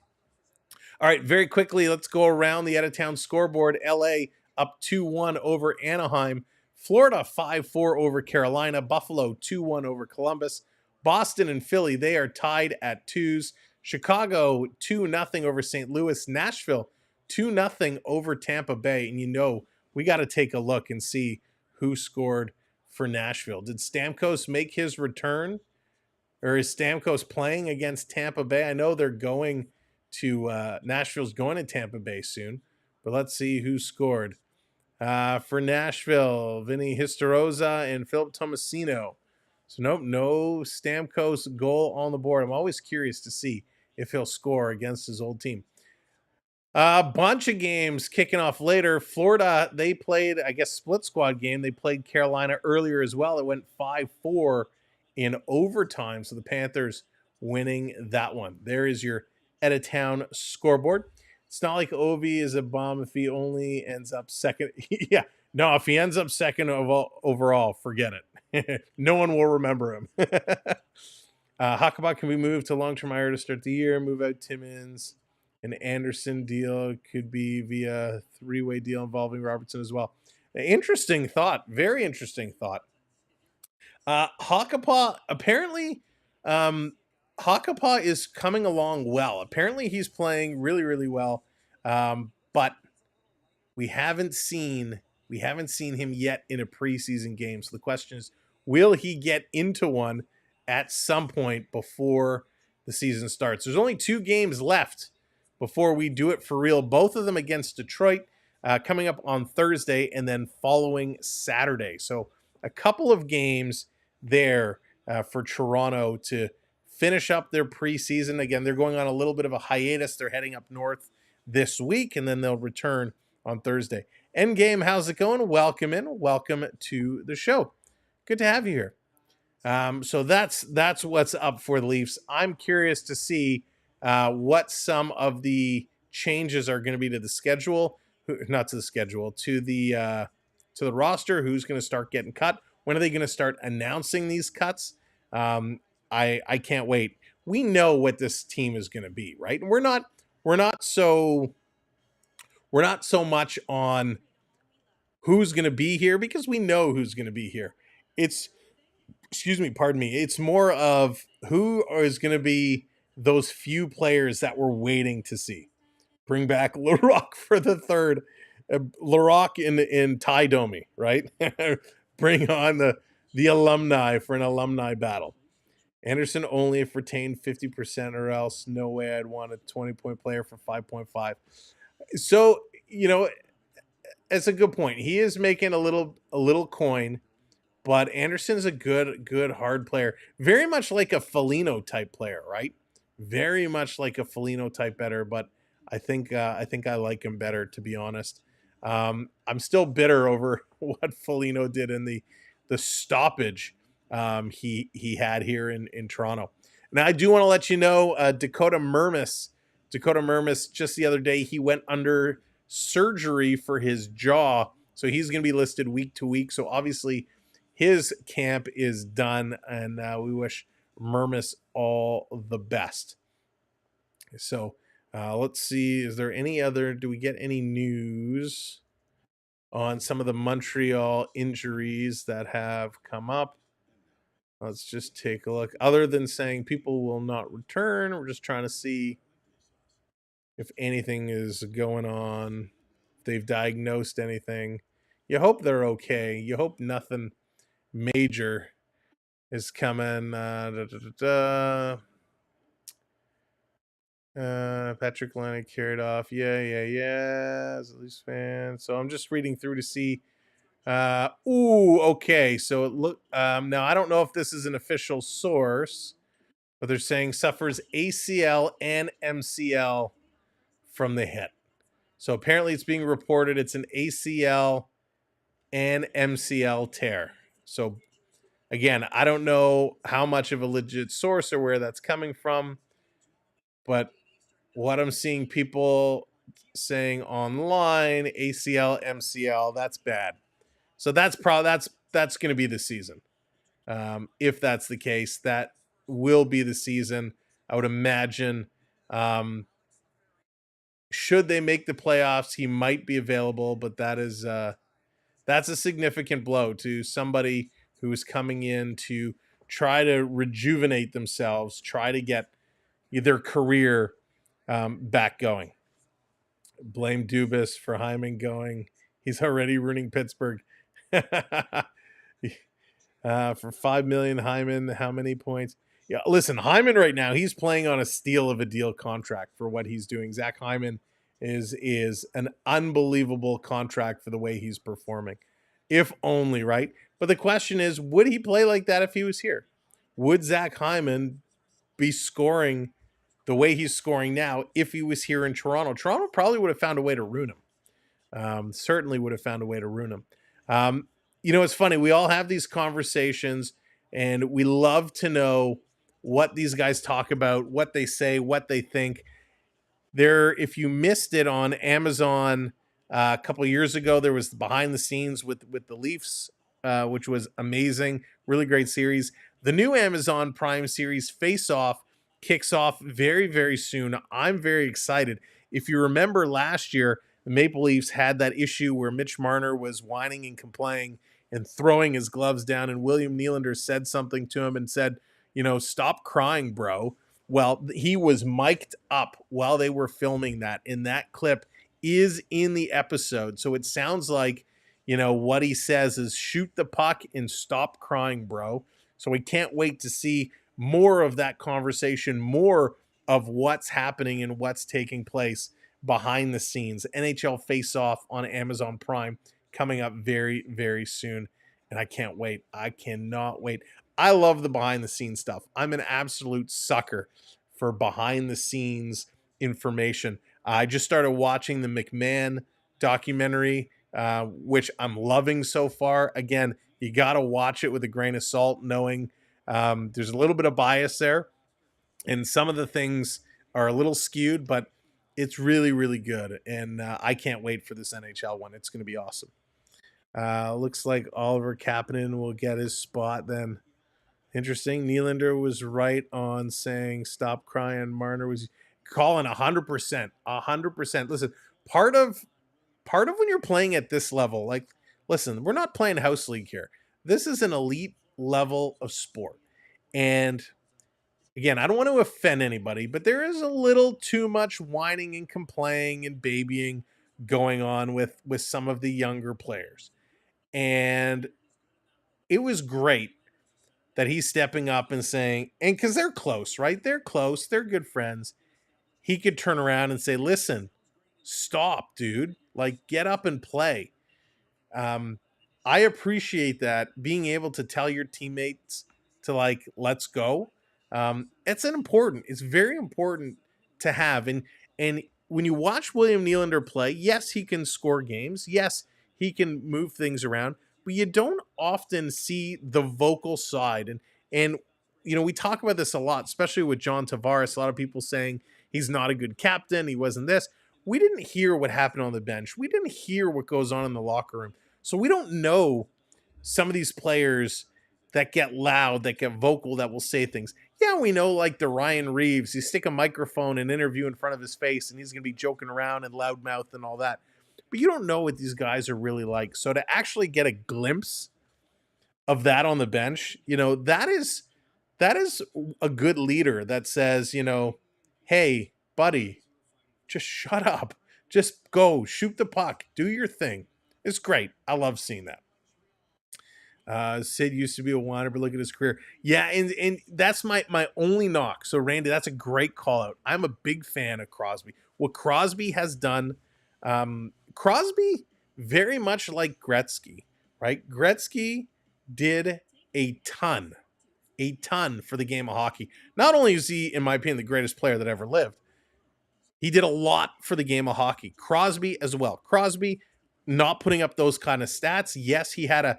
All right, very quickly, let's go around the out-of-town scoreboard. LA up 2-1 over Anaheim. Florida 5-4 over Carolina. Buffalo 2-1 over Columbus. Boston and Philly, they are tied at 2s. Chicago 2-0 over St. Louis. Nashville 2-0 over Tampa Bay. And we got to take a look and see who scored for Nashville. Did Stamkos make his return? Or is Stamkos playing against Tampa Bay? I know they're going to Nashville's going to Tampa Bay soon, but let's see who scored. For Nashville, Vinny Histaroza and Philip Tomasino. So no Stamkos goal on the board. I'm always curious to see if he'll score against his old team. A bunch of games kicking off later. Florida, they played, I guess, split squad game. They played Carolina earlier as well. It went 5-4 in overtime. So the Panthers winning that one. There is your out-of-town scoreboard. It's not like Ovi is a bomb if he only ends up second. Yeah, no, if he ends up second overall, forget it. No one will remember him. Huckabee can be moved to long-term IR to start the year. Move out Timmins. An Anderson deal could be via three-way deal involving Robertson as well. Interesting thought. Very interesting thought. Huckabee, apparently, Huckabee is coming along well. Apparently, he's playing really, really well. But we haven't seen him yet in a preseason game. So the question is, will he get into one at some point before the season starts? There's only 2 games left before we do it for real. Both of them against Detroit, coming up on Thursday and then following Saturday. So a couple of games there for Toronto to finish up their preseason. Again, they're going on a little bit of a hiatus. They're heading up north this week, and then they'll return on Thursday. Endgame, how's it going? Welcome in. Welcome to the show. Good to have you here. So that's what's up for the Leafs. I'm curious to see what some of the changes are going to be to the schedule, not to the schedule, to the roster. Who's going to start getting cut? When are they going to start announcing these cuts? I can't wait. We know what this team is going to be, right? And we're not so much on who's going to be here because we know who's going to be here. Pardon me. It's more of who is going to be those few players that we're waiting to see. Bring back Larocque for the third. Larocque in Ty Domi, right? Bring on the alumni for an alumni battle. Anderson only if retained 50%, or else no way I'd want a 20-point player for 5.5. So, it's a good point. He is making a little coin, but Anderson is a good hard player. Very much like a Foligno type player, right? Very much like a Foligno type better, but I think I like him better, to be honest. I'm still bitter over what Foligno did in the stoppage he had here in Toronto. Now, I do want to let you know, Dakota Mermis just the other day, he went under surgery for his jaw, so he's going to be listed week to week. So obviously his camp is done, and we wish Mermis all the best. So let's see, do we get any news on some of the Montreal injuries that have come up? Let's just take a look. Other than saying people will not return, we're just trying to see if anything is going on, if they've diagnosed anything. You hope they're okay. You hope nothing major is coming. Patrick Laine carried off. Yeah. As a Leafs fan. So I'm just reading through to see. Okay. So it look. Now I don't know if this is an official source, but they're saying suffers ACL and MCL from the hit. So apparently it's being reported it's an ACL and MCL tear. So again, I don't know how much of a legit source or where that's coming from, but what I'm seeing people saying online, ACL, MCL, that's bad. So that's going to be the season. If that's the case, that will be the season. I would imagine. Should they make the playoffs, he might be available, but that's a significant blow to somebody who is coming in to try to rejuvenate themselves, try to get their career back going. Blame Dubas for Hyman going. He's already ruining Pittsburgh. For $5 million, Hyman, how many points? Yeah, listen, Hyman right now, he's playing on a steal of a deal contract for what he's doing. Zach Hyman is an unbelievable contract for the way he's performing. If only, right? But the question is, would he play like that if he was here? Would Zach Hyman be scoring the way he's scoring now if he was here in Toronto? Toronto probably would have found a way to ruin him. Certainly would have found a way to ruin him. It's funny. We all have these conversations, and we love to know what these guys talk about, what they say, what they think. If you missed it on Amazon a couple of years ago, there was the behind the scenes with the Leafs, which was amazing. Really great series. The new Amazon Prime series, Face Off, kicks off very, very soon. I'm very excited. If you remember last year, the Maple Leafs had that issue where Mitch Marner was whining and complaining and throwing his gloves down, and William Nylander said something to him and said, stop crying, bro. Well, he was mic'd up while they were filming that, and that clip is in the episode. So it sounds like, what he says is shoot the puck and stop crying, bro. So we can't wait to see more of that conversation, more of what's happening and what's taking place behind the scenes. NHL Face Off on Amazon Prime coming up very, very soon. And I can't wait. I cannot wait. I love the behind the scenes stuff. I'm an absolute sucker for behind the scenes information. I just started watching the McMahon documentary, which I'm loving so far. Again, you got to watch it with a grain of salt, knowing There's a little bit of bias there, and some of the things are a little skewed, but it's really, really good. And I can't wait for this NHL one. It's going to be awesome. Looks like Oliver Kapanen will get his spot then. Interesting. Nylander was right on saying stop crying. Marner was calling 100%. 100%. Listen, part of when you're playing at this level, like, listen, we're not playing house league here. This is an elite level of sport. And again, I don't want to offend anybody, but there is a little too much whining and complaining and babying going on with some of the younger players. And it was great that he's stepping up and saying, and because they're close, right? They're close. They're good friends. He could turn around and say, listen, stop, dude. Like, get up and play. I appreciate that, being able to tell your teammates to, like, let's go. It's very important to have. And when you watch William Nylander play, yes, he can score games. Yes, he can move things around, but you don't often see the vocal side. And you know, we talk about this a lot, especially with John Tavares. A lot of people saying he's not a good captain. He wasn't this. We didn't hear what happened on the bench. We didn't hear what goes on in the locker room. So we don't know some of these players that get loud, that get vocal, that will say things. Yeah, we know, like the Ryan Reeves, you stick a microphone and interview in front of his face and he's going to be joking around and loudmouth and all that. But you don't know what these guys are really like. So to actually get a glimpse of that on the bench, you know, that is a good leader that says, you know, hey, buddy, just shut up. Just go, shoot the puck, do your thing. It's great. I love seeing that. Sid used to be a whiner, but look at his career. Yeah, and that's my only knock. So, Randy, that's a great call out. I'm a big fan of Crosby. What Crosby has done, Crosby, very much like Gretzky, right? Gretzky did a ton for the game of hockey. Not only is he, in my opinion, the greatest player that ever lived, he did a lot for the game of hockey. Crosby as well. Crosby not putting up those kind of stats. Yes, he had a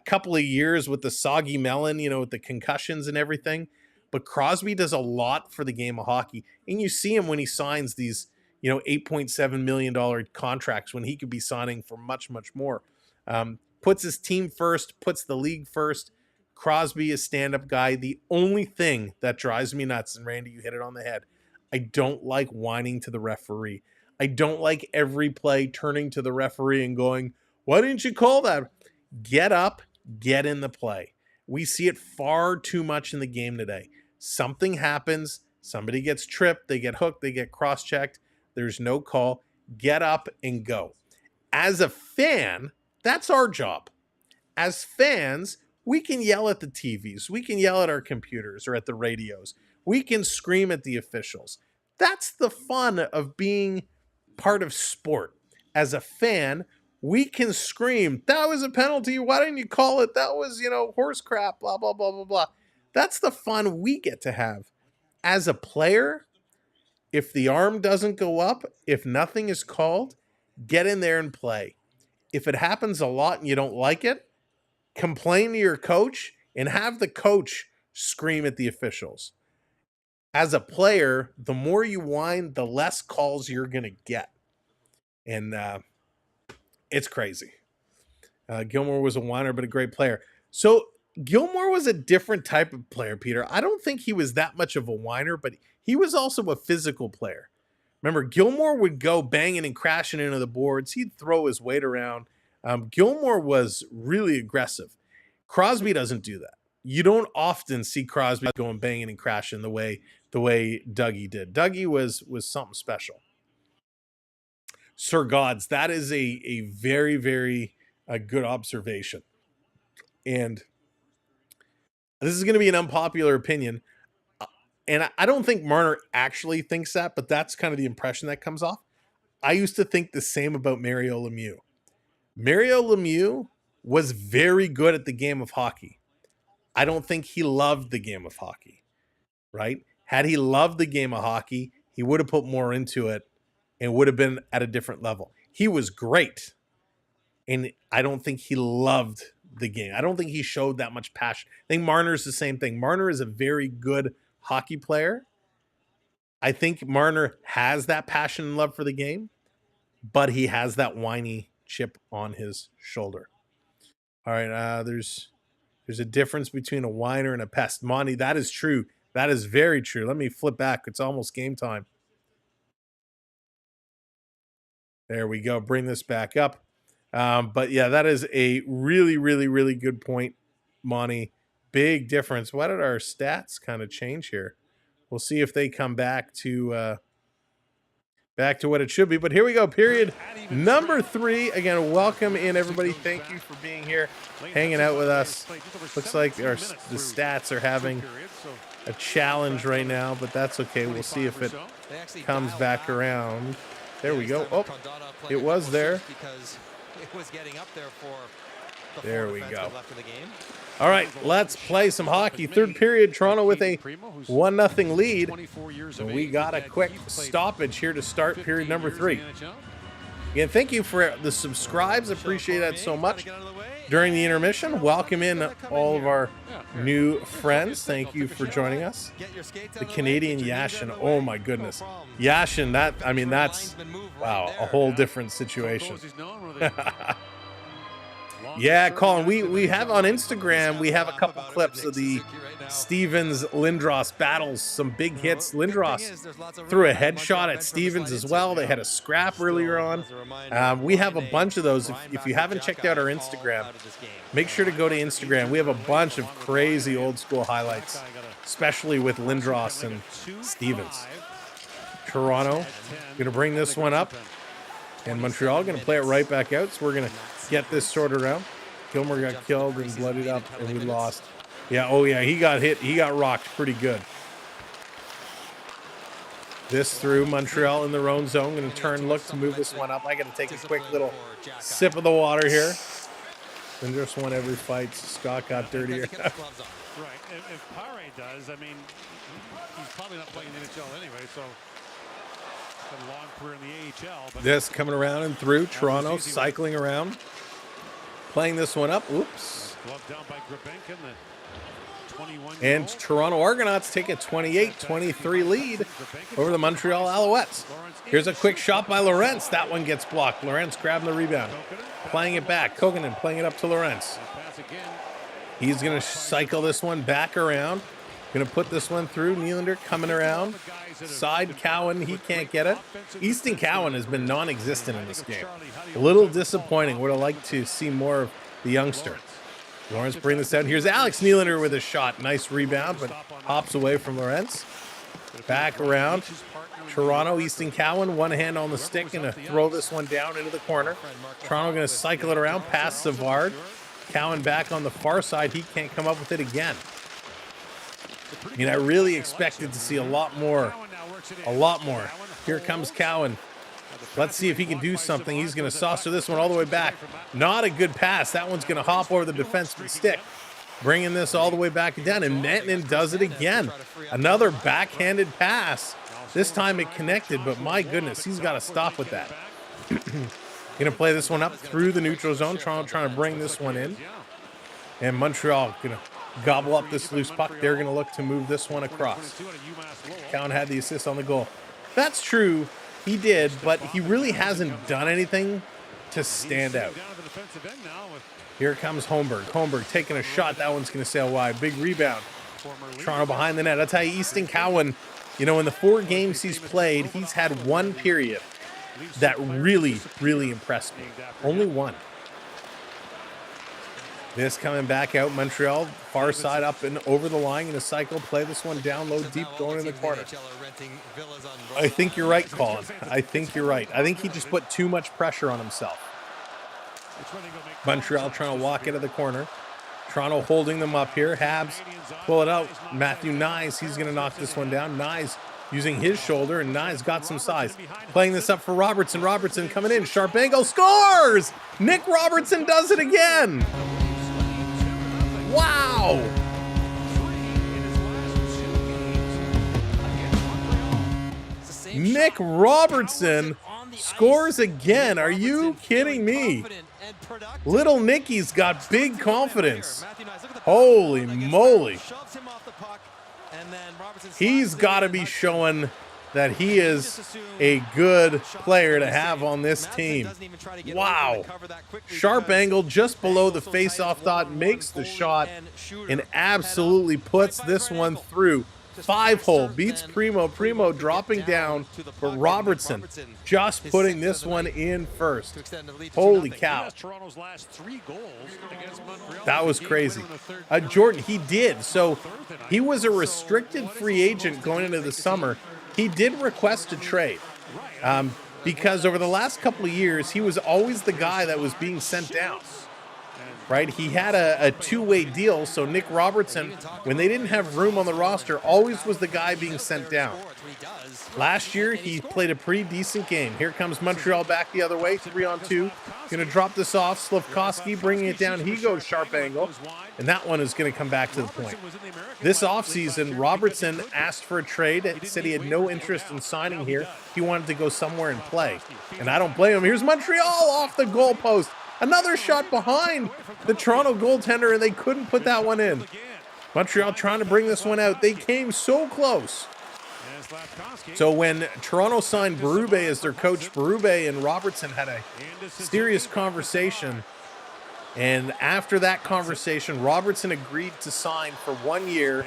couple of years with the soggy melon, you know, with the concussions and everything. But Crosby does a lot for the game of hockey. And you see him when he signs these, you know, $8.7 million contracts when he could be signing for much, much more. Puts his team first, puts the league first. Crosby is stand-up guy. The only thing that drives me nuts, and Randy, you hit it on the head, I don't like whining to the referee. I don't like every play turning to the referee and going, why didn't you call that? Get up, get in the play. We see it far too much in the game today. Something happens, somebody gets tripped, they get hooked, they get cross-checked, there's no call. Get up and go. As a fan, that's our job. As fans, we can yell at the TVs, we can yell at our computers or at the radios. We can scream at the officials. That's the fun of being part of sport. As a fan, we can scream, that was a penalty, why didn't you call it? That was, you know, horse crap, blah, blah, blah, blah, blah. That's the fun we get to have. As a player, if the arm doesn't go up, if nothing is called, get in there and play. If it happens a lot and you don't like it, complain to your coach and have the coach scream at the officials. As a player, the more you whine, the less calls you're going to get. And it's crazy. Gilmore was a whiner, but a great player. So Gilmore was a different type of player, Peter. I don't think he was that much of a whiner, but he was also a physical player. Remember, Gilmore would go banging and crashing into the boards. He'd throw his weight around. Gilmore was really aggressive. Crosby doesn't do that. You don't often see Crosby going banging and crashing the way Dougie did. Dougie was something special. Sir Gods, that is a very, very good observation. And this is going to be an unpopular opinion. And I don't think Marner actually thinks that, but that's kind of the impression that comes off. I used to think the same about Mario Lemieux. Mario Lemieux was very good at the game of hockey. I don't think he loved the game of hockey, right? Had he loved the game of hockey, he would have put more into it and would have been at a different level. He was great. And I don't think he loved the game. I don't think he showed that much passion. I think Marner's the same thing. Marner is a very good hockey player. I think Marner has that passion and love for the game, but he has that whiny chip on his shoulder. All right, there's a difference between a whiner and a pest. Monty, that is true. That is very true. Let me flip back. It's almost game time. There we go. Bring this back up. But yeah, that is a really, really, really good point, Monty. Big difference. Why did our stats kind of change here? We'll see if they come back to what it should be. But here we go. Period number 3. Again, welcome in, everybody. Thank you for being here, hanging out with us. Looks like the stats are having a challenge right now, but that's okay. We'll see if it comes back around. There we go. Oh, it was there. There we go. All right, let's play some hockey. Third period, Toronto with a 1-0 lead. So we got a quick stoppage here to start period number 3. Again, thank you for the subscribes. Appreciate that so much. During the intermission, welcome in all of our new friends. Thank you for joining us. The Canadian Yashin. Oh my goodness. Yashin, that's, wow, a whole different situation. Yeah, Colin, we have on Instagram, we have a couple clips of the Stevens-Lindros battles, some big hits. Lindros threw a headshot at Stevens as well. They had a scrap earlier on. We have a bunch of those. If you haven't checked out our Instagram, make sure to go to Instagram. We have a bunch of crazy old-school highlights, especially with Lindros and Stevens. Toronto going to bring this one up, and Montreal going to play it right back out, so we're going to get this sorted out. Gilmore got killed and bloodied up, and we lost. Yeah, oh yeah, he got hit. He got rocked pretty good. This through Montreal in their own zone. Going to turn, look to move this one up. I got to take a quick little sip of the water here. And just won every fight. Scott got dirtier. Right. If Pare does, I mean, he's probably not playing in the NHL anyway, so a long career in the AHL. But this coming around and through. Toronto cycling around. Playing this one up. Oops. Glove down by Grabenkin, the 21-year-old. And Toronto Argonauts take a 28-23 lead over the Montreal Alouettes. Here's a quick shot by Lorentz. That one gets blocked. Lorentz grabbing the rebound. Playing it back. Kokanen playing it up to Lorentz. He's going to cycle this one back around. Going to put this one through. Nylander coming around. Side Cowan. He can't get it. Easton Cowan has been non-existent in this game. A little disappointing. Would have liked to see more of the youngster. Lawrence bring this down. Here's Alex Nylander with a shot. Nice rebound, but hops away from Lorentz. Back around. Toronto, Easton Cowan, one hand on the stick, going to throw this one down into the corner. Toronto going to cycle it around past Savard. Cowan back on the far side. He can't come up with it again. I mean, I really expected to see a lot more. Here comes Cowan. Let's see if he can do something. He's going to saucer this one all the way back. Not a good pass. That one's going to hop over the defenseman's stick. Bringing this all the way back down, and Manton does it again. Another backhanded pass. This time it connected, but my goodness, he's got to stop with that. Going to play this one up through the neutral zone. Toronto trying to bring this one in. And Montreal going to gobble up this loose puck. They're going to look to move this one across. Cowan had the assist on the goal. That's true. He did, but he really hasn't done anything to stand out. Here comes Holmberg. Holmberg taking a shot. That one's going to sail wide. Big rebound. Toronto behind the net. I'll tell you, Easton Cowan, you know, in the 4 games he's played, he's had one period that really, really impressed me. Only one. This coming back out, Montreal, far side up and over the line in a cycle. Play this one down low, deep, going in the corner. I think you're right, Colin. I think you're right. I think he just put too much pressure on himself. Montreal trying to walk into the corner. Toronto holding them up here. Habs pull it out. Matthew Nyes, he's going to knock this one down. Nyes using his shoulder, and Nyes got some size. Playing this up for Robertson. Robertson coming in. Sharp angle. Scores! Nick Robertson does it again. Wow! Nick Robertson scores again. Are you kidding me? Little Nicky's got big confidence. Holy moly. He's got to be showing that he is a good player to have on this team. Wow. Sharp angle just below the face-off dot, makes the shot, and absolutely puts this one through. 5-hole, beats Primo. Primo dropping down, but Robertson just putting this one in first. Holy cow. That was crazy. Jordan, he did. So he was a restricted free agent going into the summer. He did request a trade because over the last couple of years, he was always the guy that was being sent down. Right? He had a two-way deal, so Nick Robertson, when they didn't have room on the roster, always was the guy being sent down. Last year, he played a pretty decent game. Here comes Montreal back the other way, 3-on-2. Going to drop this off. Slafkovsky bringing it down. He goes sharp angle, and that one is going to come back to the point. This offseason, Robertson asked for a trade. Said he had no interest in signing here. He wanted to go somewhere and play, and I don't blame him. Here's Montreal off the goalpost. Another shot behind the Toronto goaltender, and they couldn't put that one in. Montreal trying to bring this one out. They came so close. So when Toronto signed Berube as their coach, Berube and Robertson had a serious conversation. And after that conversation, Robertson agreed to sign for 1 year.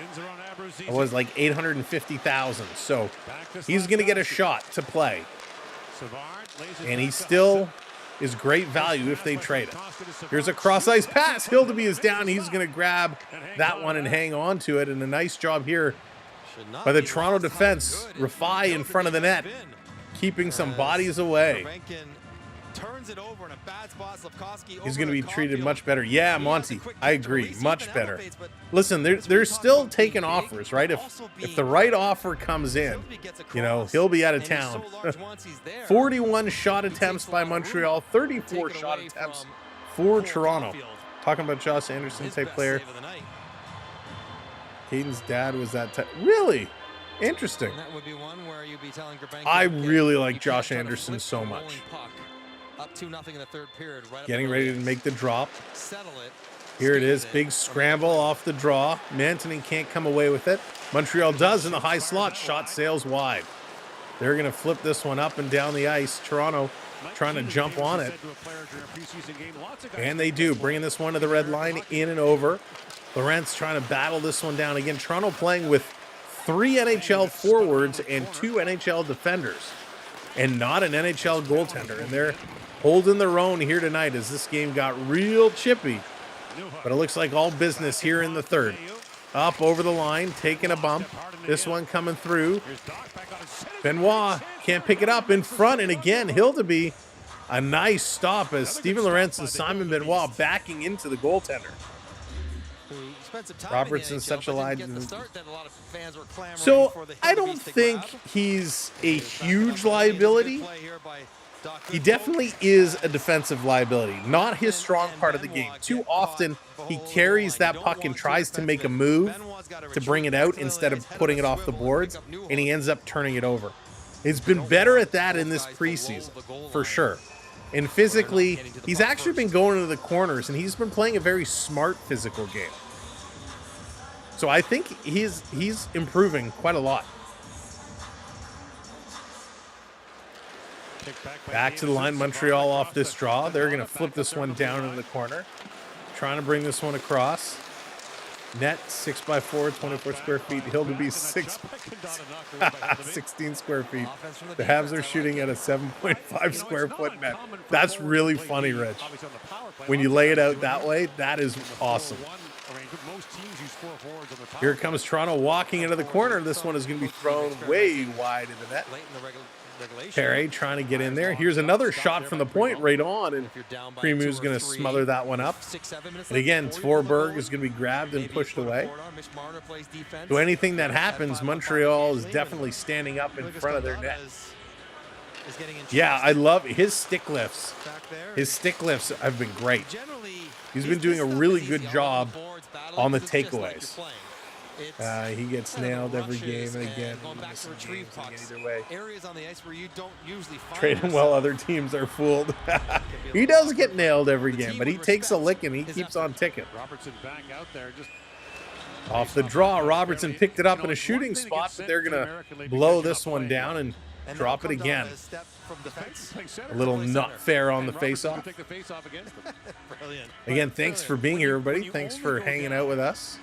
It was like $850,000. So he's going to get a shot to play. And he still is great value if they trade it. Here's a cross-ice pass. Hildeby is down. He's going to grab that one and hang on to it. And a nice job here by the Toronto defense. Rafai in front of the net, keeping some bodies away. He's going to be treated much better. Yeah, Monty, I agree. Much better. Listen, they're still taking offers, right? If the right offer comes in, you know, he'll be out of town. 41 shot attempts by Montreal, 34 shot attempts for Toronto. Talking about Josh Anderson type player. Hayden's dad was that type. Really? Interesting. I really like Josh Anderson so much. Up 2-0 in the third period. Getting ready to make the drop. Here it is. Big scramble off the draw. Mantonen can't come away with it. Montreal does in the high slot. Shot sails wide. They're going to flip this one up and down the ice. Toronto trying to jump on it. And they do. Bringing this one to the red line, in and over. Lorentz trying to battle this one down. Again, Toronto playing with 3 NHL forwards and 2 NHL defenders. And not an NHL goaltender. And they're holding their own here tonight as this game got real chippy. But it looks like all business here in the third. Up over the line, taking a bump. This one coming through. Benoit can't pick it up in front. And again, Hildeby, a nice stop as Steven Lorentz and Simon Benoit backing into the goaltender. Robertson's such a liability. So I don't think he's a huge liability. He definitely is a defensive liability, not his strong part of the game. Too often he carries that puck and tries to make a move to bring it out instead of putting it off the boards, and he ends up turning it over. He's been better at that in this preseason, for sure. And physically, he's actually been going into the corners, and he's been playing a very smart physical game. So I think he's improving quite a lot. Back to the line, Montreal off this draw. They're going to flip this one down in the corner. Trying to bring this one across. Net 6x4, 24 square feet. Hildeby 16 square feet. The Habs are shooting at a 7.5 square foot net. That's really funny, Rich. When you lay it out that way, that is awesome. Here comes Toronto walking into the corner. This one is going to be thrown way wide in the net. Perry trying to get in there. Here's another shot from the point right on, and Primu's going to smother that one up. And again, Tvorberg is going to be grabbed and pushed away. So anything that happens, Montreal is definitely standing up in front of their net. Yeah, I love his stick lifts. His stick lifts have been great. He's been doing a really good job on the takeaways. He gets nailed every game and again. Going back to retrieve pucks. Either way. Areas on the ice where you don't usually find Trade him while other teams are fooled. He does get nailed every game, but he takes a lick and he keeps on ticking. Robertson back out there, just off the draw, Robertson picked it up in a shooting spot, but they're going to blow this one down and drop it again. A little not fair on the face-off. Again, thanks for being here, everybody. Thanks for hanging out with us.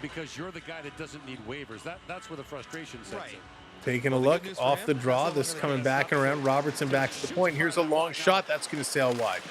Because you're the guy that doesn't need waivers. That's where the frustration sets in. Taking a look off the draw. This coming back and around. Robertson back to the point. Here's a long shot. That's going to sail wide.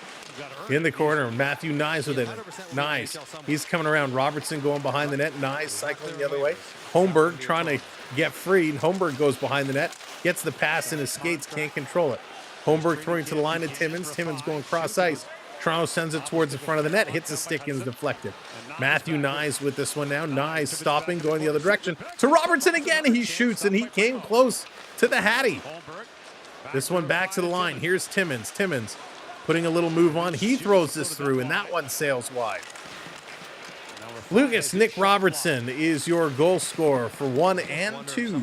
In the corner, Matthew Nyes with it. Nyes. He's coming around. Robertson going behind the net. Nyes cycling the other way. Holmberg trying to get free. Holmberg goes behind the net. Gets the pass in his skates. Can't control it. Holmberg throwing to the line of Timmins. Timmins going cross ice. Toronto sends it towards the front of the net. Hits a stick and is deflected. Matthew Nyes with this one now. Nyes stopping, going the other direction. To Robertson again. He shoots, and he came close to the Hattie. This one back to the line. Here's Timmins. Timmins putting a little move on. He throws this through, and that one sails wide. Lucas Nick Robertson is your goal scorer for 1 and 2.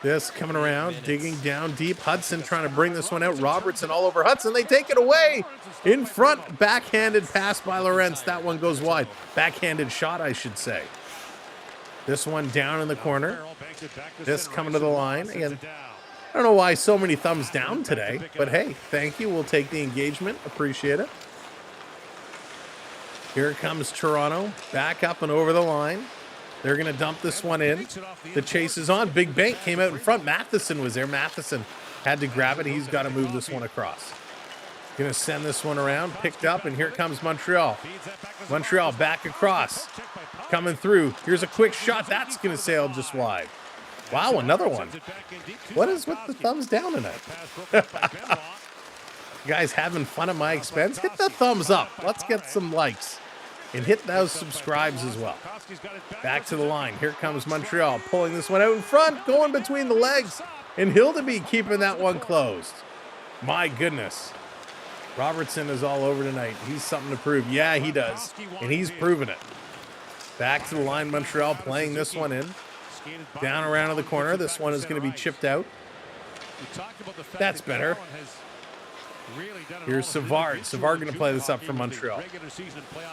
This coming around, digging down deep. Hudson trying to bring this one out. Robertson all over Hudson. They take it away. In front, backhanded pass by Lorentz. That one goes wide. Backhanded shot, I should say. This one down in the corner. This coming to the line. Again, I don't know why so many thumbs down today, but hey, thank you. We'll take the engagement. Appreciate it. Here comes Toronto. Back up and over the line. They're going to dump this one in. The chase is on. Big Bank came out in front. Matheson was there. Matheson had to grab it. He's got to move this one across. Going to send this one around. Picked up, and here comes Montreal. Montreal back across. Coming through. Here's a quick shot. That's going to sail just wide. Wow, another one. What is with the thumbs down tonight? You guys having fun at my expense? Hit the thumbs up. Let's get some likes. And hit those subscribes as well. Back to the line. Here comes Montreal. Pulling this one out in front. Going between the legs. And Hildeby keeping that one closed. My goodness. Robertson is all over tonight. He's something to prove. Yeah, he does. And he's proven it. Back to the line. Montreal playing this one in. Down around in the corner. This one is going to be chipped out. That's better. Here's Savard. Savard going to play this up for Montreal.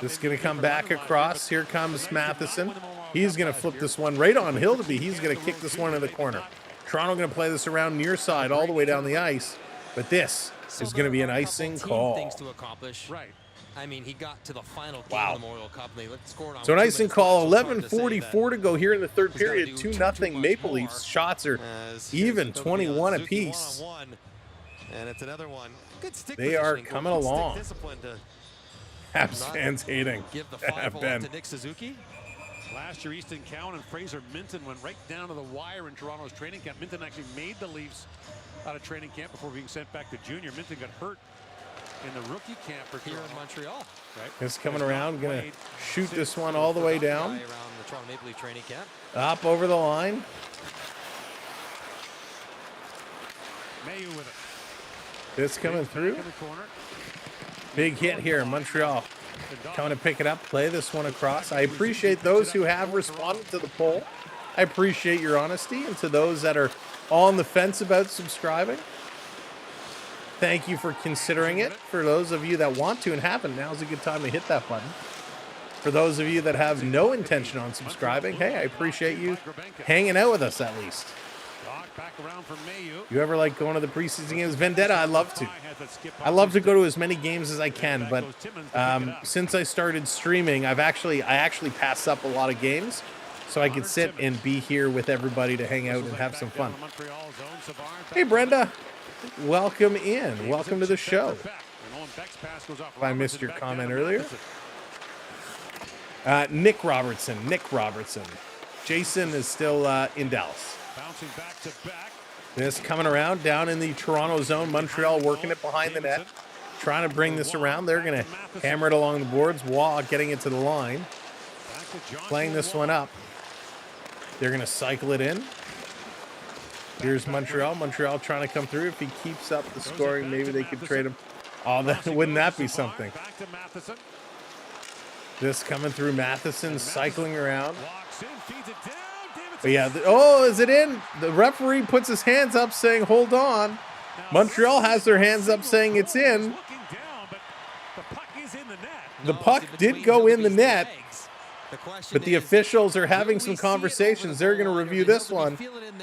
This is going to come back across. Here comes Matheson. He's going to flip this one right on Hildeby. He's going to kick this one in the corner. Toronto going to play this around near side all the way down the ice. But this is going to be an icing call. Things to accomplish. Right. I mean, he got to the final game of the Memorial Cup, and they scored on. So an icing call. 11:44 to go here in the third period. 2-0 Maple Leafs. Shots are even, 21 apiece. And it's another one. Good stick they are coming along. Habs fans hating. Give the 5-0 to Nick Suzuki. Last year, Easton Cowan and Fraser Minton went right down to the wire in Toronto's training camp. Minton actually made the Leafs out of training camp before being sent back to junior. Minton got hurt in the rookie camp for here in Montreal. Right. It's coming around, gonna shoot this one all the way down. Around the Toronto Maple Leaf training camp. Up over the line. Mayu with it. This coming through. Big hit here. Montreal coming to pick it up, play this one across. I appreciate those who have responded to the poll. I appreciate your honesty. And to those that are on the fence about subscribing, thank you for considering it. For those of you that want to and haven't, now's a good time to hit that button. For those of you that have no intention on subscribing, hey, I appreciate you hanging out with us at least. You ever like going to the preseason games? Vendetta, I love to. I love to go to as many games as I can, but since I started streaming, I actually passed up a lot of games so I could sit and be here with everybody to hang out and have some fun. Hey, Brenda. Welcome in. Welcome to the show. If I missed your comment earlier. Nick Robertson. Jason is still in Dallas. Bouncing back to back. This coming around down in the Toronto zone. Montreal working it behind the net. Trying to bring this around. They're going to hammer it along the boards. Waugh getting it to the line. Playing this one up. They're going to cycle it in. Here's Montreal. Montreal trying to come through. If he keeps up the scoring, maybe they could trade him. Oh, wouldn't that be something? This coming through Matheson, cycling around. Walks in, feeds it down. But yeah, is it in? The referee puts his hands up saying, hold on. Montreal has their hands up saying it's in. The puck did go in the net, but the officials are having some conversations. They're going to review this one.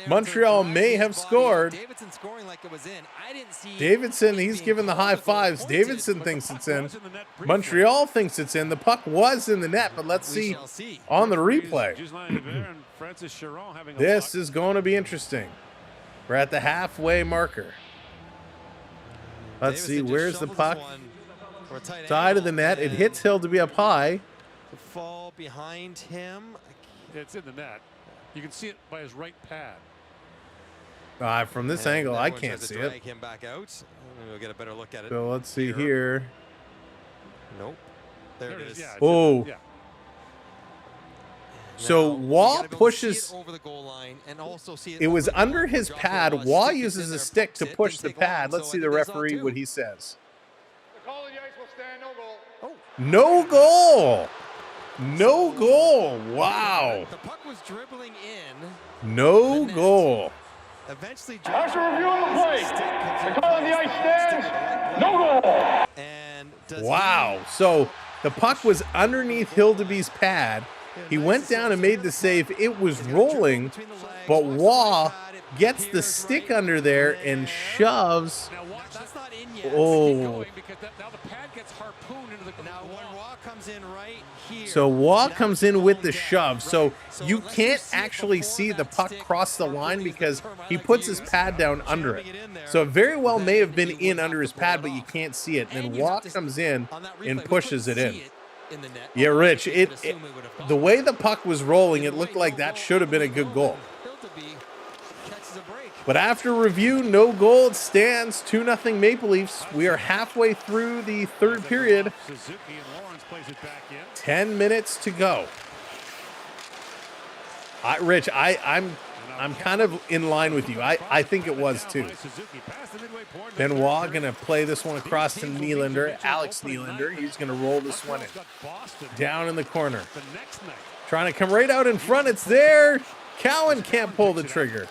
Montreal may have scored. Davidson, he's giving the high fives. Davidson thinks it's in. Montreal thinks it's in. The puck was in the net, but let's see on the replay. This is going to be interesting. We're at the halfway marker. Let's see, where's the puck? Side of the net. It hits Hill to be up high. The fall behind him. It's in the net. You can see it by his right pad. From this angle, I can't see it. Him back out. We'll get a better look at it. So let's see here. Nope. There it is. Yeah, oh. Yeah. So Waugh pushes. Over the goal line and also see it was under his pad. Waugh uses a stick to push the pad. Let's see the referee what he says. The call of the ice will stand, no goal. No goal. No goal. Wow. The puck was dribbling in. No goal. Eventually, After review of the play, the call on the ice stands, no goal. And wow. So the puck was underneath Hildeby's pad. He went down and made the save. It was rolling, but Waugh gets the stick under there and shoves. Oh. So Waugh comes in with the shove. So you can't actually see the puck cross the line because he puts his pad down under it. So it very well may have been in under his pad, but you can't see it. And then Waugh comes in and pushes it in. Yeah, Rich, the way the puck was rolling, it looked like that should have been a good goal. But after review, no goal. It stands 2-0 Maple Leafs. We are halfway through the third period. 10 minutes to go. Rich, I'm kind of in line with you. I think it was too. Benoit going to play this one across to Nylander. Alex Nylander. He's going to roll this one in. Down in the corner. Trying to come right out in front. It's there. Cowan can't pull the trigger.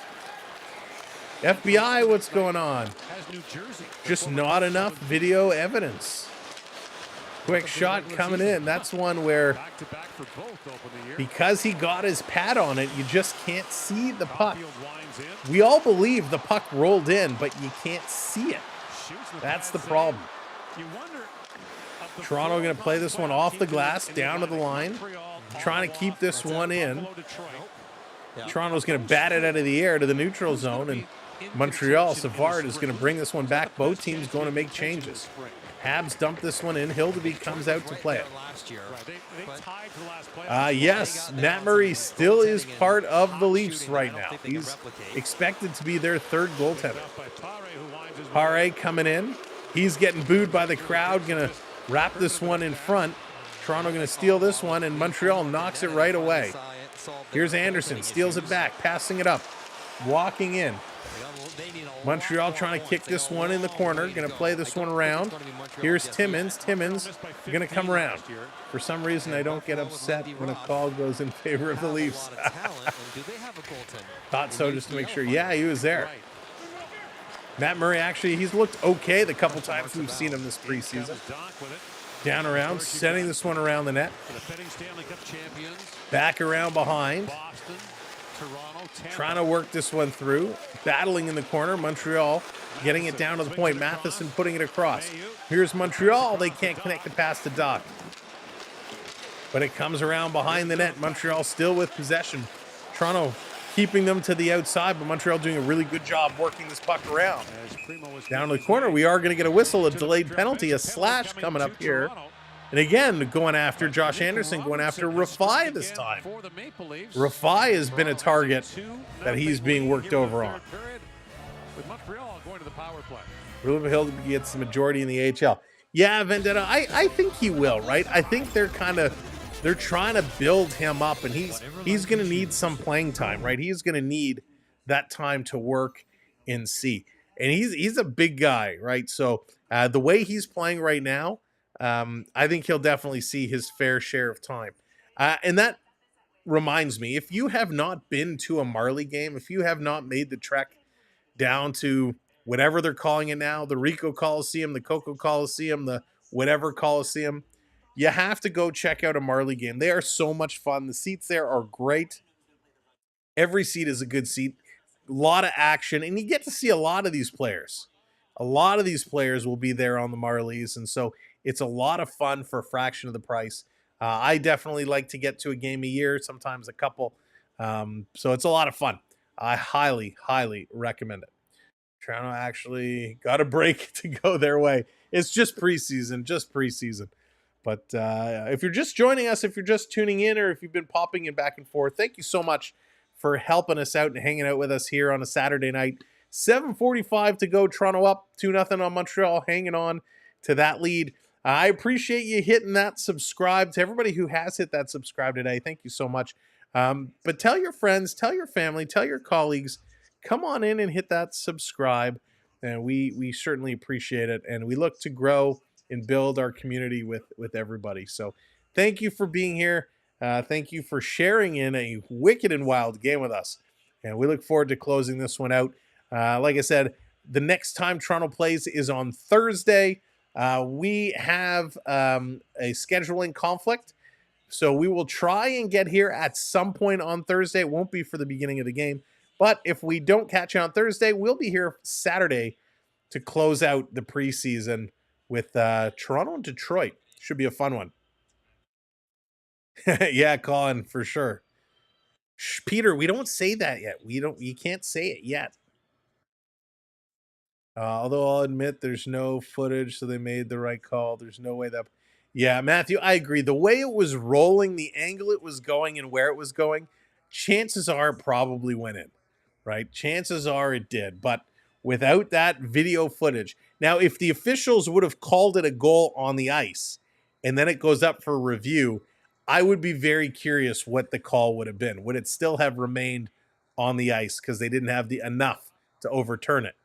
FBI, what's going on? Just not enough video evidence. Quick shot coming in. That's one where, because he got his pad on it, you just can't see the puck. We all believe the puck rolled in, but you can't see it. That's the problem. Toronto going to play this one off the glass, down to the line. Trying to keep this one in. Toronto's going to bat it out of the air to the neutral zone, and Montreal, Savard is going to bring this one back. Both teams going to make changes. Habs dump this one in. Hildeby comes out to play it. Yes, Matt Murray still is part of the Leafs right now. He's expected to be their third goaltender. Pare coming in. He's getting booed by the crowd. Going to wrap this one in front. Toronto going to steal this one, and Montreal knocks it right away. Here's Anderson. Steals it back. Passing it up. Walking in. Montreal trying to kick this one in the corner. Going to play this one around. Here's Timmins. Timmins going to come around. For some reason, I don't get upset when a call goes in favor of the Leafs. Thought so just to make sure. Yeah, he was there. Matt Murray, actually, he's looked okay the couple times we've seen him this preseason. Down around, sending this one around the net. Back around behind. Trying to work this one through. Battling in the corner. Montreal getting it down to the point. Matheson putting it across. Here's Montreal. They can't connect the pass to Doc. But it comes around behind the net. Montreal still with possession. Toronto keeping them to the outside, but Montreal doing a really good job working this puck around. Down to the corner. We are going to get a whistle, a delayed penalty, a slash coming up here. And again, going after Josh Anderson, going after Rafai this time. Rafai has been a target that he's being worked over on. Ruben Hill gets the majority in the AHL. Yeah, Vendetta, I think he will, right? I think they're trying to build him up, and he's going to need some playing time, right? He's going to need that time to work and see. And he's a big guy, right? So the way he's playing right now, I think he'll definitely see his fair share of time. And that reminds me, if you have not been to a Marley game, if you have not made the trek down to whatever they're calling it now, the Rico Coliseum, the Coco Coliseum, the whatever Coliseum, you have to go check out a Marley game. They are so much fun. The seats there are great. Every seat is a good seat. A lot of action, and you get to see a lot of these players. A lot of these players will be there on the Marlies, and so it's a lot of fun for a fraction of the price. I definitely like to get to a game a year, sometimes a couple. So it's a lot of fun. I highly, highly recommend it. Toronto actually got a break to go their way. It's just preseason, But if you're just joining us, if you're just tuning in, or if you've been popping in back and forth, thank you so much for helping us out and hanging out with us here on a Saturday night. 7:45 to go. Toronto up 2-0 on Montreal, hanging on to that lead. I appreciate you hitting that subscribe. To everybody who has hit that subscribe today, thank you so much. But tell your friends, tell your family, tell your colleagues, come on in and hit that subscribe. And we certainly appreciate it. And we look to grow and build our community with everybody. So thank you for being here. Thank you for sharing in a wicked and wild game with us. And we look forward to closing this one out. Like I said, the next time Toronto plays is on Thursday. We have a scheduling conflict, so we will try and get here at some point on Thursday. It won't be for the beginning of the game, but if we don't catch you on Thursday, we'll be here Saturday to close out the preseason with Toronto and Detroit. Should be a fun one. Yeah, Colin, for sure. Peter, we don't say that yet. You can't say it yet. Although I'll admit there's no footage, so they made the right call. There's no way that... Yeah, Matthew, I agree. The way it was rolling, the angle it was going, and where it was going, chances are it probably went in, right? Chances are it did, but without that video footage... Now, if the officials would have called it a goal on the ice, and then it goes up for review, I would be very curious what the call would have been. Would it still have remained on the ice because they didn't have enough to overturn it?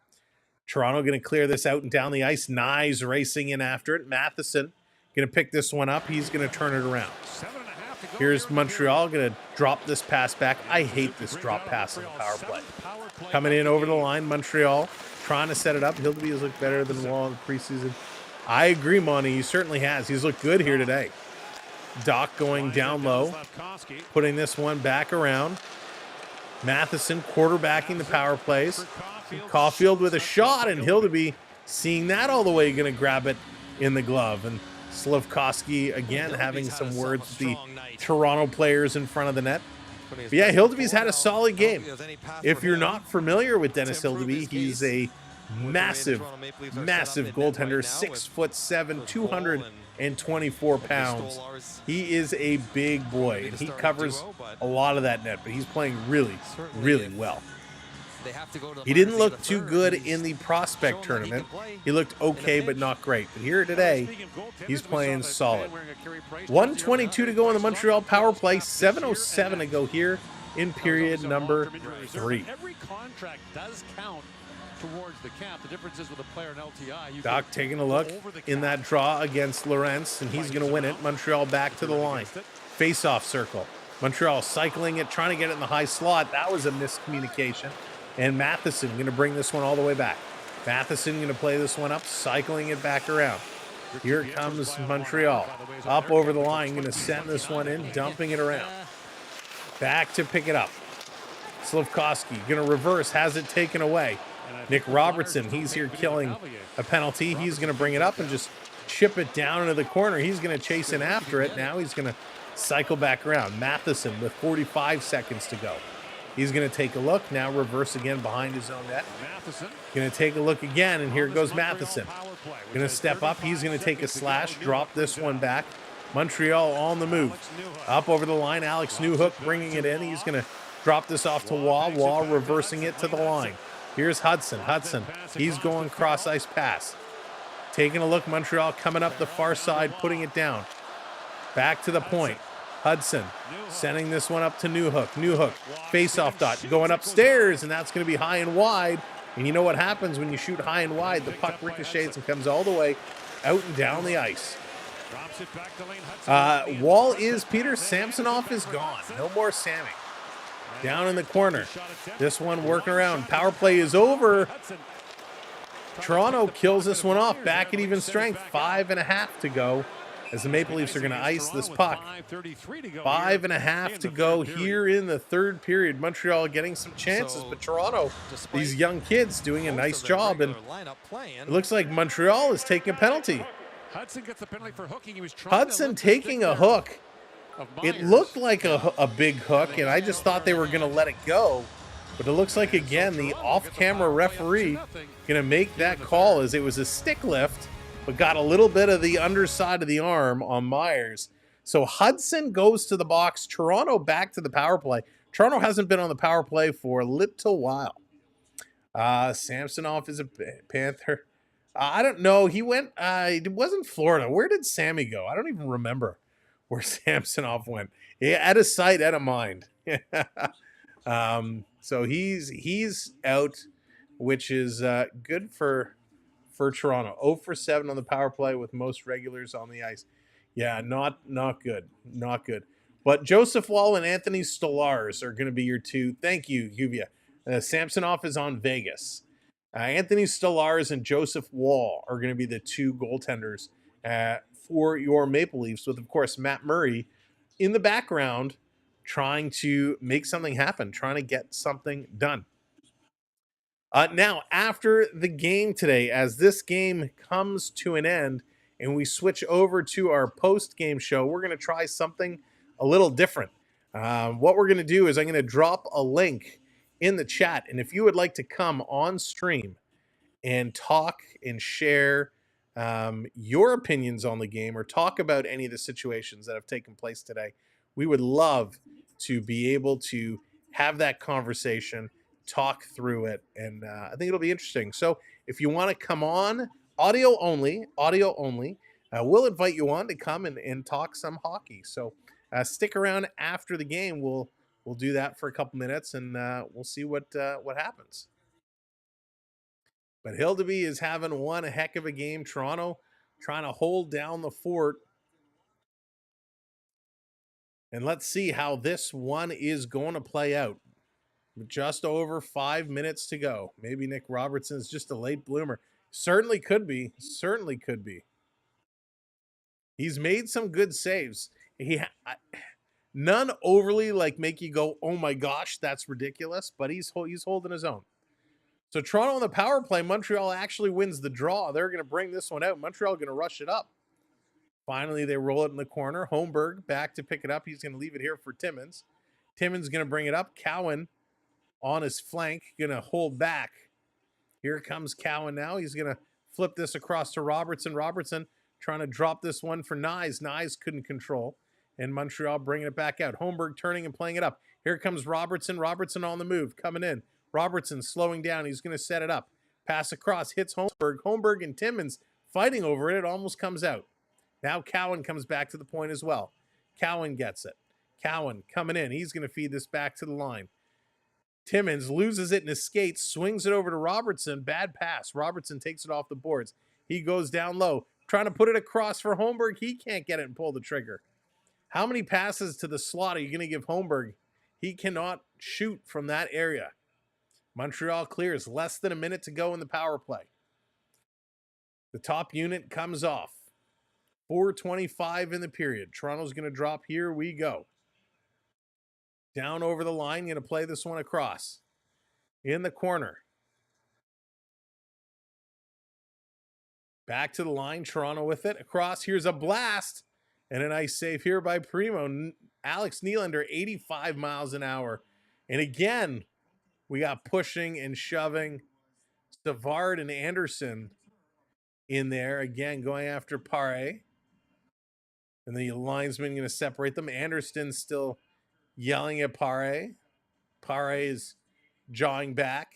Toronto going to clear this out and down the ice. Nyes racing in after it. Matheson going to pick this one up. He's going to turn it around. Here's Montreal going to drop this pass back. I hate this drop pass on the power play. Coming in over the line, Montreal trying to set it up. Hildeby has looked better than Wall in the preseason. I agree, Monty. He certainly has. He's looked good here today. Doc going down low, putting this one back around. Matheson quarterbacking the power plays. Caulfield with a shot, and Hildeby seeing that all the way, going to grab it in the glove. And Slavkovsky again having some words with the Toronto players in front of the net. But yeah, Hildeby's had a solid game. If you're not familiar with Dennis Hildeby, he's a massive goaltender, 6'7", 224 pounds. He is a big boy, and he covers a lot of that net, but he's playing really, really well. He didn't look too good in the prospect tournament. He looked okay, but not great. But here today, he's playing solid. 1:22 to go on the Montreal power play. 7:07 to go here in period number 3. Every contract does count towards the cap. The difference is with a player in LTI. Doc taking a look in that draw against Lawrence, and he's going to win it. Montreal back to the line. Face-off circle. Montreal cycling it, trying to get it in the high slot. That was a miscommunication. And Matheson going to bring this one all the way back. Matheson going to play this one up, cycling it back around. Here comes Montreal. Up over the line, going to send this one in, dumping it around. Back to pick it up. Slavkovsky going to reverse, has it taken away. Nick Robertson, he's here killing a penalty. He's going to bring it up and just chip it down into the corner. He's going to chase in after it. Now he's going to cycle back around. Matheson with 45 seconds to go. He's going to take a look. Now reverse again behind his own net. Going to take a look again, and here goes Matheson. Going to step up. He's going to take a slash, drop this one back. Montreal on the move. Up over the line, Alex Newhook bringing it in. He's going to drop this off to Waugh. Waugh reversing it to the line. Here's Hudson. Hudson, he's going cross-ice pass. Taking a look, Montreal coming up the far side, putting it down. Back to the point. Hudson sending this one up to Newhook. Newhook, face-off dot, going upstairs, and that's going to be high and wide. And you know what happens when you shoot high and wide? The puck ricochets and comes all the way out and down the ice. Drops it back to Laine Hudson. Wall is Peter. Samsonov is gone. No more Sammy. Down in the corner. This one working around. Power play is over. Toronto kills this one off. Back at even strength. 5.5 to go as the Maple Leafs are going to ice this puck. 5.5 to go here in the third period. Montreal getting some chances, but Toronto, these young kids doing a nice job. And it looks like Montreal is taking a penalty. Hudson gets the penalty for hooking. He was Hudson taking a hook. It looked like a big hook, and I just thought they were going to let it go. But it looks like, again, the off-camera referee going to make that call as it was a stick lift, but got a little bit of the underside of the arm on Myers. So Hudson goes to the box. Toronto back to the power play. Toronto hasn't been on the power play for a little while. Samsonov is a Panther. I don't know. He went, it wasn't Florida. Where did Sammy go? I don't even remember where Samsonov went. Yeah, out of sight, out of mind. So he's out, which is good for Toronto. 0 for 7 on the power play with most regulars on the ice. Yeah, not good. Not good. But Joseph Wall and Anthony Stolarz are going to be your two. Thank you, Yuvia. Samsonov is on Vegas. Anthony Stolarz and Joseph Wall are going to be the two goaltenders for your Maple Leafs, with, of course, Matt Murray in the background trying to make something happen, trying to get something done. Now, after the game today, as this game comes to an end and we switch over to our post-game show, we're going to try something a little different. What we're going to do is I'm going to drop a link in the chat, and if you would like to come on stream and talk and share your opinions on the game or talk about any of the situations that have taken place today, we would love to be able to have that conversation, talk through it, and I think it'll be interesting. So if you want to come on, audio only, we'll invite you on to come and talk some hockey. So stick around after the game. We'll do that for a couple minutes, and we'll see what happens. But Hildeby is having one heck of a game. Toronto trying to hold down the fort. And let's see how this one is going to play out. Just over 5 minutes to go. Maybe Nick Robertson is just a late bloomer. Certainly could be. Certainly could be. He's made some good saves. None overly like make you go, oh my gosh, that's ridiculous. But he's holding his own. So Toronto on the power play, Montreal actually wins the draw. They're going to bring this one out. Montreal going to rush it up. Finally, they roll it in the corner. Holmberg back to pick it up. He's going to leave it here for Timmins. Timmins going to bring it up. Cowan on his flank, going to hold back. Here comes Cowan now. He's going to flip this across to Robertson. Robertson trying to drop this one for Nyes. Nyes couldn't control. And Montreal bringing it back out. Holmberg turning and playing it up. Here comes Robertson. Robertson on the move, coming in. Robertson slowing down. He's going to set it up. Pass across, hits Holmberg. Holmberg and Timmins fighting over it. It almost comes out. Now Cowan comes back to the point as well. Cowan gets it. Cowan coming in. He's going to feed this back to the line. Timmins loses it in his skates, swings it over to Robertson. Bad pass. Robertson takes it off the boards. He goes down low, trying to put it across for Holmberg. He can't get it and pull the trigger. How many passes to the slot are you going to give Holmberg? He cannot shoot from that area. Montreal clears. Less than a minute to go in the power play. The top unit comes off. 4:25 in the period. Toronto's going to drop. Here we go. Down over the line. Going to play this one across. In the corner. Back to the line. Toronto with it. Across. Here's a blast. And a nice save here by Primo. Alex Nylander, 85 miles an hour. And again, we got pushing and shoving. Savard and Anderson in there. Again, going after Pare. And the linesman going to separate them. Anderson still yelling at Pare. Pare is jawing back.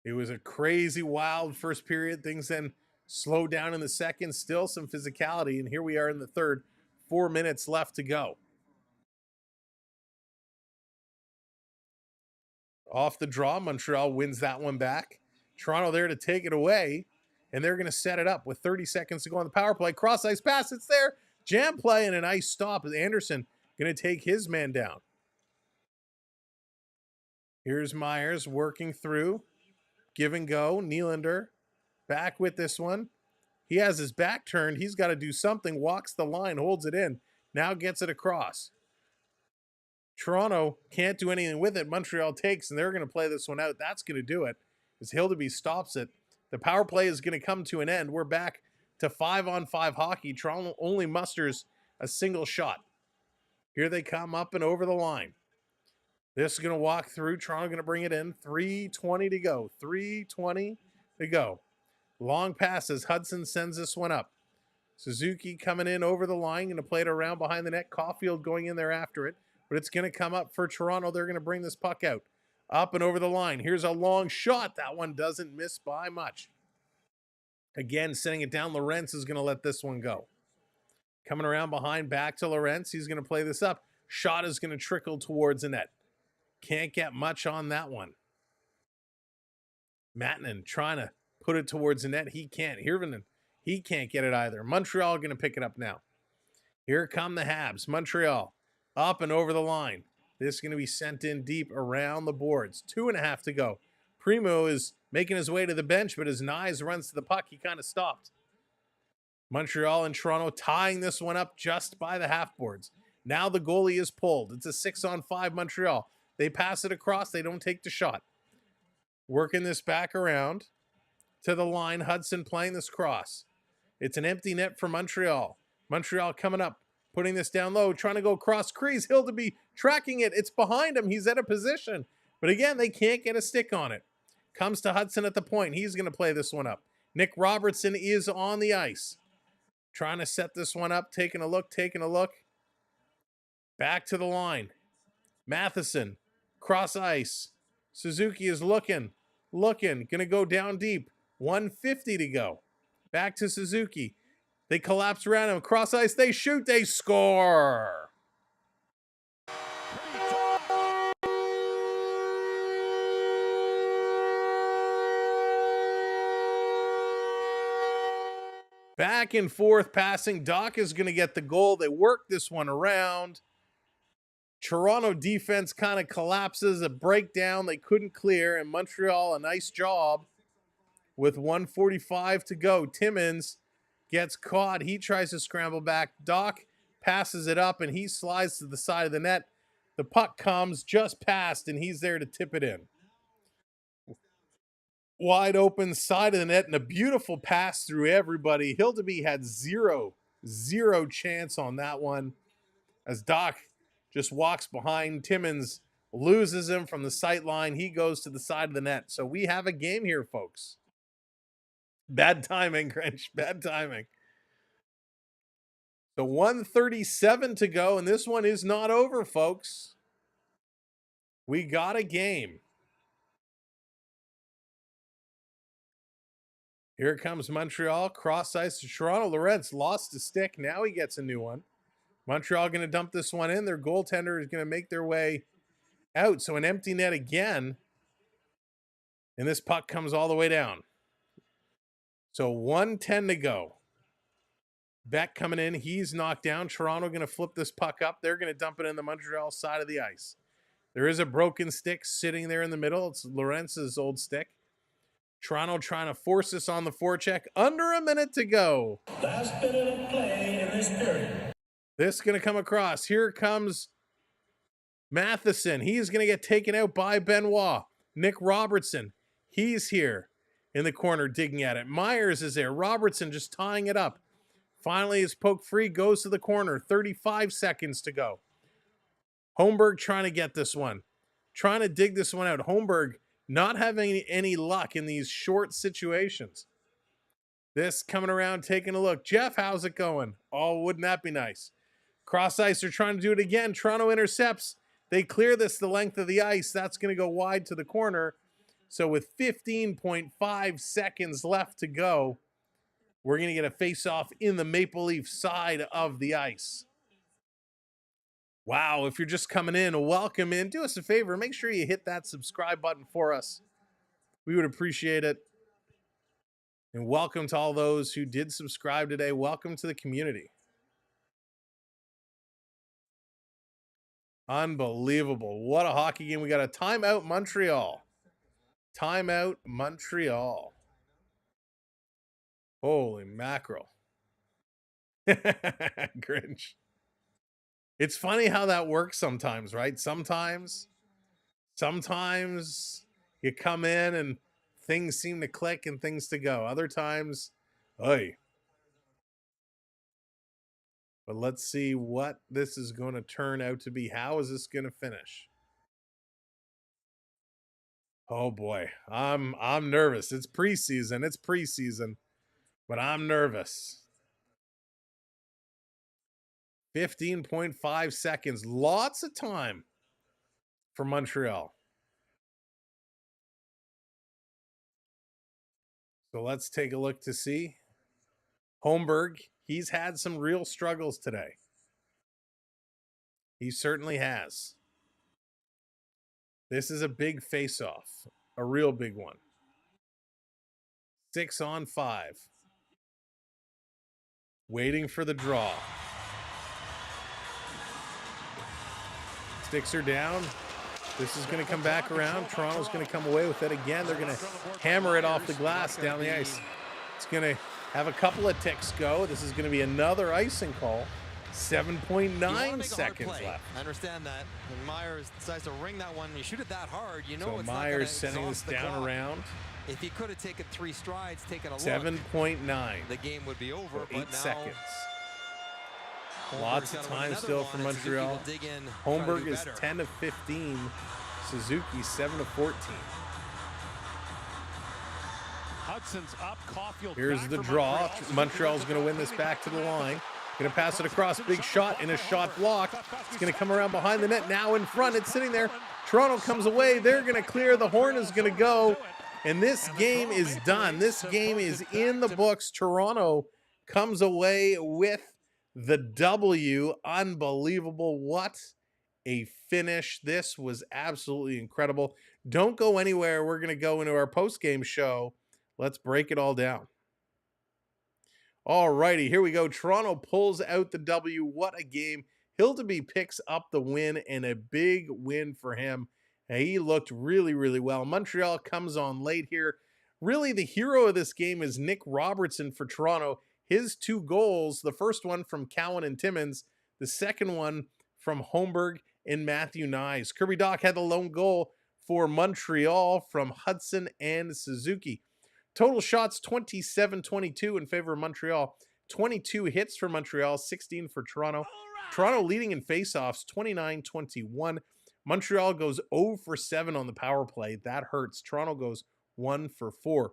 It was a crazy, wild first period. Things then slowed down in the second. Still some physicality. And here we are in the third. 4 minutes left to go. Off the draw, Montreal wins that one back. Toronto there to take it away. and they're going to set it up with 30 seconds to go on the power play. Cross ice pass, it's there. Jam play and a nice stop. Anderson going to take his man down. Here's Myers working through. Give and go. Nylander back with this one. He has his back turned. He's got to do something. Walks the line, holds it in. Now gets it across. Toronto can't do anything with it. Montreal takes, and they're going to play this one out. That's going to do it, as Hildeby stops it. The power play is going to come to an end. We're back to 5-on-5 hockey. Toronto only musters a single shot. Here they come up and over the line. This is going to walk through. Toronto going to bring it in. 3:20 to go. 3:20 to go. Long passes. Hudson sends this one up. Suzuki coming in over the line. Going to play it around behind the net. Caulfield going in there after it. But it's going to come up for Toronto. They're going to bring this puck out. Up and over the line. Here's a long shot. That one doesn't miss by much. Again, sending it down. Lorentz is going to let this one go. Coming around behind, back to Lorentz. He's going to play this up. Shot is going to trickle towards the net. Can't get much on that one. Matanen trying to put it towards the net. He can't. Hirvonen, he can't get it either. Montreal going to pick it up now. Here come the Habs. Montreal up and over the line. This is going to be sent in deep around the boards. 2.5 to go. Primo is making his way to the bench, but as Nyes runs to the puck, he kind of stopped. Montreal and Toronto tying this one up just by the half boards. Now the goalie is pulled. It's a 6-on-5 Montreal. They pass it across. They don't take the shot. Working this back around to the line. Hudson playing this cross. It's an empty net for Montreal. Montreal coming up, putting this down low, trying to go across crease. Hildeby tracking it. It's behind him. He's at a position. But again, they can't get a stick on it. Comes to Hudson at the point. He's going to play this one up. Nick Robertson is on the ice. Trying to set this one up. Taking a look. Back to the line. Matheson. Cross ice. Suzuki is looking. Going to go down deep. 1:50 to go. Back to Suzuki. They collapse around him. Cross ice. They shoot. They score. Back and forth passing. Doc is going to get the goal. They work this one around. Toronto defense kind of collapses, a breakdown they couldn't clear, and Montreal, a nice job with 1:45 to go. Timmins gets caught. He tries to scramble back. Doc passes it up, and he slides to the side of the net. The puck comes just past, and he's there to tip it in. Wide open side of the net, and a beautiful pass through everybody. Hildeby had zero chance on that one, as Doc just walks behind. Timmins loses him from the sight line. He goes to the side of the net. So we have a game here, folks. Bad timing, Grinch. Bad timing. So 1:37 to go, and this one is not over, folks. We got a game. Here comes Montreal. Cross ice to Toronto. Lorentz lost a stick. Now he gets a new one. Montreal going to dump this one in. Their goaltender is going to make their way out. So an empty net again. And this puck comes all the way down. So 1:10 to go. Beck coming in. He's knocked down. Toronto going to flip this puck up. They're going to dump it in the Montreal side of the ice. There is a broken stick sitting there in the middle. It's Lorentz's old stick. Toronto trying to force this on the forecheck. Under a minute to go. Last minute of play in this period. This is going to come across. Here comes Matheson. He's going to get taken out by Benoit. Nick Robertson. He's here in the corner digging at it. Myers is there. Robertson just tying it up. Finally, his poke free goes to the corner. 35 seconds to go. Holmberg trying to get this one. Trying to dig this one out. Holmberg not having any luck in these short situations. This coming around, taking a look. Jeff, how's it going? Oh, wouldn't that be nice? Cross ice, they're trying to do it again. Toronto intercepts. They clear this the length of the ice. That's going to go wide to the corner. So with 15.5 seconds left to go, we're going to get a face-off in the Maple Leaf side of the ice. Wow, if you're just coming in, welcome in. Do us a favor, make sure you hit that subscribe button for us. We would appreciate it. And welcome to all those who did subscribe today. Welcome to the community. Unbelievable. What a hockey game. We got a timeout Montreal. Timeout Montreal. Holy mackerel. Grinch. It's funny how that works sometimes, right? Sometimes you come in and things seem to click and things to go. Other times, oy. But let's see what this is going to turn out to be. How is this going to finish? Oh boy, I'm nervous. It's preseason, but I'm nervous. 15.5 seconds, lots of time for Montreal. So let's take a look to see. Holmberg, he's had some real struggles today. He certainly has. This is a big face-off, a real big one. 6-on-5. Waiting for the draw. Sticks her down. This is going to come back around. Toronto's going to come away with it again. They're going to hammer it off the glass down the ice. It's going to have a couple of ticks go. This is going to be another icing call. 7.9 seconds left. I understand that. And Myers decides to ring that one. You shoot it that hard, you know. So it's Myers sending this down around. If he could have taken 3 strides, taken a look, 7.9. the game would be over. 8 seconds. Lots of time still for Montreal. Holmberg is 10 of 15. Suzuki 7 of 14. Hudson's up. Caulfield. Here's the draw. Montreal's going to win this back to the line. Going to pass it across. Big shot in a shot block. It's going to come around behind the net. Now in front. It's sitting there. Toronto comes away. They're going to clear. The horn is going to go. And this game is done. This game is in the books. Toronto comes away with the W. Unbelievable. What a finish. This was absolutely incredible. Don't go anywhere. We're going to go into our post-game show. Let's break it all down. All righty, here we go. Toronto pulls out the W. What a game. Hildeby picks up the win, and a big win for him. He looked really, really well. Montreal comes on late here. Really, the hero of this game is Nick Robertson for Toronto. His 2 goals, the first one from Cowan and Timmins, the second one from Holmberg and Matthew Nyes. Kirby Dach had the lone goal for Montreal from Hudson and Suzuki. Total shots, 27-22 in favor of Montreal. 22 hits for Montreal, 16 for Toronto. Toronto leading in faceoffs, 29-21. Montreal goes 0 for 7 on the power play. That hurts. Toronto goes 1 for 4.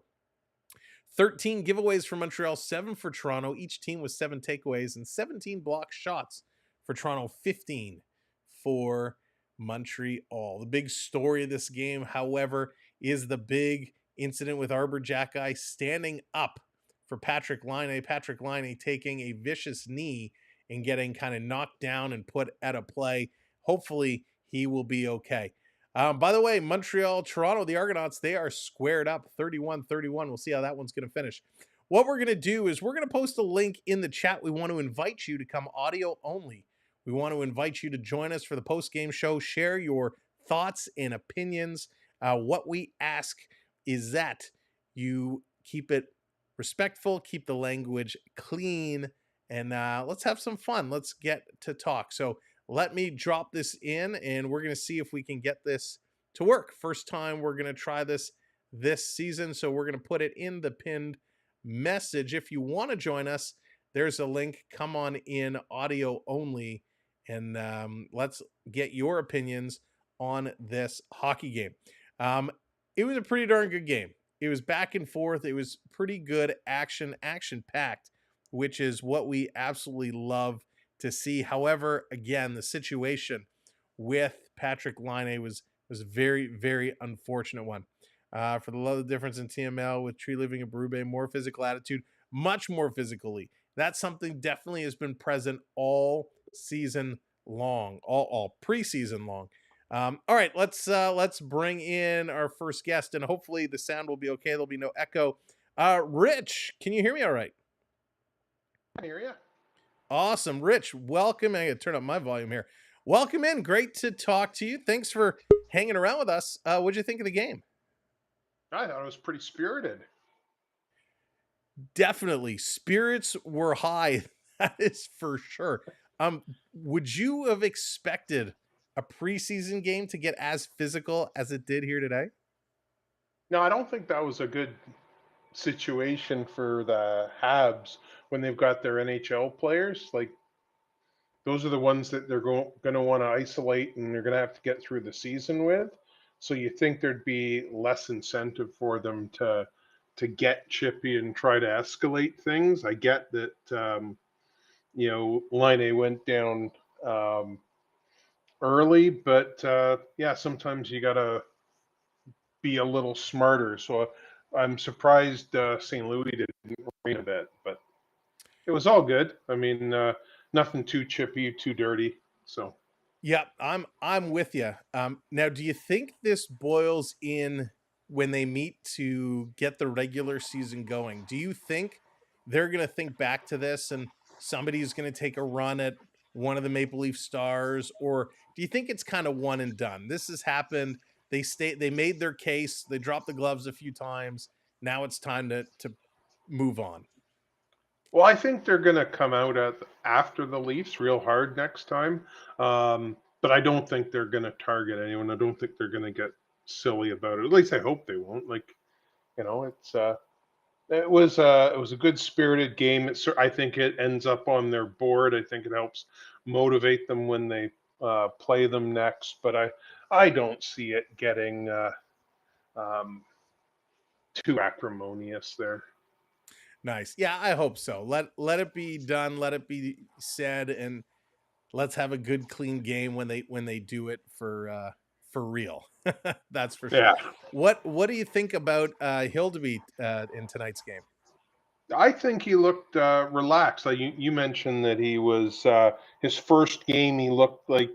13 giveaways for Montreal, 7 for Toronto. Each team with 7 takeaways and 17 block shots for Toronto, 15 for Montreal. The big story of this game, however, is the big incident with Arbor Jacki standing up for Patrick Laine. Patrick Laine taking a vicious knee and getting kind of knocked down and put at a play. Hopefully he will be okay. By the way, Montreal, Toronto, the Argonauts, they are squared up 31-31. We'll see how that one's going to finish. What we're going to do is we're going to post a link in the chat. We want to invite you to come audio only. We want to invite you to join us for the post-game show. Share your thoughts and opinions. What we ask is that you keep it respectful, keep the language clean, and let's have some fun. Let's get to talk. So let me drop this in, and we're going to see if we can get this to work. First time we're going to try this season, so we're going to put it in the pinned message. If you want to join us, there's a link. Come on in audio only, and let's get your opinions on this hockey game. It was a pretty darn good game. It was back and forth. It was pretty good action-packed, which is what we absolutely love to see. However, again, the situation with Patrick Laine was very, very unfortunate one. For the love of the difference in TML with Tree Living and Berube, more physical attitude, much more physically. That's something definitely has been present all season long, all preseason long. All right, let's bring in our first guest, and hopefully the sound will be okay. There'll be no echo. Rich, can you hear me all right? I hear you. Awesome. Rich, welcome. I gotta turn up my volume here. Welcome in. Great to talk to you. Thanks for hanging around with us. What'd you think of the game? I thought it was pretty spirited. Definitely. Spirits were high. That is for sure. Would you have expected a preseason game to get as physical as it did here today? No, I don't think that was a good situation for the Habs when they've got their NHL players. Like, those are the ones that they're going to want to isolate and they're going to have to get through the season with. So you think there'd be less incentive for them to get chippy and try to escalate things. I get that Laine went down early, but yeah, sometimes you got to be a little smarter. So I'm surprised St. Louis didn't rain a bit, but it was all good. I mean, nothing too chippy, too dirty. So yeah, I'm with you. Now, do you think this boils in when they meet to get the regular season going? Do you think they're going to think back to this and somebody's going to take a run at one of the Maple Leaf Stars, or do you think it's kind of one and done? This has happened. They made their case. They dropped the gloves a few times. Now it's time to move on. Well, I think they're going to come out after the Leafs real hard next time. But I don't think they're going to target anyone. I don't think they're going to get silly about it. At least I hope they won't. Like, it was a good spirited game. I think it ends up on their board. I think it helps motivate them when they play them next. But I don't see it getting too acrimonious there. Nice. Yeah, I hope so. Let it be done. Let it be said, and let's have a good, clean game when they do it for real. That's for sure. Yeah. What do you think about Hildeby in tonight's game? I think he looked relaxed. Like you mentioned that he was his first game. He looked like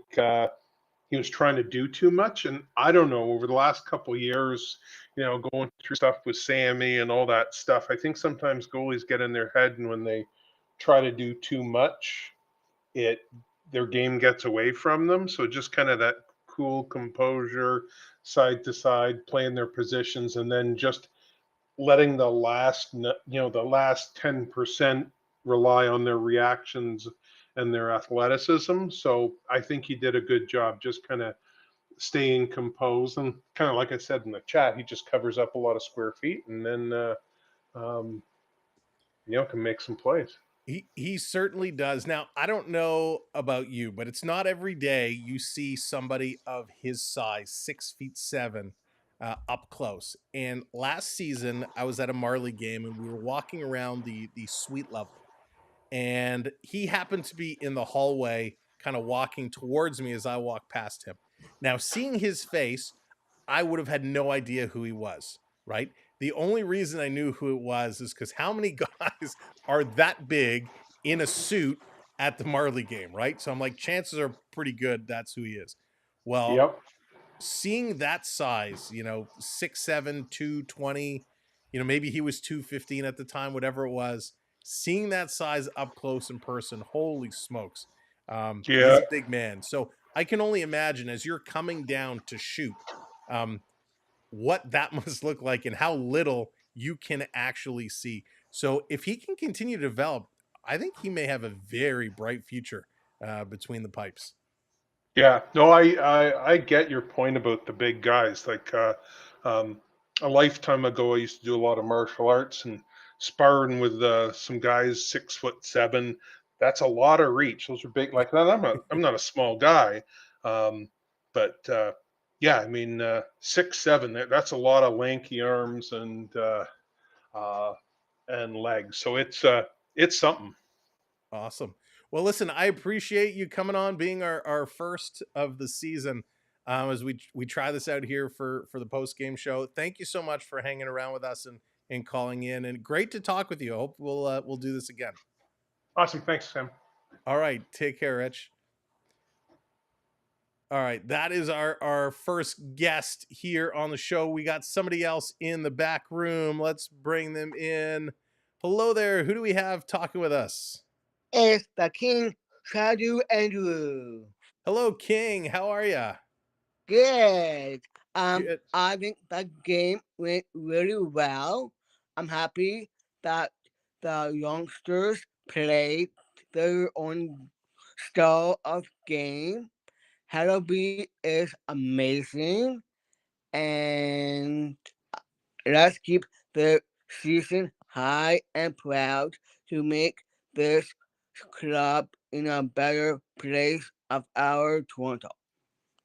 he was trying to do too much, and I don't know. Over the last couple of years, going through stuff with Sammy and all that stuff, I think sometimes goalies get in their head, and when they try to do too much, their game gets away from them. So just kind of that cool composure, side to side, playing their positions, and then just letting the last 10% rely on their reactions and their athleticism. So I think he did a good job just kind of staying composed, and kind of like I said in the chat, he just covers up a lot of square feet and then can make some plays. He certainly does. Now, I don't know about you, but it's not every day you see somebody of his size, 6'7", up close. And last season, I was at a Marley game, and we were walking around the suite level, and he happened to be in the hallway, kind of walking towards me as I walked past him. Now, seeing his face, I would have had no idea who he was, right? The only reason I knew who it was is because how many guys are that big in a suit at the Marley game, right? So I'm like, chances are pretty good that's who he is. Well, yep. Seeing that size, 6'7", 220, maybe he was 215 at the time, whatever it was, seeing that size up close in person, holy smokes. He's a big man. So I can only imagine as you're coming down to shoot, what that must look like and how little you can actually see. So if he can continue to develop, I think he may have a very bright future between the pipes. Yeah, no, I get your point about the big guys. Like a lifetime ago, I used to do a lot of martial arts and sparring with some guys 6'7". That's a lot of reach. Those are big. Like I'm not a small guy, but yeah, I mean 6'7". That's a lot of lanky arms and legs. So it's something. Awesome. Well, listen, I appreciate you coming on, being our first of the season as we try this out here for the post game show. Thank you so much for hanging around with us and calling in, and great to talk with you. I hope we'll do this again. Awesome. Thanks, Sam. All right. Take care, Rich. All right, that is our first guest here on the show. We got somebody else in the back room. Let's bring them in. Hello there. Who do we have talking with us? It's the King, Shadow Andrew. Hello, King. How are you? Good. Good. I think the game went really well. I'm happy that the youngsters played their own style of game. Rivalry is amazing, and let's keep the season high and proud to make this club in a better place of our Toronto.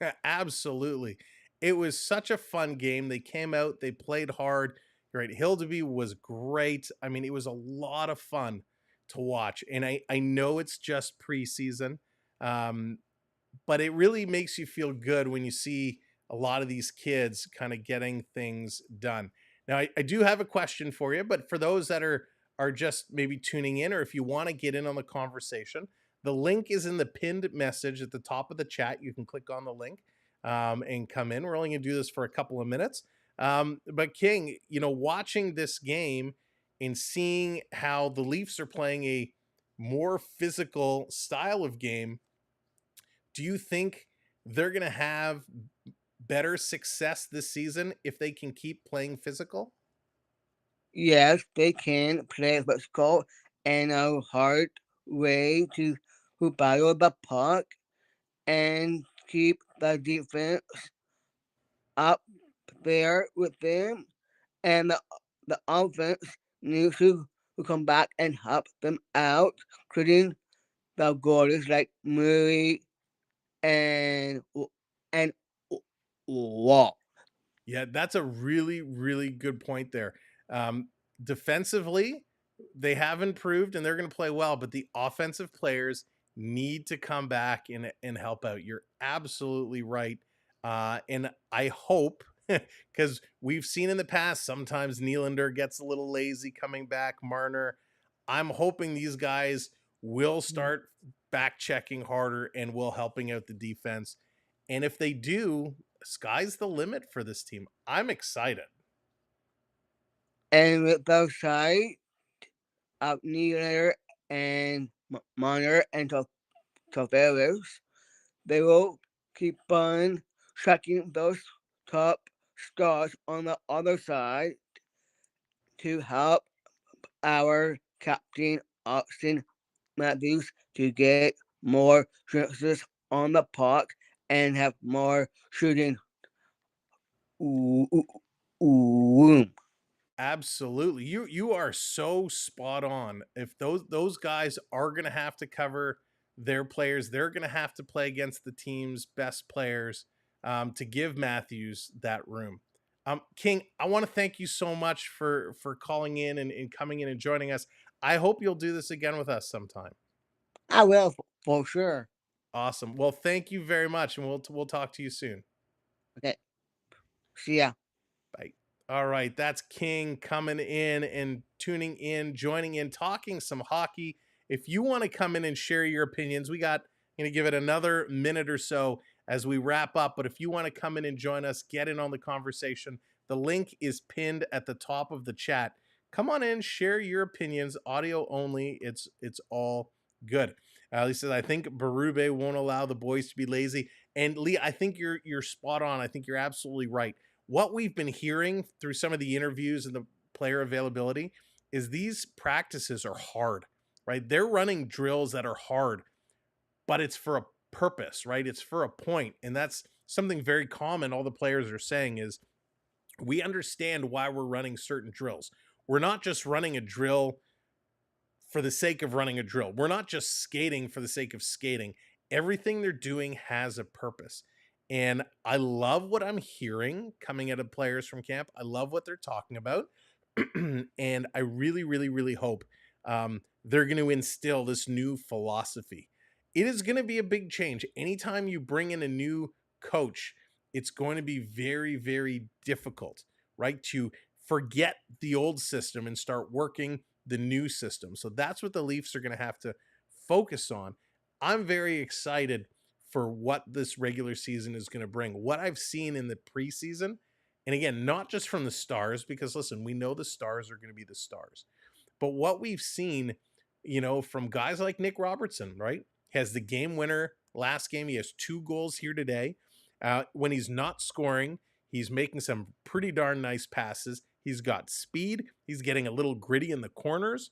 Yeah, absolutely. It was such a fun game. They came out, they played hard. Right. Hildeby was great. I mean, it was a lot of fun to watch. And I know it's just preseason, but it really makes you feel good when you see a lot of these kids kind of getting things done. Now, I do have a question for you, but for those that are just maybe tuning in, or if you want to get in on the conversation, the link is in the pinned message at the top of the chat. You can click on the link and come in. We're only going to do this for a couple of minutes. But King, watching this game and seeing how the Leafs are playing a more physical style of game, do you think they're going to have better success this season if they can keep playing physical? Yes, they can play physical and a hard way to battle the puck and keep the defense up there with them, and the offense needs to come back and help them out, including the goalies like Murray and Wall. Yeah, that's a really, really good point there. Defensively, they have improved and they're going to play well, but the offensive players need to come back and help out. You're absolutely right. And I hope, because we've seen in the past, sometimes Nylander gets a little lazy coming back, Marner. I'm hoping these guys will start back checking harder and will helping out the defense. And if they do, sky's the limit for this team. I'm excited. And with the side of Nylander and Marner and Tavares, they will keep on checking those top stars on the other side to help our captain Austin Matthews to get more chances on the puck and have more shooting room. Absolutely. You are so spot on. If those guys are going to have to cover their players, they're going to have to play against the team's best players to give Matthews that room. King, I want to thank you so much for calling in and coming in and joining us. I hope you'll do this again with us sometime. I will, for sure. Awesome. Well, thank you very much, and we'll talk to you soon. Okay. See ya. Bye. All right, that's King coming in and tuning in, joining in, talking some hockey. If you want to come in and share your opinions, I'm going to give it another minute or so as we wrap up. But if you want to come in and join us, get in on the conversation. The link is pinned at the top of the chat. Come on in, share your opinions, audio only. It's all good. Lee says, I think Berube won't allow the boys to be lazy. And Lee, I think you're spot on. I think you're absolutely right. What we've been hearing through some of the interviews and the player availability is these practices are hard, right? They're running drills that are hard, but it's for a purpose, right? It's for a point. And that's something very common all the players are saying is we understand why we're running certain drills. We're not just running a drill for the sake of running a drill. We're not just skating for the sake of skating. Everything they're doing has a purpose. And I love what I'm hearing coming out of players from camp. I love what they're talking about. And I really, really, really hope they're going to instill this new philosophy. It is going to be a big change. Anytime you bring in a new coach, it's going to be very, very difficult, right? To forget the old system and start working the new system. So that's what the Leafs are going to have to focus on. I'm very excited for what this regular season is going to bring. What I've seen in the preseason, and again, not just from the Stars, because listen, we know the Stars are going to be the Stars, but what we've seen, from guys like Nick Robertson, right? Has the game winner last game. He has 2 goals here today. When he's not scoring, he's making some pretty darn nice passes. He's got speed. He's getting a little gritty in the corners.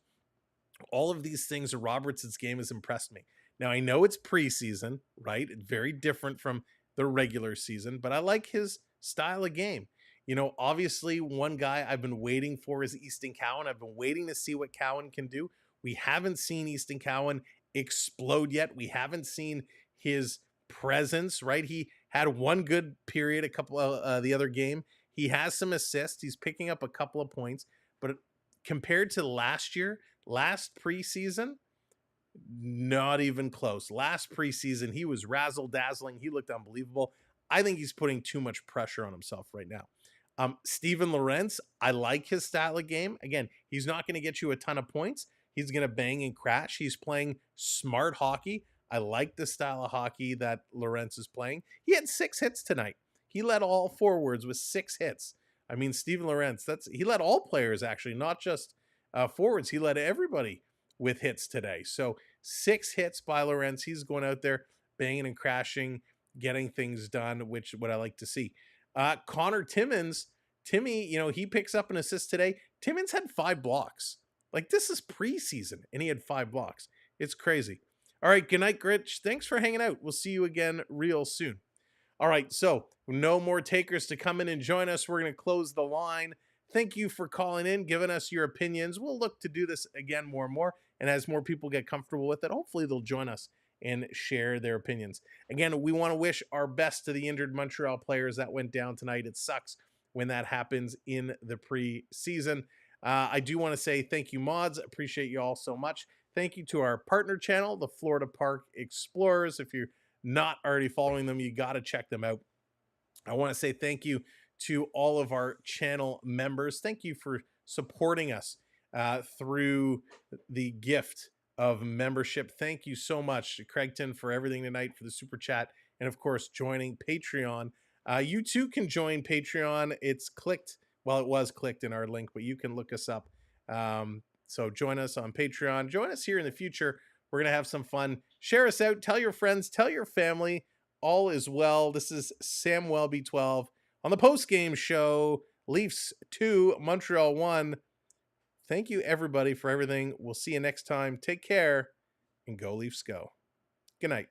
All of these things, Robertson's game has impressed me. Now, I know it's preseason, right? It's very different from the regular season, but I like his style of game. Obviously, one guy I've been waiting for is Easton Cowan. I've been waiting to see what Cowan can do. We haven't seen Easton Cowan explode yet. We haven't seen his presence, right? He had one good period, a couple of the other game. He has some assists. He's picking up a couple of points, but compared to last year, last preseason, not even close. Last preseason, he was razzle-dazzling. He looked unbelievable. I think he's putting too much pressure on himself right now. Steven Lorentz, I like his style of game. Again, he's not going to get you a ton of points. He's going to bang and crash. He's playing smart hockey. I like the style of hockey that Lorentz is playing. He had 6 hits tonight. He led all forwards with 6 hits. I mean, Steven Lorentz, he led all players actually, not just forwards. He led everybody with hits today. So 6 hits by Lorentz. He's going out there banging and crashing, getting things done, which what I like to see. Connor Timmins, Timmy, he picks up an assist today. Timmins had 5 blocks. Like, this is preseason, and he had 5 blocks. It's crazy. All right, good night, Gritch. Thanks for hanging out. We'll see you again real soon. All right, so no more takers to come in and join us. We're going to close the line. Thank you for calling in, giving us your opinions. We'll look to do this again more and more, and as more people get comfortable with it, hopefully they'll join us and share their opinions. Again, we want to wish our best to the injured Montreal players that went down tonight. It sucks when that happens in the preseason. I do want to say thank you, mods. Appreciate you all so much. Thank you to our partner channel, the Florida Park Explorers. If you're not already following them, you got to check them out. I want to say thank you to all of our channel members. Thank you for supporting us through the gift of membership. Thank you so much to Craigton for everything tonight, for the super chat, and of course, joining Patreon. You too can join Patreon. It's clicked. Well, it was clicked in our link, but you can look us up. So join us on Patreon. Join us here in the future. We're going to have some fun. Share us out. Tell your friends. Tell your family. All is well. This is Samwelb 12 on the Postgame show. Leafs 2, Montreal 1. Thank you, everybody, for everything. We'll see you next time. Take care, and go Leafs go. Good night.